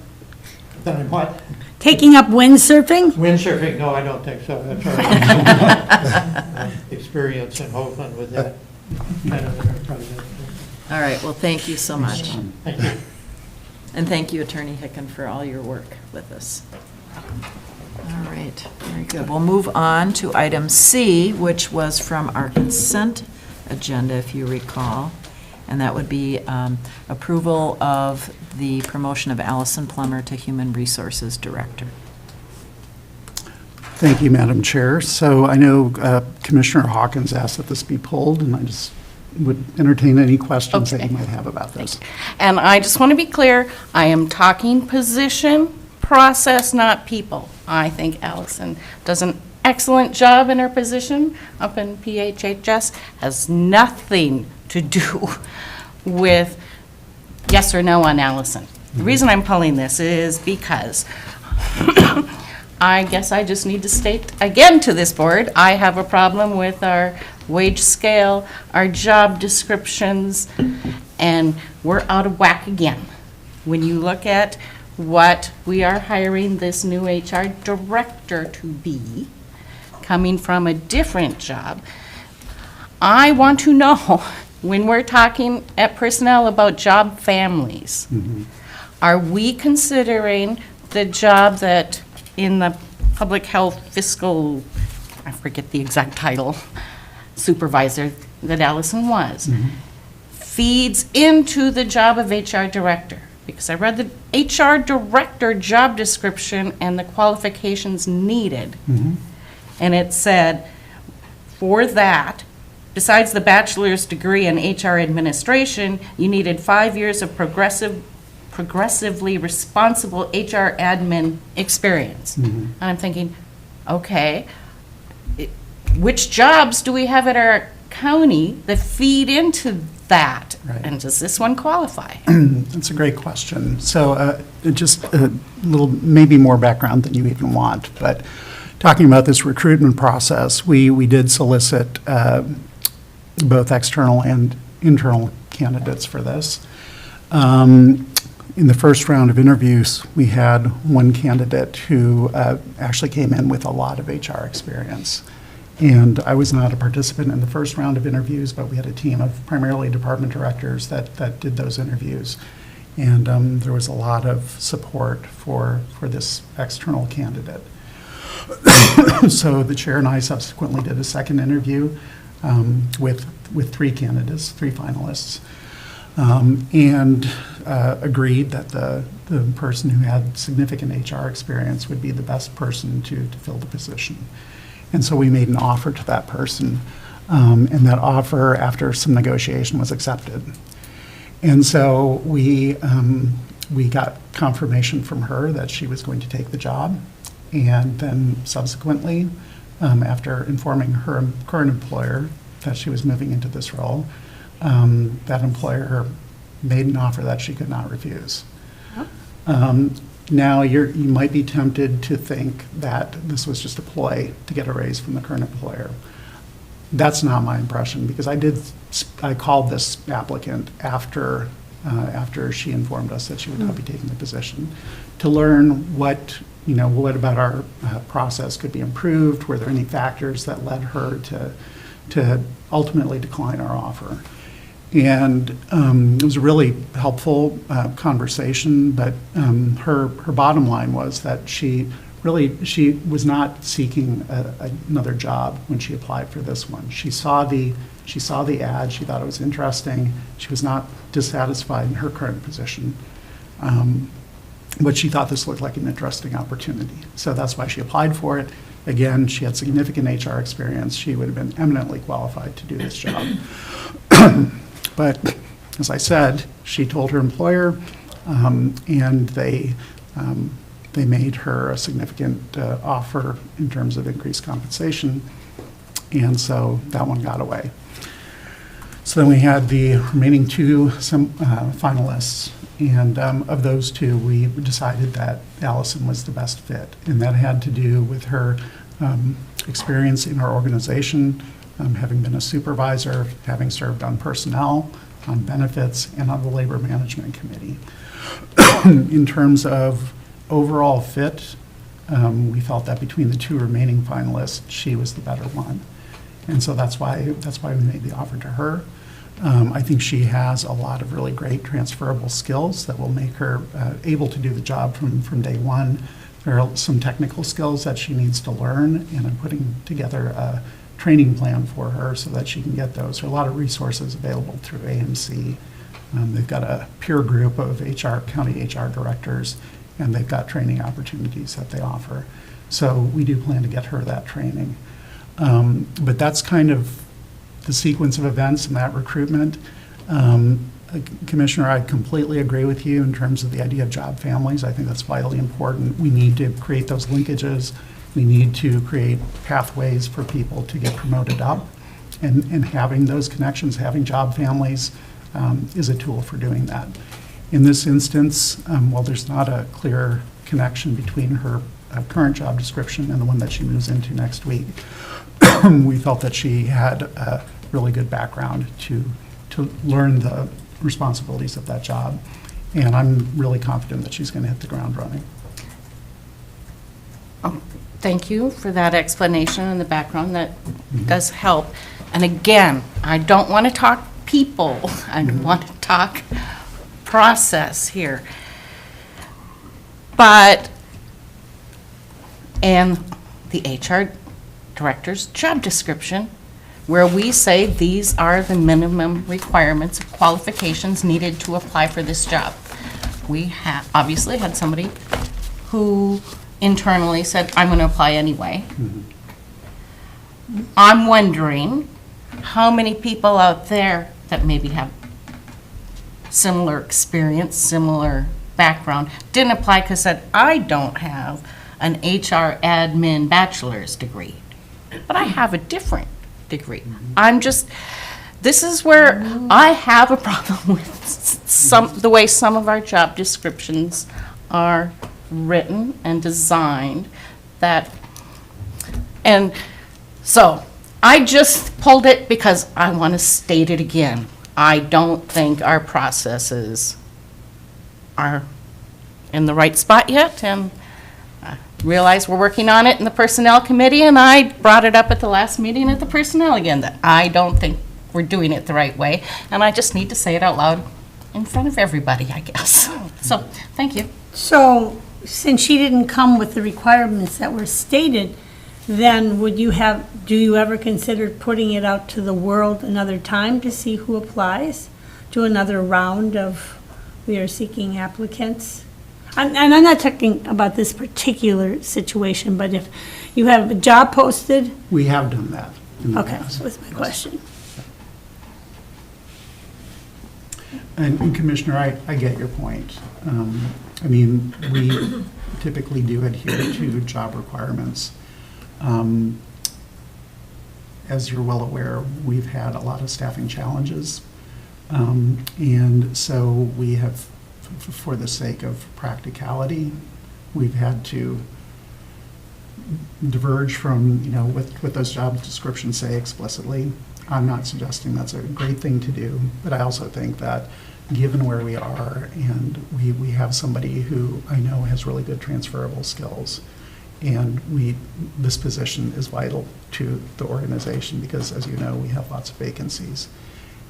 L: What?
I: Taking up windsurfing?
L: Windsurfing? No, I don't think so. That's our experience in Hoagland with that kind of enterprise.
A: All right, well, thank you so much.
L: Thank you.
A: And thank you, Attorney Hicken, for all your work with us. All right, very good. We'll move on to item C, which was from our consent agenda, if you recall. And that would be approval of the promotion of Allison Plummer to Human Resources Director.
D: Thank you, Madam Chair. So I know Commissioner Hawkins asked that this be pulled, and I just would entertain any questions that you might have about this.
C: And I just want to be clear, I am talking position, process, not people. I think Allison does an excellent job in her position up in PHHS, has nothing to do with yes or no on Allison. The reason I'm pulling this is because I guess I just need to state again to this board, I have a problem with our wage scale, our job descriptions, and we're out of whack again. When you look at what we are hiring this new HR director to be, coming from a different job, I want to know, when we're talking at personnel about job families, are we considering the job that in the public health fiscal I forget the exact title, supervisor that Allison was, feeds into the job of HR director. Because I read the HR director job description and the qualifications needed. And it said, for that, besides the bachelor's degree in HR administration, you needed 5 years of progressively responsible HR admin experience. And I'm thinking, okay, which jobs do we have at our county that feed into that?
D: Right.
C: And does this one qualify?
D: That's a great question. So just a little, maybe more background than you even want, but talking about this recruitment process, we did solicit both external and internal candidates for this. In the first round of interviews, we had one candidate who actually came in with a lot of HR experience. And I was not a participant in the first round of interviews, but we had a team of primarily department directors that did those interviews. And there was a lot of support for this external candidate. So the chair and I subsequently did a second interview with three candidates, three finalists, and agreed that the person who had significant HR experience would be the best person to fill the position. And so we made an offer to that person, and that offer, after some negotiation, was accepted. And so we got confirmation from her that she was going to take the job, and then subsequently, after informing her current employer that she was moving into this role, that employer made an offer that she could not refuse. Now, you might be tempted to think that this was just a ploy to get a raise from the current employer. That's not my impression, because I called this applicant after she informed us that she would not be taking the position, to learn what about our process could be improved. Were there any factors that led her to ultimately decline our offer? And it was a really helpful conversation, but her bottom line was that she was not seeking another job when she applied for this one. She saw the ad, she thought it was interesting, she was not dissatisfied in her current position, but she thought this looked like an interesting opportunity. So that's why she applied for it. Again, she had significant HR experience. She would have been eminently qualified to do this job. But as I said, she told her employer, and they made her a significant offer in terms of increased compensation, and so that one got away. So then we had the remaining two finalists, and of those two, we decided that Allison was the best fit, and that had to do with her experience in our organization, having been a supervisor, having served on personnel, on benefits, and on the labor management committee. In terms of overall fit, we felt that between the two remaining finalists, she was the better one. And so that's why we made the offer to her. I think she has a lot of really great transferable skills that will make her able to do the job from day one. There are some technical skills that she needs to learn, and I'm putting together a training plan for her so that she can get those. There are a lot of resources available through AMC. They've got a peer group of county HR directors, and they've got training opportunities that they offer. So we do plan to get her that training. But that's kind of the sequence of events in that recruitment. Commissioner, I completely agree with you in terms of the idea of job families. I think that's vitally important. We need to create those linkages. We need to create pathways for people to get promoted up. And having those connections, having job families, is a tool for doing that. In this instance, while there's not a clear connection between her current job description and the one that she moves into next week, we felt that she had a really good background to learn the responsibilities of that job. And I'm really confident that she's going to hit the ground running.
C: Thank you for that explanation and the background. That does help. And again, I don't want to talk people. I want to talk process here. And the HR director's job description, where we say these are the minimum requirements, qualifications needed to apply for this job. We obviously had somebody who internally said, I'm going to apply anyway. I'm wondering how many people out there that maybe have similar experience, similar background, didn't apply because said, I don't have an HR admin bachelor's degree, but I have a different degree. This is where I have a problem with the way some of our job descriptions are written and designed and so I just pulled it because I want to state it again. I don't think our processes are in the right spot yet, and I realize we're working on it in the Personnel Committee, and I brought it up at the last meeting at the Personnel again, that I don't think we're doing it the right way, and I just need to say it out loud in front of everybody, I guess. So, thank you.
I: So, since she didn't come with the requirements that were stated, then do you ever consider putting it out to the world another time to see who applies? Do another round of, we are seeking applicants? And I'm not talking about this particular situation, but if you have a job posted?
D: We have done that in the
I: Okay,
D: past.
I: so that's my question.
D: And Commissioner, I get your point. I mean, we typically do adhere to job requirements. As you're well aware, we've had a lot of staffing challenges. And so we have, for the sake of practicality, we've had to diverge from, what those job descriptions say explicitly. I'm not suggesting that's a great thing to do, but I also think that given where we are, and we have somebody who I know has really good transferable skills, and this position is vital to the organization because, as you know, we have lots of vacancies.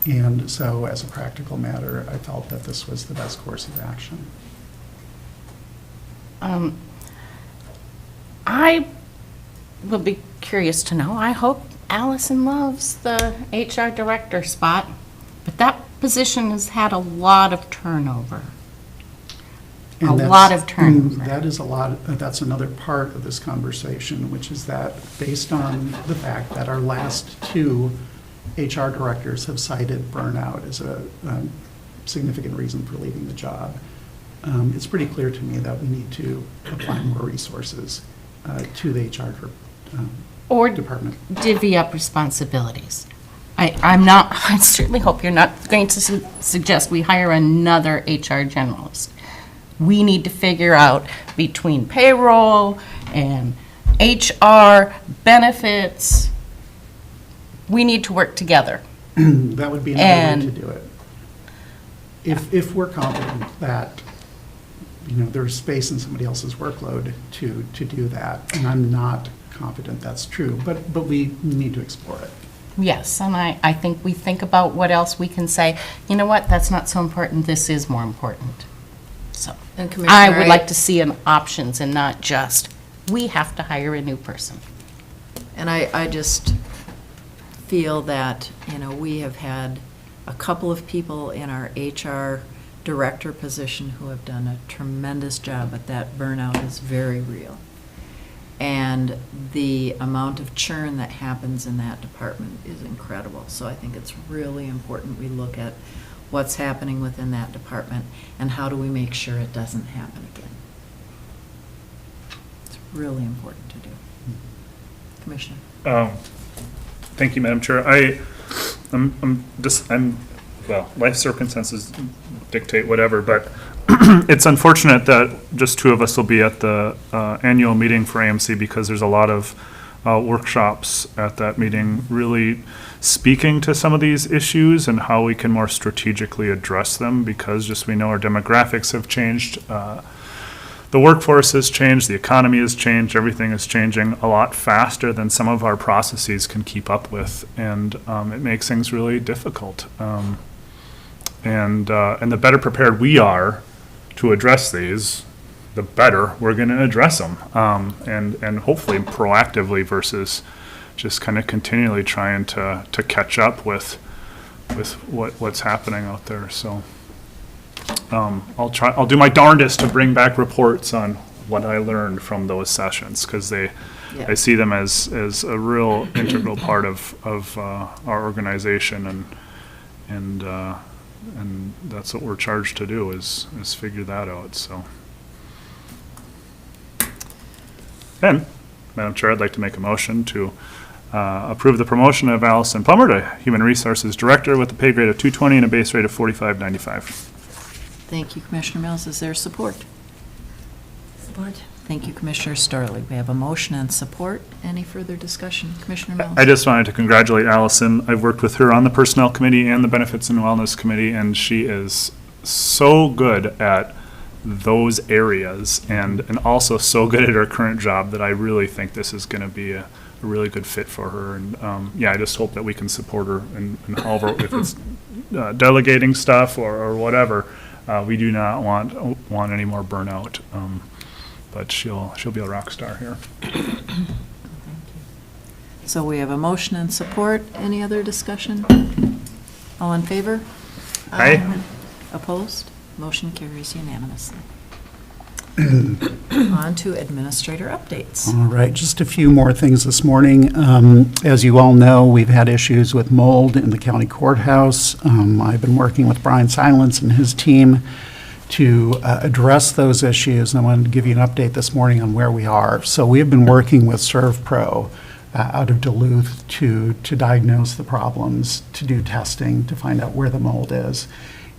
D: And so, as a practical matter, I felt that this was the best course of action.
C: I will be curious to know, I hope Allison loves the HR director spot, but that position has had a lot of turnover.
D: And
C: lot of turnover.
D: That is that's another part of this conversation, which is that based on the fact that our last two HR directors have cited burnout as a significant reason for leaving the job, it's pretty clear to me that we need to apply more resources to the HR department.
C: Divvy up responsibilities. I certainly hope you're not going to suggest we hire another HR generalist. We need to figure out between payroll and HR, benefits, we need to work together.
D: That would be another way to do it. If we're confident that, there's space in somebody else's workload to do that, and I'm not confident that's true, but we need to explore it.
C: Yes, and I think we think about what else we can say. You know what, that's not so important, this is more important. So,
A: And Commissioner,
C: I would like to see an options and not just, we have to hire a new person.
A: And I just feel that, we have had a couple of people in our HR director position who have done a tremendous job, but that burnout is very real. And the amount of churn that happens in that department is incredible. So I think it's really important we look at what's happening within that department and how do we make sure it doesn't happen again. It's really important to do. Commissioner.
K: Thank you, Madam Chair. Life circumstances dictate whatever, but it's unfortunate that just two of us will be at the annual meeting for AMC because there's a lot of workshops at that meeting really speaking to some of these issues and how we can more strategically address them, because just we know our demographics have changed. The workforce has changed, the economy has changed, everything is changing a lot faster than some of our processes can keep up with, and it makes things really difficult. And the better prepared we are to address these, the better we're going to address them, and hopefully proactively versus just kind of continually trying to catch up with what's happening out there. So I'll do my darndest to bring back reports on what I learned from those sessions, because I see them as a real integral part of our organization, and that's what we're charged to do, is figure that out. So, then, Madam Chair, I'd like to make a motion to approve the promotion of Allison Plummer to Human Resources Director with a pay grade of $220 and a base rate of $45.95.
A: Thank you, Commissioner Mills. Is there support?
E: Support.
A: Thank you, Commissioner Storley. We have a motion and support. Any further discussion? Commissioner Mills?
K: I just wanted to congratulate Allison. I've worked with her on the Personnel Committee and the Benefits and Wellness Committee, and she is so good at those areas and also so good at her current job that I really think this is going to be a really good fit for her. And I just hope that we can support her and however, if it's delegating stuff or whatever, we do not want any more burnout. But she'll be a rock star here.
A: So we have a motion and support. Any other discussion? All in favor?
K: Aye.
A: Opposed? Motion carries unanimously. On to administrator updates.
D: All right, just a few more things this morning. As you all know, we've had issues with mold in the county courthouse. I've been working with Brian Silence and his team to address those issues, and I wanted to give you an update this morning on where we are. So we have been working with ServPro out of Duluth to diagnose the problems, to do testing, to find out where the mold is,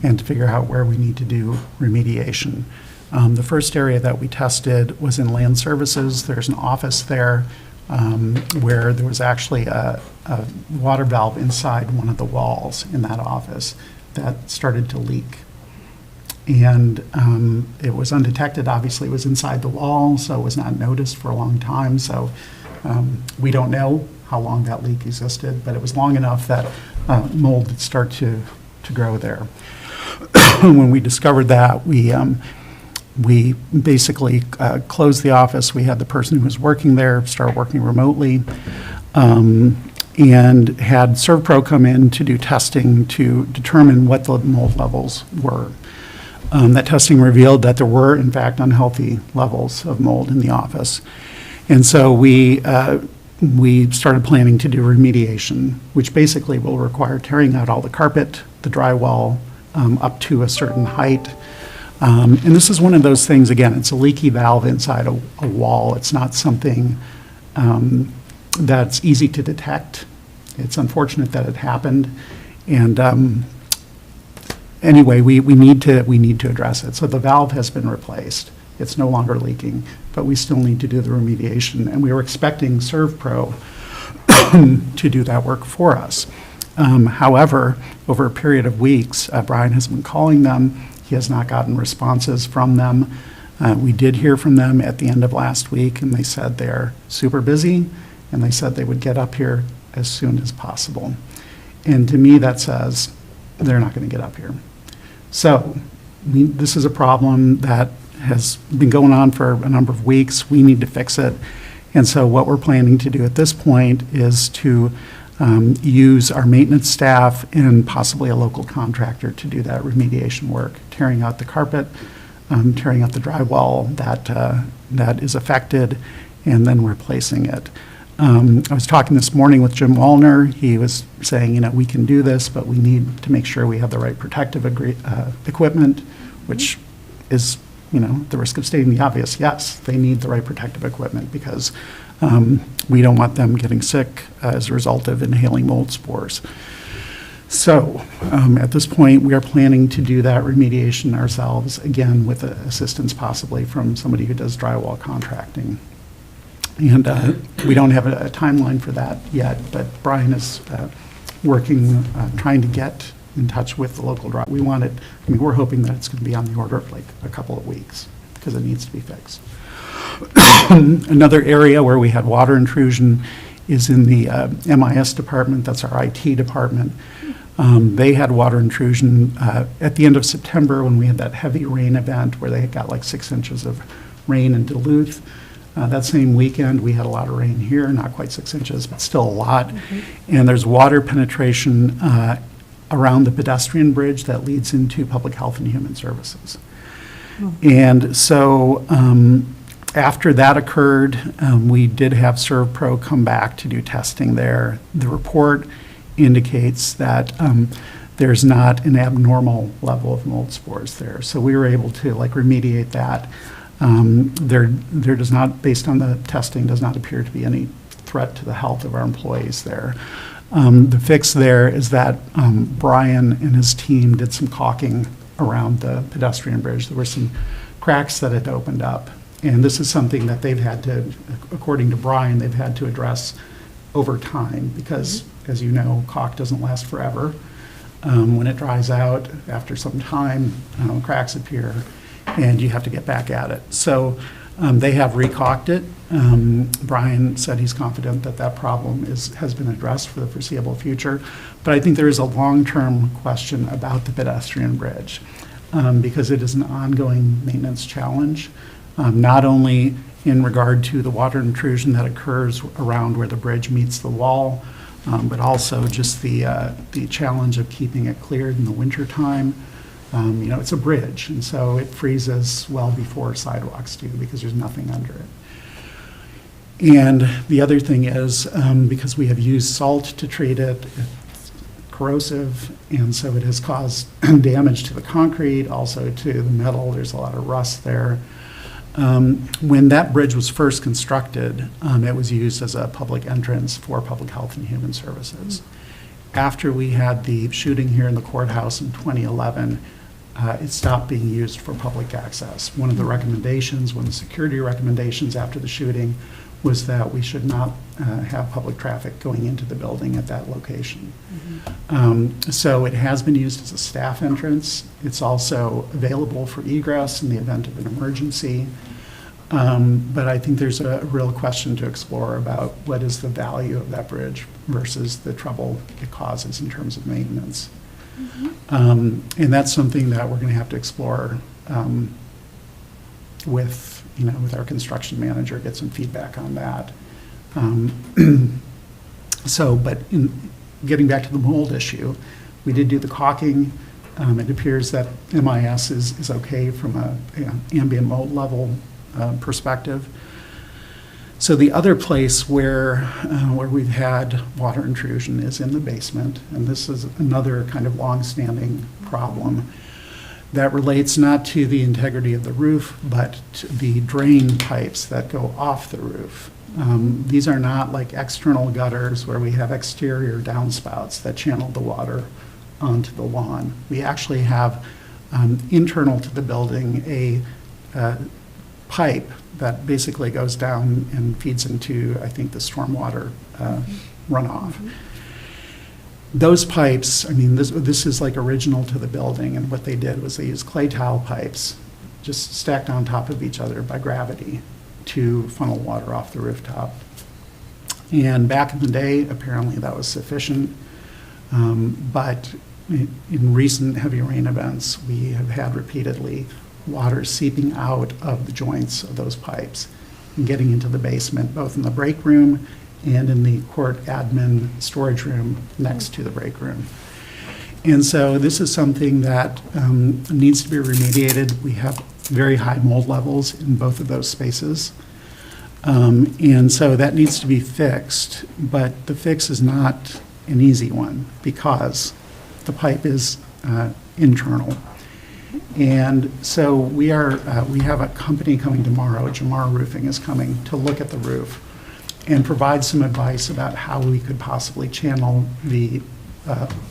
D: and to figure out where we need to do remediation. The first area that we tested was in land services. There's an office there where there was actually a water valve inside one of the walls in that office that started to leak. And it was undetected. Obviously, it was inside the wall, so it was not noticed for a long time. So we don't know how long that leak existed, but it was long enough that mold would start to grow there. When we discovered that, we basically closed the office. We had the person who was working there start working remotely, and had ServPro come in to do testing to determine what the mold levels were. That testing revealed that there were, in fact, unhealthy levels of mold in the office. And so we started planning to do remediation, which basically will require tearing out all the carpet, the drywall, up to a certain height. And this is one of those things, again, it's a leaky valve inside a wall. It's not something that's easy to detect. It's unfortunate that it happened. And anyway, we need to address it. So the valve has been replaced. It's no longer leaking, but we still need to do the remediation. And we were expecting ServPro to do that work for us. However, over a period of weeks, Brian has been calling them. He has not gotten responses from them. We did hear from them at the end of last week, and they said they're super busy, and they said they would get up here as soon as possible. And to me, that says they're not going to get up here. So this is a problem that has been going on for a number of weeks. We need to fix it. And so what we're planning to do at this point is to use our maintenance staff and possibly a local contractor to do that remediation work, tearing out the carpet, tearing out the drywall that is affected, and then replacing it. I was talking this morning with Jim Wallner. He was saying, we can do this, but we need to make sure we have the right protective equipment, which is, the risk of stating the obvious. Yes, they need the right protective equipment because we don't want them getting sick as a result of inhaling mold spores. So at this point, we are planning to do that remediation ourselves, again, with assistance possibly from somebody who does drywall contracting. And we don't have a timeline for that yet, but Brian is working, trying to get in touch with the local drywall. We're hoping that it's going to be on the order of like a couple of weeks because it needs to be fixed. Another area where we had water intrusion is in the MIS department. That's our IT department. They had water intrusion at the end of September when we had that heavy rain event where they got like 6 inches of rain in Duluth. That same weekend, we had a lot of rain here, not quite 6 inches, but still a lot. And there's water penetration around the pedestrian bridge that leads into Public Health and Human Services. And so after that occurred, we did have ServPro come back to do testing there. The report indicates that there's not an abnormal level of mold spores there. So we were able to remediate that. There does not, based on the testing, does not appear to be any threat to the health of our employees there. The fix there is that Brian and his team did some caulking around the pedestrian bridge. There were some cracks that had opened up. And this is something that they've had to, according to Brian, they've had to address over time because, as you know, caulk doesn't last forever. When it dries out, after some time, cracks appear, and you have to get back at it. So they have recaulked it. Brian said he's confident that that problem has been addressed for the foreseeable future. But I think there is a long-term question about the pedestrian bridge because it is an ongoing maintenance challenge, not only in regard to the water intrusion that occurs around where the bridge meets the wall, but also just the challenge of keeping it cleared in the wintertime. It's a bridge, and so it freezes well before sidewalks do because there's nothing under it. And the other thing is, because we have used salt to treat it, it's corrosive, and so it has caused damage to the concrete, also to the metal. There's a lot of rust there. When that bridge was first constructed, it was used as a public entrance for Public Health and Human Services. After we had the shooting here in the courthouse in 2011, it stopped being used for public access. One of the recommendations, one of the security recommendations after the shooting was that we should not have public traffic going into the building at that location. So it has been used as a staff entrance. It's also available for egress in the event of an emergency. But I think there's a real question to explore about what is the value of that bridge versus the trouble it causes in terms of maintenance. And that's something that we're going to have to explore with our construction manager, get some feedback on that. But in getting back to the mold issue, we did do the caulking. It appears that MIS is okay from an ambient mold level perspective. So the other place where we've had water intrusion is in the basement, and this is another kind of long-standing problem that relates not to the integrity of the roof, but to the drain pipes that go off the roof. These are not like external gutters where we have exterior downspouts that channel the water onto the lawn. We actually have internal to the building a pipe that basically goes down and feeds into, I think, the stormwater runoff. Those pipes, this is like original to the building, and what they did was they used clay tile pipes just stacked on top of each other by gravity to funnel water off the rooftop. And back in the day, apparently that was sufficient, but in recent heavy rain events, we have had repeatedly water seeping out of the joints of those pipes and getting into the basement, both in the break room and in the court admin storage room next to the break room. And so this is something that needs to be remediated. We have very high mold levels in both of those spaces. And so that needs to be fixed, but the fix is not an easy one because the pipe is internal. And so we have a company coming tomorrow, Jamar Roofing is coming to look at the roof and provide some advice about how we could possibly channel the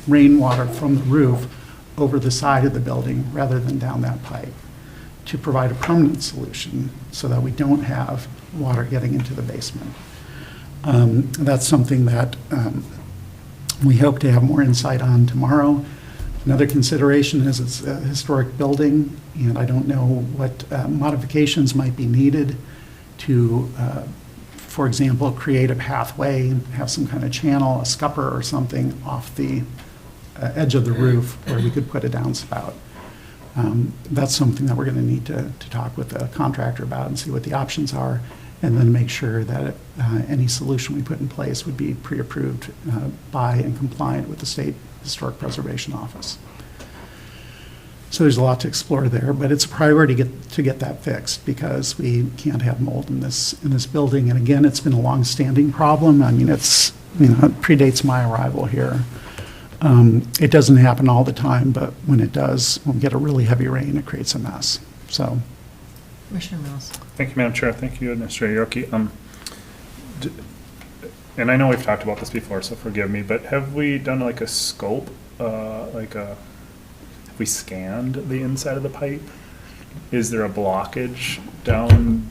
D: rainwater from the roof over the side of the building rather than down that pipe to provide a permanent solution so that we don't have water getting into the basement. That's something that we hope to have more insight on tomorrow. Another consideration is it's a historic building, and I don't know what modifications might be needed to, for example, create a pathway, have some kind of channel, a scupper or something off the edge of the roof where we could put a downspout. That's something that we're going to need to talk with the contractor about and see what the options are. and then make sure that any solution we put in place would be pre-approved by and compliant with the State Historic Preservation Office. So there's a lot to explore there, but it's a priority to get that fixed because we can't have mold in this building. And again, it's been a long-standing problem. I mean, it predates my arrival here. It doesn't happen all the time, but when it does, when we get a really heavy rain, it creates a mess. So,
A: Commissioner Mills.
K: Thank you, Madam Chair. Thank you, Administrator Yorkie. And I know we've talked about this before, so forgive me, but have we done like a scope, have we scanned the inside of the pipe? Is there a blockage down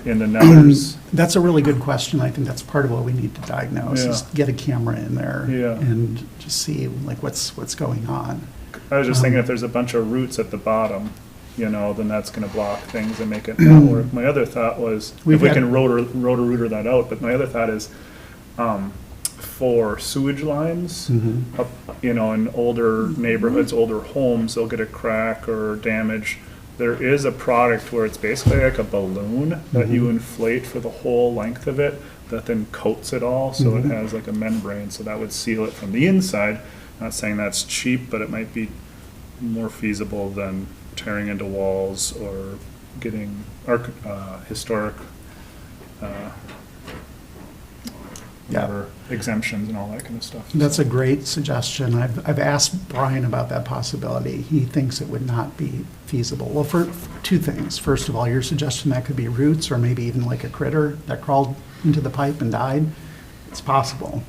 K: in the nethers?
D: that's a really good question. I think that's part of what we need to diagnose is
K: Yeah.
D: get a camera in there
K: Yeah.
D: and just see like what's going on.
K: I was just thinking if there's a bunch of roots at the bottom, then that's gonna block things and make it not work. My other thought was,
D: We've
K: if we
D: had-
K: can rotor-rooter that out, but my other thought is, for sewage lines, up, in older neighborhoods, older homes, they'll get a crack or damage. There is a product where it's basically like a balloon that you inflate for the whole length of it, that then coats it all, so it has like a membrane, so that would seal it from the inside. Not saying that's cheap, but it might be more feasible than tearing into walls or getting historic whatever, exemptions and all that kind of stuff.
D: That's a great suggestion. I've asked Brian about that possibility. He thinks it would not be feasible. Well, for two things. First of all, your suggestion that could be roots or maybe even like a critter that crawled into the pipe and died. It's possible.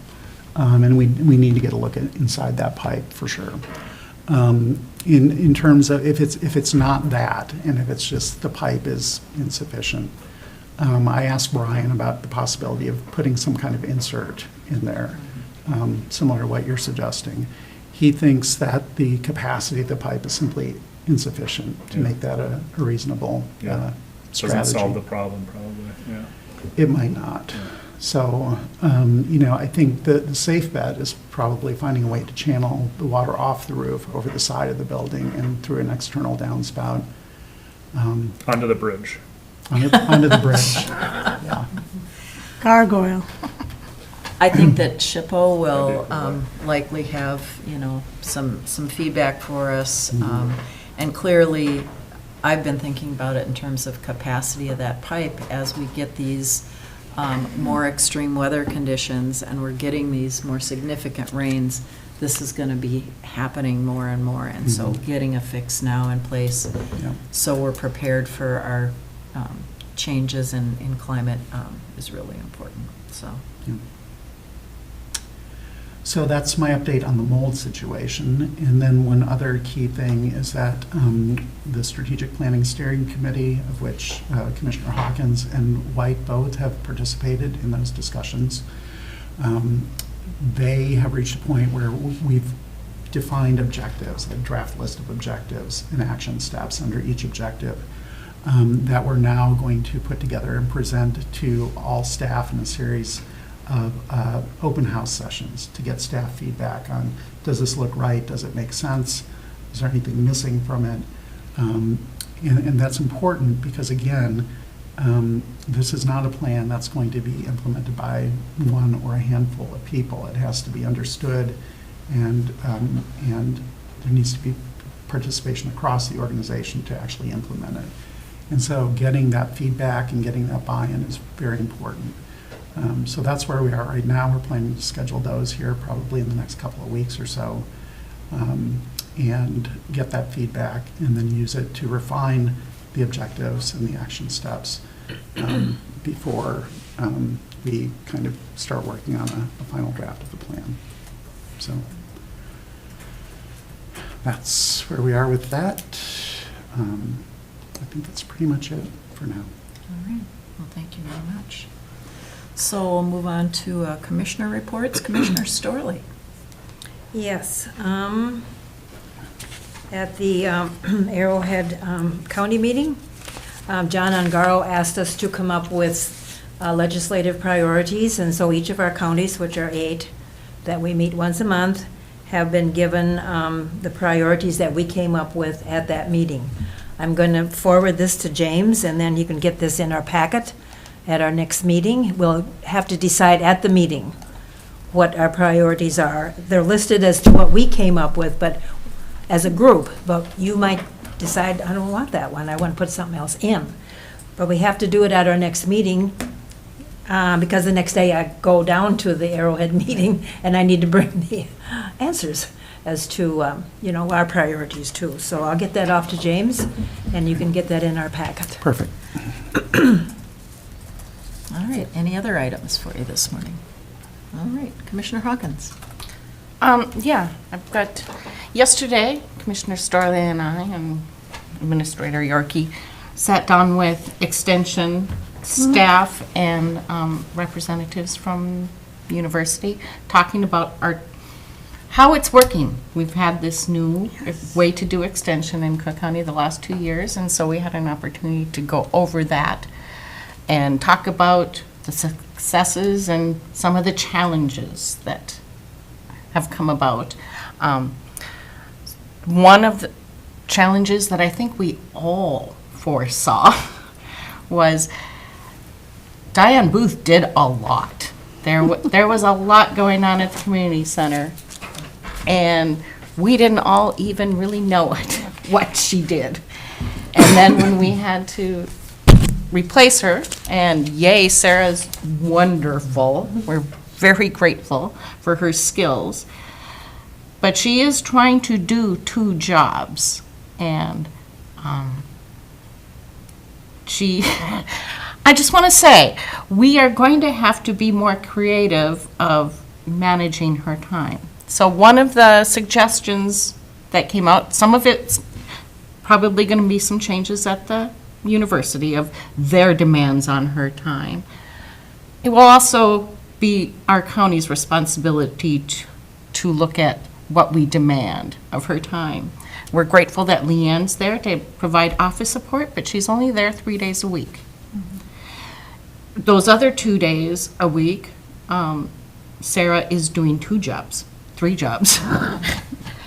D: And we need to get a look at inside that pipe for sure. In terms of if it's not that, and if it's just the pipe is insufficient, I asked Brian about the possibility of putting some kind of insert in there, similar to what you're suggesting. He thinks that the capacity of the pipe is simply insufficient to make that a reasonable strategy.
K: Doesn't solve the problem, probably, yeah.
D: It might not. So, I think the safe bet is probably finding a way to channel the water off the roof over the side of the building and through an external downspout.
K: Onto the bridge.
D: Onto the bridge, yeah.
I: Gargoyle.
A: I think that SHPO will likely have, some feedback for us. And clearly, I've been thinking about it in terms of capacity of that pipe as we get these more extreme weather conditions and we're getting these more significant rains. This is going to be happening more and more. And so getting a fix now in place so we're prepared for our changes in climate is really important, so.
D: So that's my update on the mold situation. And then one other key thing is that the Strategic Planning Steering Committee, of which Commissioner Hawkins and White both have participated in those discussions, they have reached a point where we've defined objectives, a draft list of objectives and action steps under each objective. That we're now going to put together and present to all staff in a series of open house sessions to get staff feedback on, does this look right? Does it make sense? Is there anything missing from it? And that's important because, again, this is not a plan that's going to be implemented by one or a handful of people. It has to be understood, and there needs to be participation across the organization to actually implement it. And so getting that feedback and getting that buy-in is very important. So that's where we are right now. We're planning to schedule those here probably in the next couple of weeks or so, and get that feedback and then use it to refine the objectives and the action steps before we kind of start working on a final draft of the plan. So that's where we are with that. I think that's pretty much it for now.
A: All right, well, thank you very much. So we'll move on to commissioner reports. Commissioner Storley.
E: Yes. At the Arrowhead County meeting, John Ungaro asked us to come up with legislative priorities, and so each of our counties, which are 8, that we meet once a month, have been given the priorities that we came up with at that meeting. I'm going to forward this to James, and then you can get this in our packet at our next meeting. We'll have to decide at the meeting what our priorities are. They're listed as to what we came up with, but as a group, but you might decide, I don't want that one, I want to put something else in. But we have to do it at our next meeting, because the next day I go down to the Arrowhead meeting, and I need to bring the answers as to, our priorities too. So I'll get that off to James, and you can get that in our packet.
D: Perfect.
A: All right, any other items for you this morning? All right, Commissioner Hawkins.
C: Yeah, I've got, yesterday, Commissioner Storley and I and Administrator Yorkie sat down with Extension staff and representatives from university, talking about how it's working. We've had this new way to do Extension in Cook County the last 2 years, and so we had an opportunity to go over that and talk about the successes and some of the challenges that have come about. One of the challenges that I think we all foresaw was Diane Booth did a lot. There was a lot going on at the community center, and we didn't all even really know it, what she did. And then when we had to replace her, and yay, Sarah's wonderful. We're very grateful for her skills. But she is trying to do 2 jobs, and I just want to say, we are going to have to be more creative of managing her time. So one of the suggestions that came out, some of it's probably going to be some changes at the university of their demands on her time. It will also be our county's responsibility to look at what we demand of her time. We're grateful that Leanne's there to provide office support, but she's only there 3 days a week. Those other 2 days a week, Sarah is doing 3 jobs.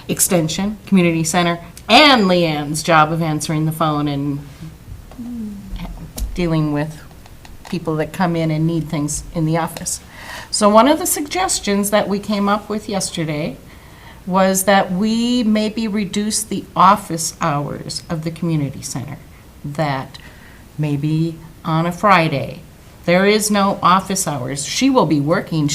C: Extension, community center, and Leanne's job of answering the phone and dealing with people that come in and need things in the office. So one of the suggestions that we came up with yesterday was that we maybe reduce the office hours of the community center. That maybe on a Friday, there is no office hours. She will be working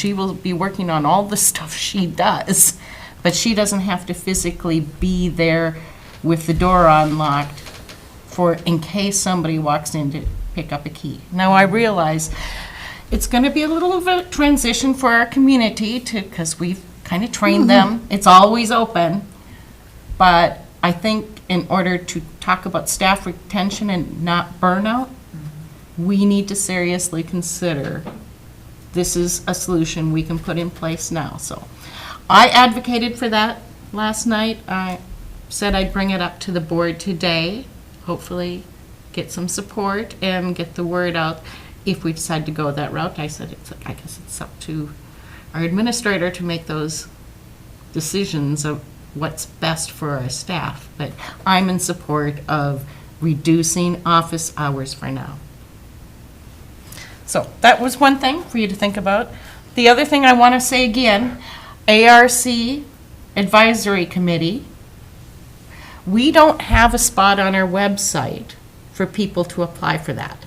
C: on all the stuff she does, but she doesn't have to physically be there with the door unlocked for in case somebody walks in to pick up a key. Now, I realize it's going to be a little of a transition for our community because we've kind of trained them. It's always open. But I think in order to talk about staff retention and not burnout, we need to seriously consider this is a solution we can put in place now. So I advocated for that last night. I said I'd bring it up to the board today, hopefully get some support and get the word out if we decide to go that route. I said, I guess it's up to our administrator to make those decisions of what's best for our staff. But I'm in support of reducing office hours for now. So that was one thing for you to think about. The other thing I want to say again, ARC Advisory Committee, we don't have a spot on our website for people to apply for that.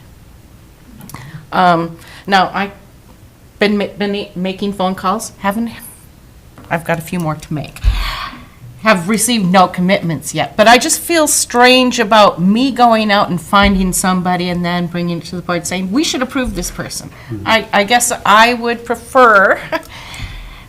C: Now, I've been making phone calls, I've got a few more to make. Have received no commitments yet, but I just feel strange about me going out and finding somebody and then bringing it to the board saying, we should approve this person. I guess I would prefer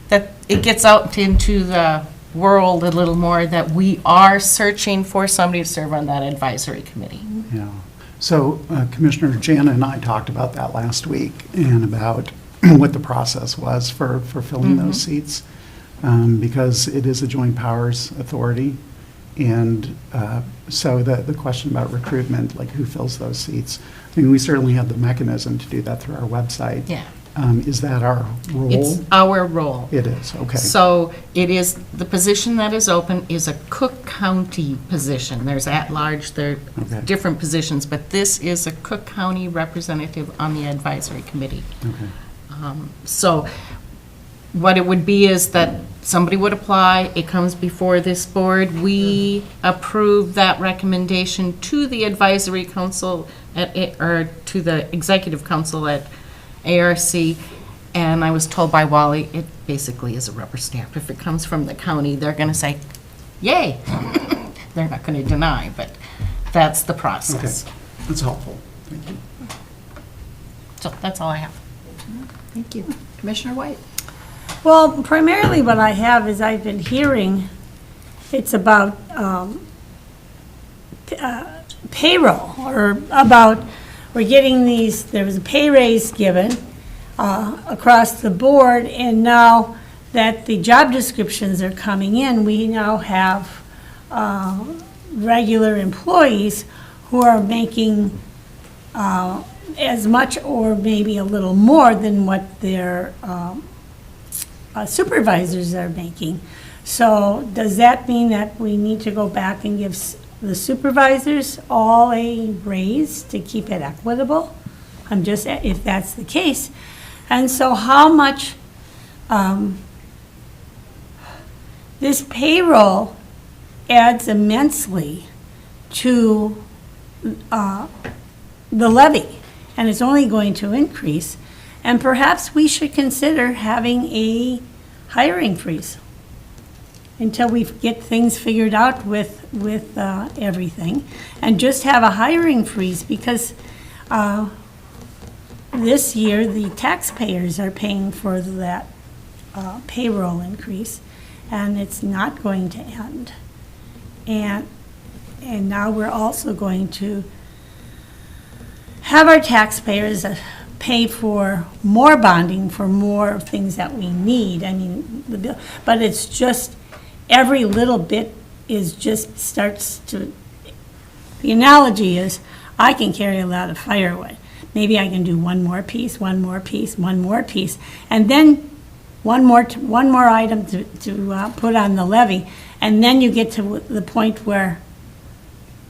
C: that it gets out into the world a little more that we are searching for somebody to serve on that advisory committee.
D: Yeah. So Commissioner Jana and I talked about that last week and about what the process was for filling those seats. Because it is a joint powers authority. And so the question about recruitment, like who fills those seats, I mean, we certainly have the mechanism to do that through our website.
C: Yeah.
D: Is that our role?
C: It's our role.
D: It is, okay.
C: So it is, the position that is open is a Cook County position. There's at-large, there
D: Okay.
C: are different positions, but this is a Cook County representative on the advisory committee.
D: Okay.
C: So what it would be is that somebody would apply, it comes before this board, we approve that recommendation to the advisory council or to the executive council at ARC, and I was told by Wally, it basically is a rubber stamp. If it comes from the county, they're going to say, yay. They're not going to deny, but that's the process.
D: Okay, that's helpful. Thank you.
C: So that's all I have.
A: Thank you. Commissioner White?
I: Well, primarily what I have is I've been hearing, it's about payroll, or about, we're getting these, there was a pay raise given across the board, and now that the job descriptions are coming in, we now have regular employees who are making as much or maybe a little more than what their supervisors are making. So does that mean that we need to go back and give the supervisors all a raise to keep it equitable? I'm just, if that's the case. And so how much, this payroll adds immensely to the levy, and it's only going to increase. And perhaps we should consider having a hiring freeze until we get things figured out with everything, and just have a hiring freeze, because this year, the taxpayers are paying for that payroll increase, and it's not going to end. And now we're also going to have our taxpayers pay for more bonding for more things that we need. I mean, but it's just, every little bit is just starts to, the analogy is, I can carry a lot of firewood. Maybe I can do one more piece, one more piece, one more piece, and then one more item to put on the levy, and then you get to the point where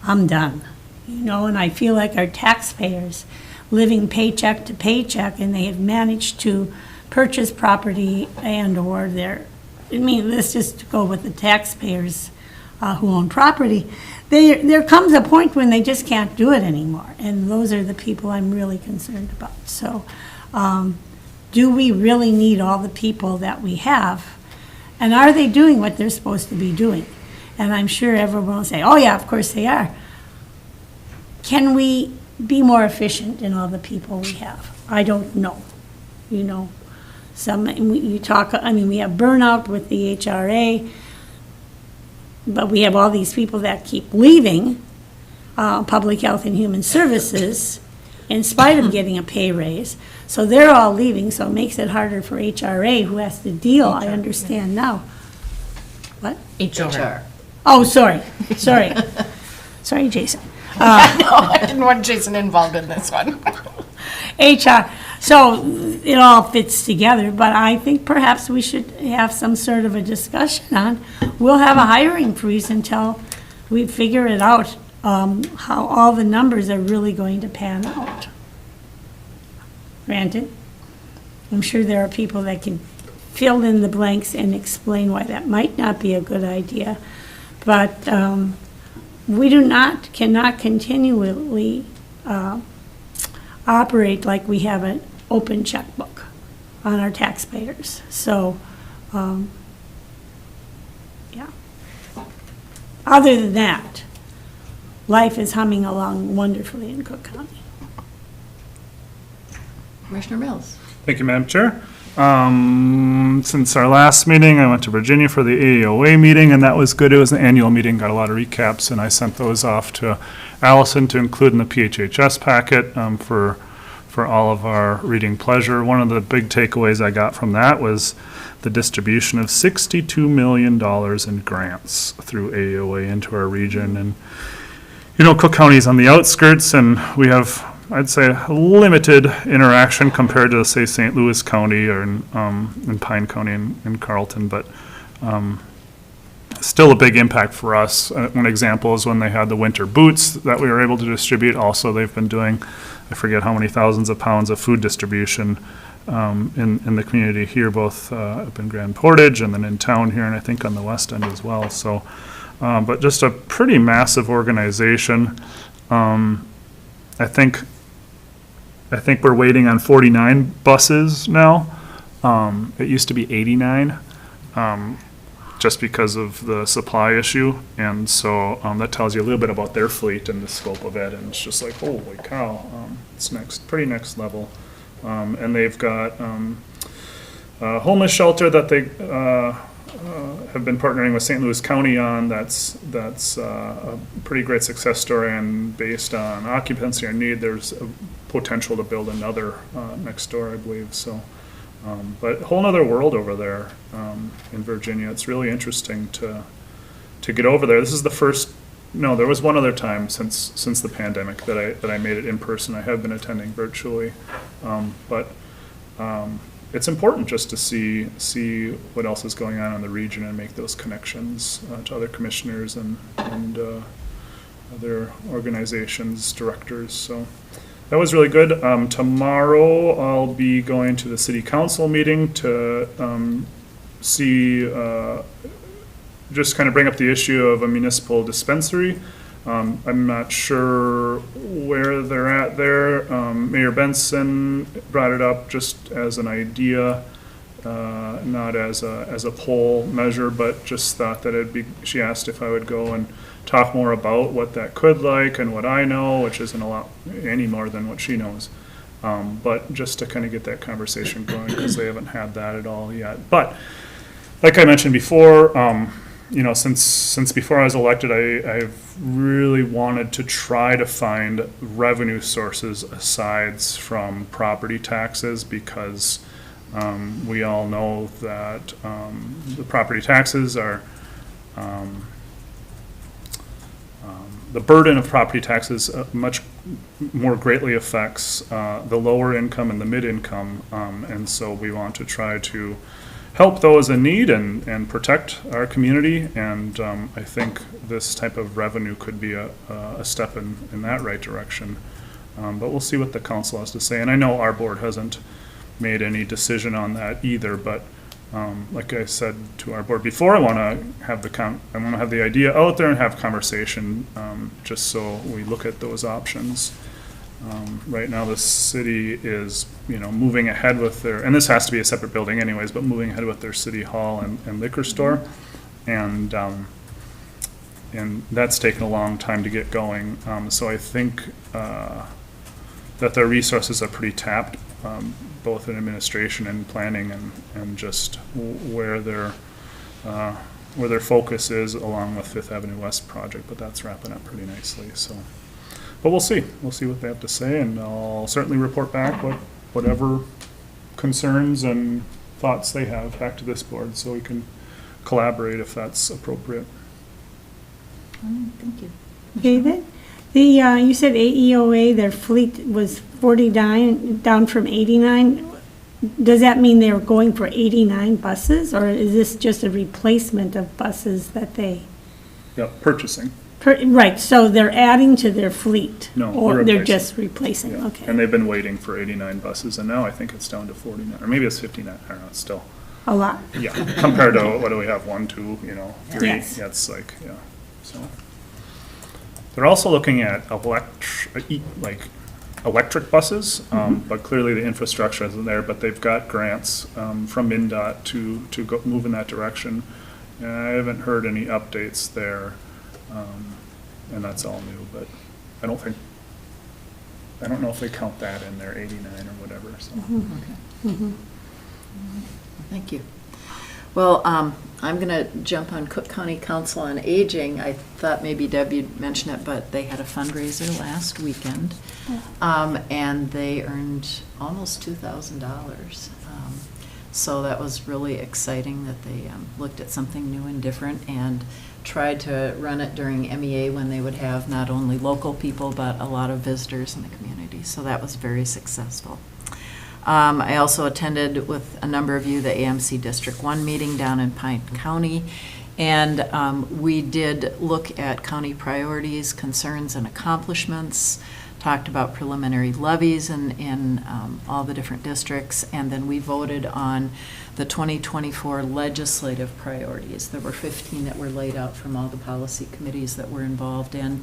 I: I'm done, you know. And I feel like our taxpayers living paycheck to paycheck, and they have managed to purchase property and/or let's just go with the taxpayers who own property. There comes a point when they just can't do it anymore, and those are the people I'm really concerned about. So do we really need all the people that we have? And are they doing what they're supposed to be doing? And I'm sure everyone will say, oh yeah, of course they are. Can we be more efficient in all the people we have? I don't know. You know, we have burnout with the HRA, but we have all these people that keep leaving Public Health and Human Services in spite of getting a pay raise. So they're all leaving, so it makes it harder for HRA, who has to deal, I understand now. What?
C: HR.
I: Oh, sorry. Sorry, Jason.
C: No, I didn't want Jason involved in this one.
I: HR. So it all fits together, but I think perhaps we should have some sort of a discussion on, we'll have a hiring freeze until we figure it out, how all the numbers are really going to pan out. Granted, I'm sure there are people that can fill in the blanks and explain why that might not be a good idea, but we cannot continually operate like we have an open checkbook on our taxpayers. So, yeah. Other than that, life is humming along wonderfully in Cook County.
A: Commissioner Mills?
K: Thank you, Madam Chair. Since our last meeting, I went to Virginia for the AOA meeting, and that was good. It was an annual meeting, got a lot of recaps, and I sent those off to Allison to include in the PHHS packet for all of our reading pleasure. One of the big takeaways I got from that was the distribution of $62 million in grants through AOA into our region. And, you know, Cook County is on the outskirts, and we have I'd say, limited interaction compared to, say, St. Louis County or in Pine County in Carlton, but still a big impact for us. One example is when they had the winter boots that we were able to distribute. Also, they've been doing, I forget how many thousands of pounds of food distribution in the community here, both up in Grand Portage and then in town here, and I think on the west end as well. So, but just a pretty massive organization. I think we're waiting on 49 buses now. It used to be 89. Just because of the supply issue, and so that tells you a little bit about their fleet and the scope of it, and it's just like, holy cow, it's pretty next level. And they've got a homeless shelter that they have been partnering with St. Louis County on. That's a pretty great success story, and based on occupancy or need, there's a potential to build another next door, I believe. So. But a whole nother world over there in Virginia. It's really interesting to get over there. This is the first. No, there was one other time since the pandemic that I made it in person. I have been attending virtually, but it's important just to see what else is going on in the region and make those connections to other commissioners and other organizations, directors. So. That was really good. Tomorrow, I'll be going to the city council meeting to see, just kind of bring up the issue of a municipal dispensary. I'm not sure where they're at there. Mayor Benson brought it up just as an idea, not as a poll measure, but just thought that she asked if I would go and talk more about what that could like and what I know, which isn't a lot any more than what she knows. But just to kind of get that conversation going, because they haven't had that at all yet. But like I mentioned before, since before I was elected, I've really wanted to try to find revenue sources aside from property taxes, because we all know that the property taxes are the burden of property taxes much more greatly affects the lower income and the mid-income, and so we want to try to help those in need and protect our community, and I think this type of revenue could be a step in that right direction. But we'll see what the council has to say, and I know our board hasn't made any decision on that either, but like I said to our board before, I want to have the idea out there and have conversation, just so we look at those options. Right now, the city is, moving ahead with and this has to be a separate building anyways, but moving ahead with their city hall and liquor store, and that's taken a long time to get going. So I think that their resources are pretty tapped, both in administration and planning, and just where their focus is, along with Fifth Avenue West project, but that's wrapping up pretty nicely. So, but we'll see what they have to say, and I'll certainly report back whatever concerns and thoughts they have back to this board, so we can collaborate if that's appropriate.
A: Thank you.
I: David, you said AEOA, their fleet was 49, down from 89. Does that mean they're going for 89 buses, or is this just a replacement of buses that they?
K: Yeah, purchasing.
I: Right, so they're adding to their fleet?
K: No,
I: or they're
K: replacing.
I: just replacing,
K: Yeah.
I: okay.
K: And they've been waiting for 89 buses, and now I think it's down to 49, or maybe it's 59, I don't know, it's still.
I: A lot.
K: Yeah, compared to, what do we have, 1, 2, 3?
I: Yes.
K: Yeah, it's like, yeah, so. They're also looking at electric buses, but clearly the infrastructure isn't there, but they've got grants from MnDOT to go move in that direction. And I haven't heard any updates there, and that's all new, but I don't know if they count that in their 89 or whatever, so.
A: Okay. Thank you. Well, I'm going to jump on Cook County Council on Aging. I thought maybe Deb, you'd mention it, but they had a fundraiser last weekend, and they earned almost $2,000. So that was really exciting that they looked at something new and different and tried to run it during MEA when they would have not only local people, but a lot of visitors in the community. So that was very successful. I also attended with a number of you the AMC District 1 meeting down in Pine County. And we did look at county priorities, concerns, and accomplishments, talked about preliminary levies in all the different districts, and then we voted on the 2024 legislative priorities. There were 15 that were laid out from all the policy committees that were involved in.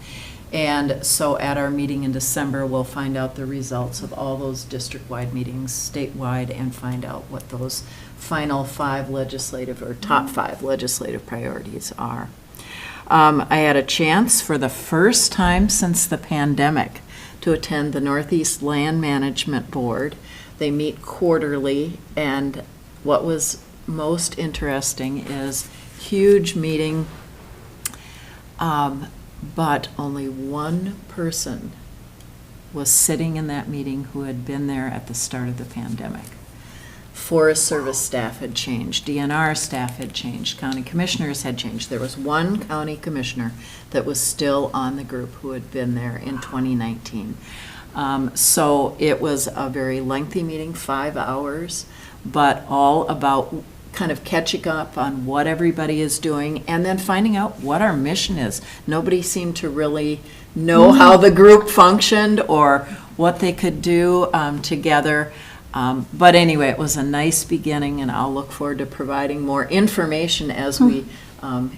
A: And so at our meeting in December, we'll find out the results of all those district-wide meetings, statewide, and find out what those final 5 legislative or top 5 legislative priorities are. I had a chance for the first time since the pandemic to attend the Northeast Land Management Board. They meet quarterly, and what was most interesting is huge meeting, but only one person was sitting in that meeting who had been there at the start of the pandemic. Forest Service staff had changed, DNR staff had changed, county commissioners had changed. There was one county commissioner that was still on the group who had been there in 2019. So it was a very lengthy meeting, 5 hours, but all about kind of catching up on what everybody is doing and then finding out what our mission is. Nobody seemed to really know how the group functioned or what they could do together. But anyway, it was a nice beginning, and I'll look forward to providing more information as we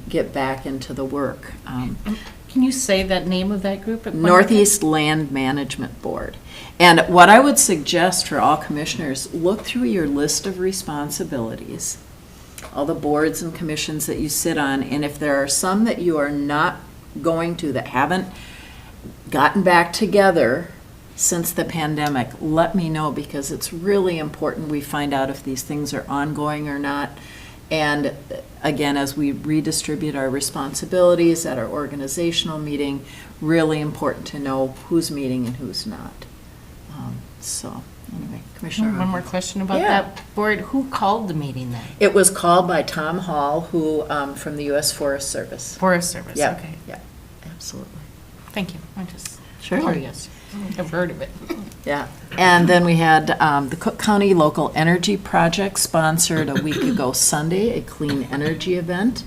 A: get back into the work.
C: Can you say that name of that group?
A: Northeast Land Management Board. And what I would suggest for all commissioners, look through your list of responsibilities, all the boards and commissions that you sit on, and if there are some that you are not going to, that haven't gotten back together since the pandemic, let me know, because it's really important we find out if these things are ongoing or not. And again, as we redistribute our responsibilities at our organizational meeting, really important to know who's meeting and who's not. So anyway, Commissioner.
C: One more question about
A: Yeah.
C: that board. Who called the meeting then?
A: It was called by Tom Hall, who, from the U.S. Forest Service.
C: Forest Service,
A: Yeah,
C: okay.
A: yeah, absolutely.
C: Thank you. I just
A: Sure.
C: curious. I've heard of it.
A: Yeah, and then we had the Cook County Local Energy Project sponsored a week ago Sunday, a clean energy event.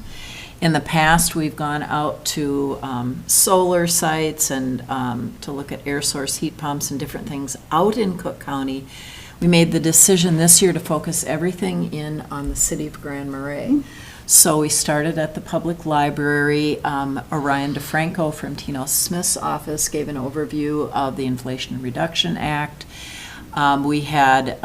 A: In the past, we've gone out to solar sites and to look at air source heat pumps and different things out in Cook County. We made the decision this year to focus everything in on the city of Grand Marais. So we started at the public library. Orion DeFranco from Tino Smith's office gave an overview of the Inflation Reduction Act. We had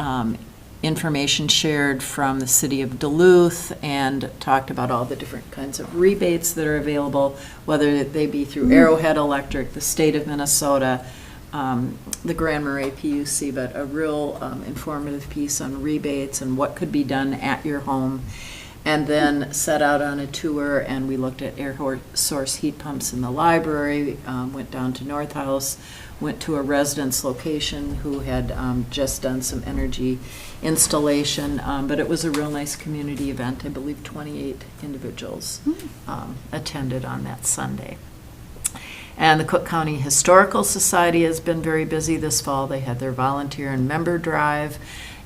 A: information shared from the city of Duluth and talked about all the different kinds of rebates that are available, whether they be through Arrowhead Electric, the state of Minnesota, the Grand Marais PUC, but a real informative piece on rebates and what could be done at your home. And then set out on a tour, and we looked at air source heat pumps in the library, went down to North House, went to a residence location who had just done some energy installation, but it was a real nice community event. I believe 28 individuals attended on that Sunday. And the Cook County Historical Society has been very busy this fall. They had their volunteer and member drive.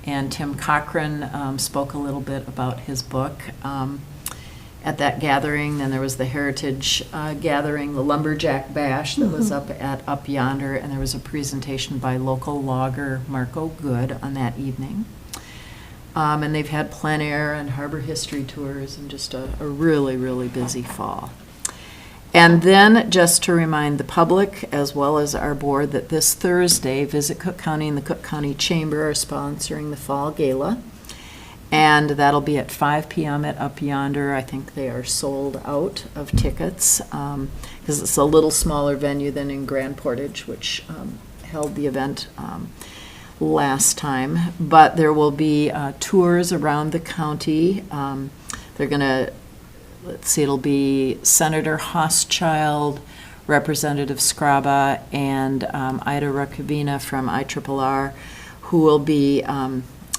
A: And Tim Cochran spoke a little bit about his book at that gathering. Then there was the Heritage Gathering, the Lumberjack Bash that was up Yonder, and there was a presentation by local logger Marco Good on that evening. And they've had plein air and harbor history tours and just a really, really busy fall. And then, just to remind the public, as well as our board, that this Thursday, Visit Cook County and the Cook County Chamber are sponsoring the Fall Gala. And that'll be at 5 p.m. at Up Yonder. I think they are sold out of tickets because it's a little smaller venue than in Grand Portage, which held the event last time. But there will be tours around the county. They're going to Let's see, it'll be Senator Hoschild, Representative Scraba, and Ida Rakavina from IRRR, who will be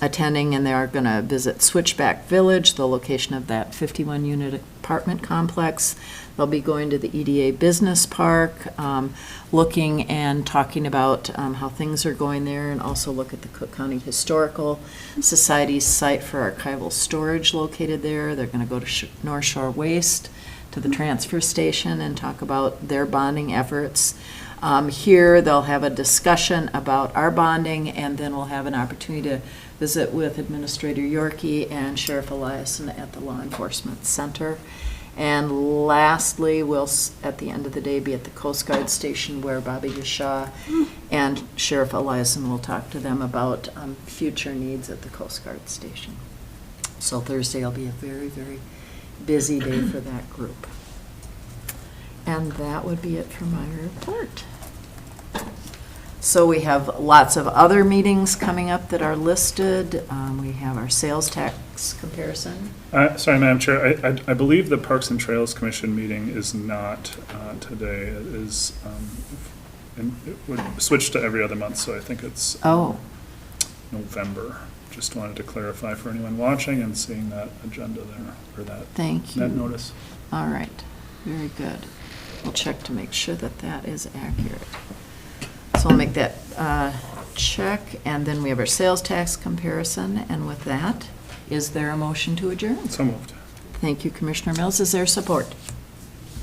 A: attending, and they are going to visit Switchback Village, the location of that 51-unit apartment complex. They'll be going to the EDA Business Park, looking and talking about how things are going there, and also look at the Cook County Historical Society's site for archival storage located there. They're going to go to North Shore Waste, to the transfer station, and talk about their bonding efforts. Here, they'll have a discussion about our bonding, and then we'll have an opportunity to visit with Administrator Yorkie and Sheriff Allison at the Law Enforcement Center. And lastly, we'll, at the end of the day, be at the Coast Guard Station where Bobby Deshaw and Sheriff Allison will talk to them about future needs at the Coast Guard Station. So Thursday will be a very, very busy day for that group. And that would be it for my report. So we have lots of other meetings coming up that are listed. We have our sales tax comparison.
K: Sorry, Madam Chair, I believe the Parks and Trails Commission meeting is not today. It is, and it would switch to every other month, so I think it's November. Just wanted to clarify for anyone watching and seeing that agenda there, or that.
A: Thank you.
K: That notice.
A: All right, very good. We'll check to make sure that that is accurate. So I'll make that check, and then we have our sales tax comparison, and with that, is there a motion to adjourn?
K: So moved.
A: Thank you, Commissioner Mills. Is there support?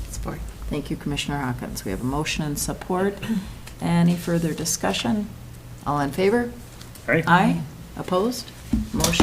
A: Support. Thank you, Commissioner Hawkins. We have a motion and support. Any further discussion? All in favor?
K: Aye.
A: Aye. Opposed? Motion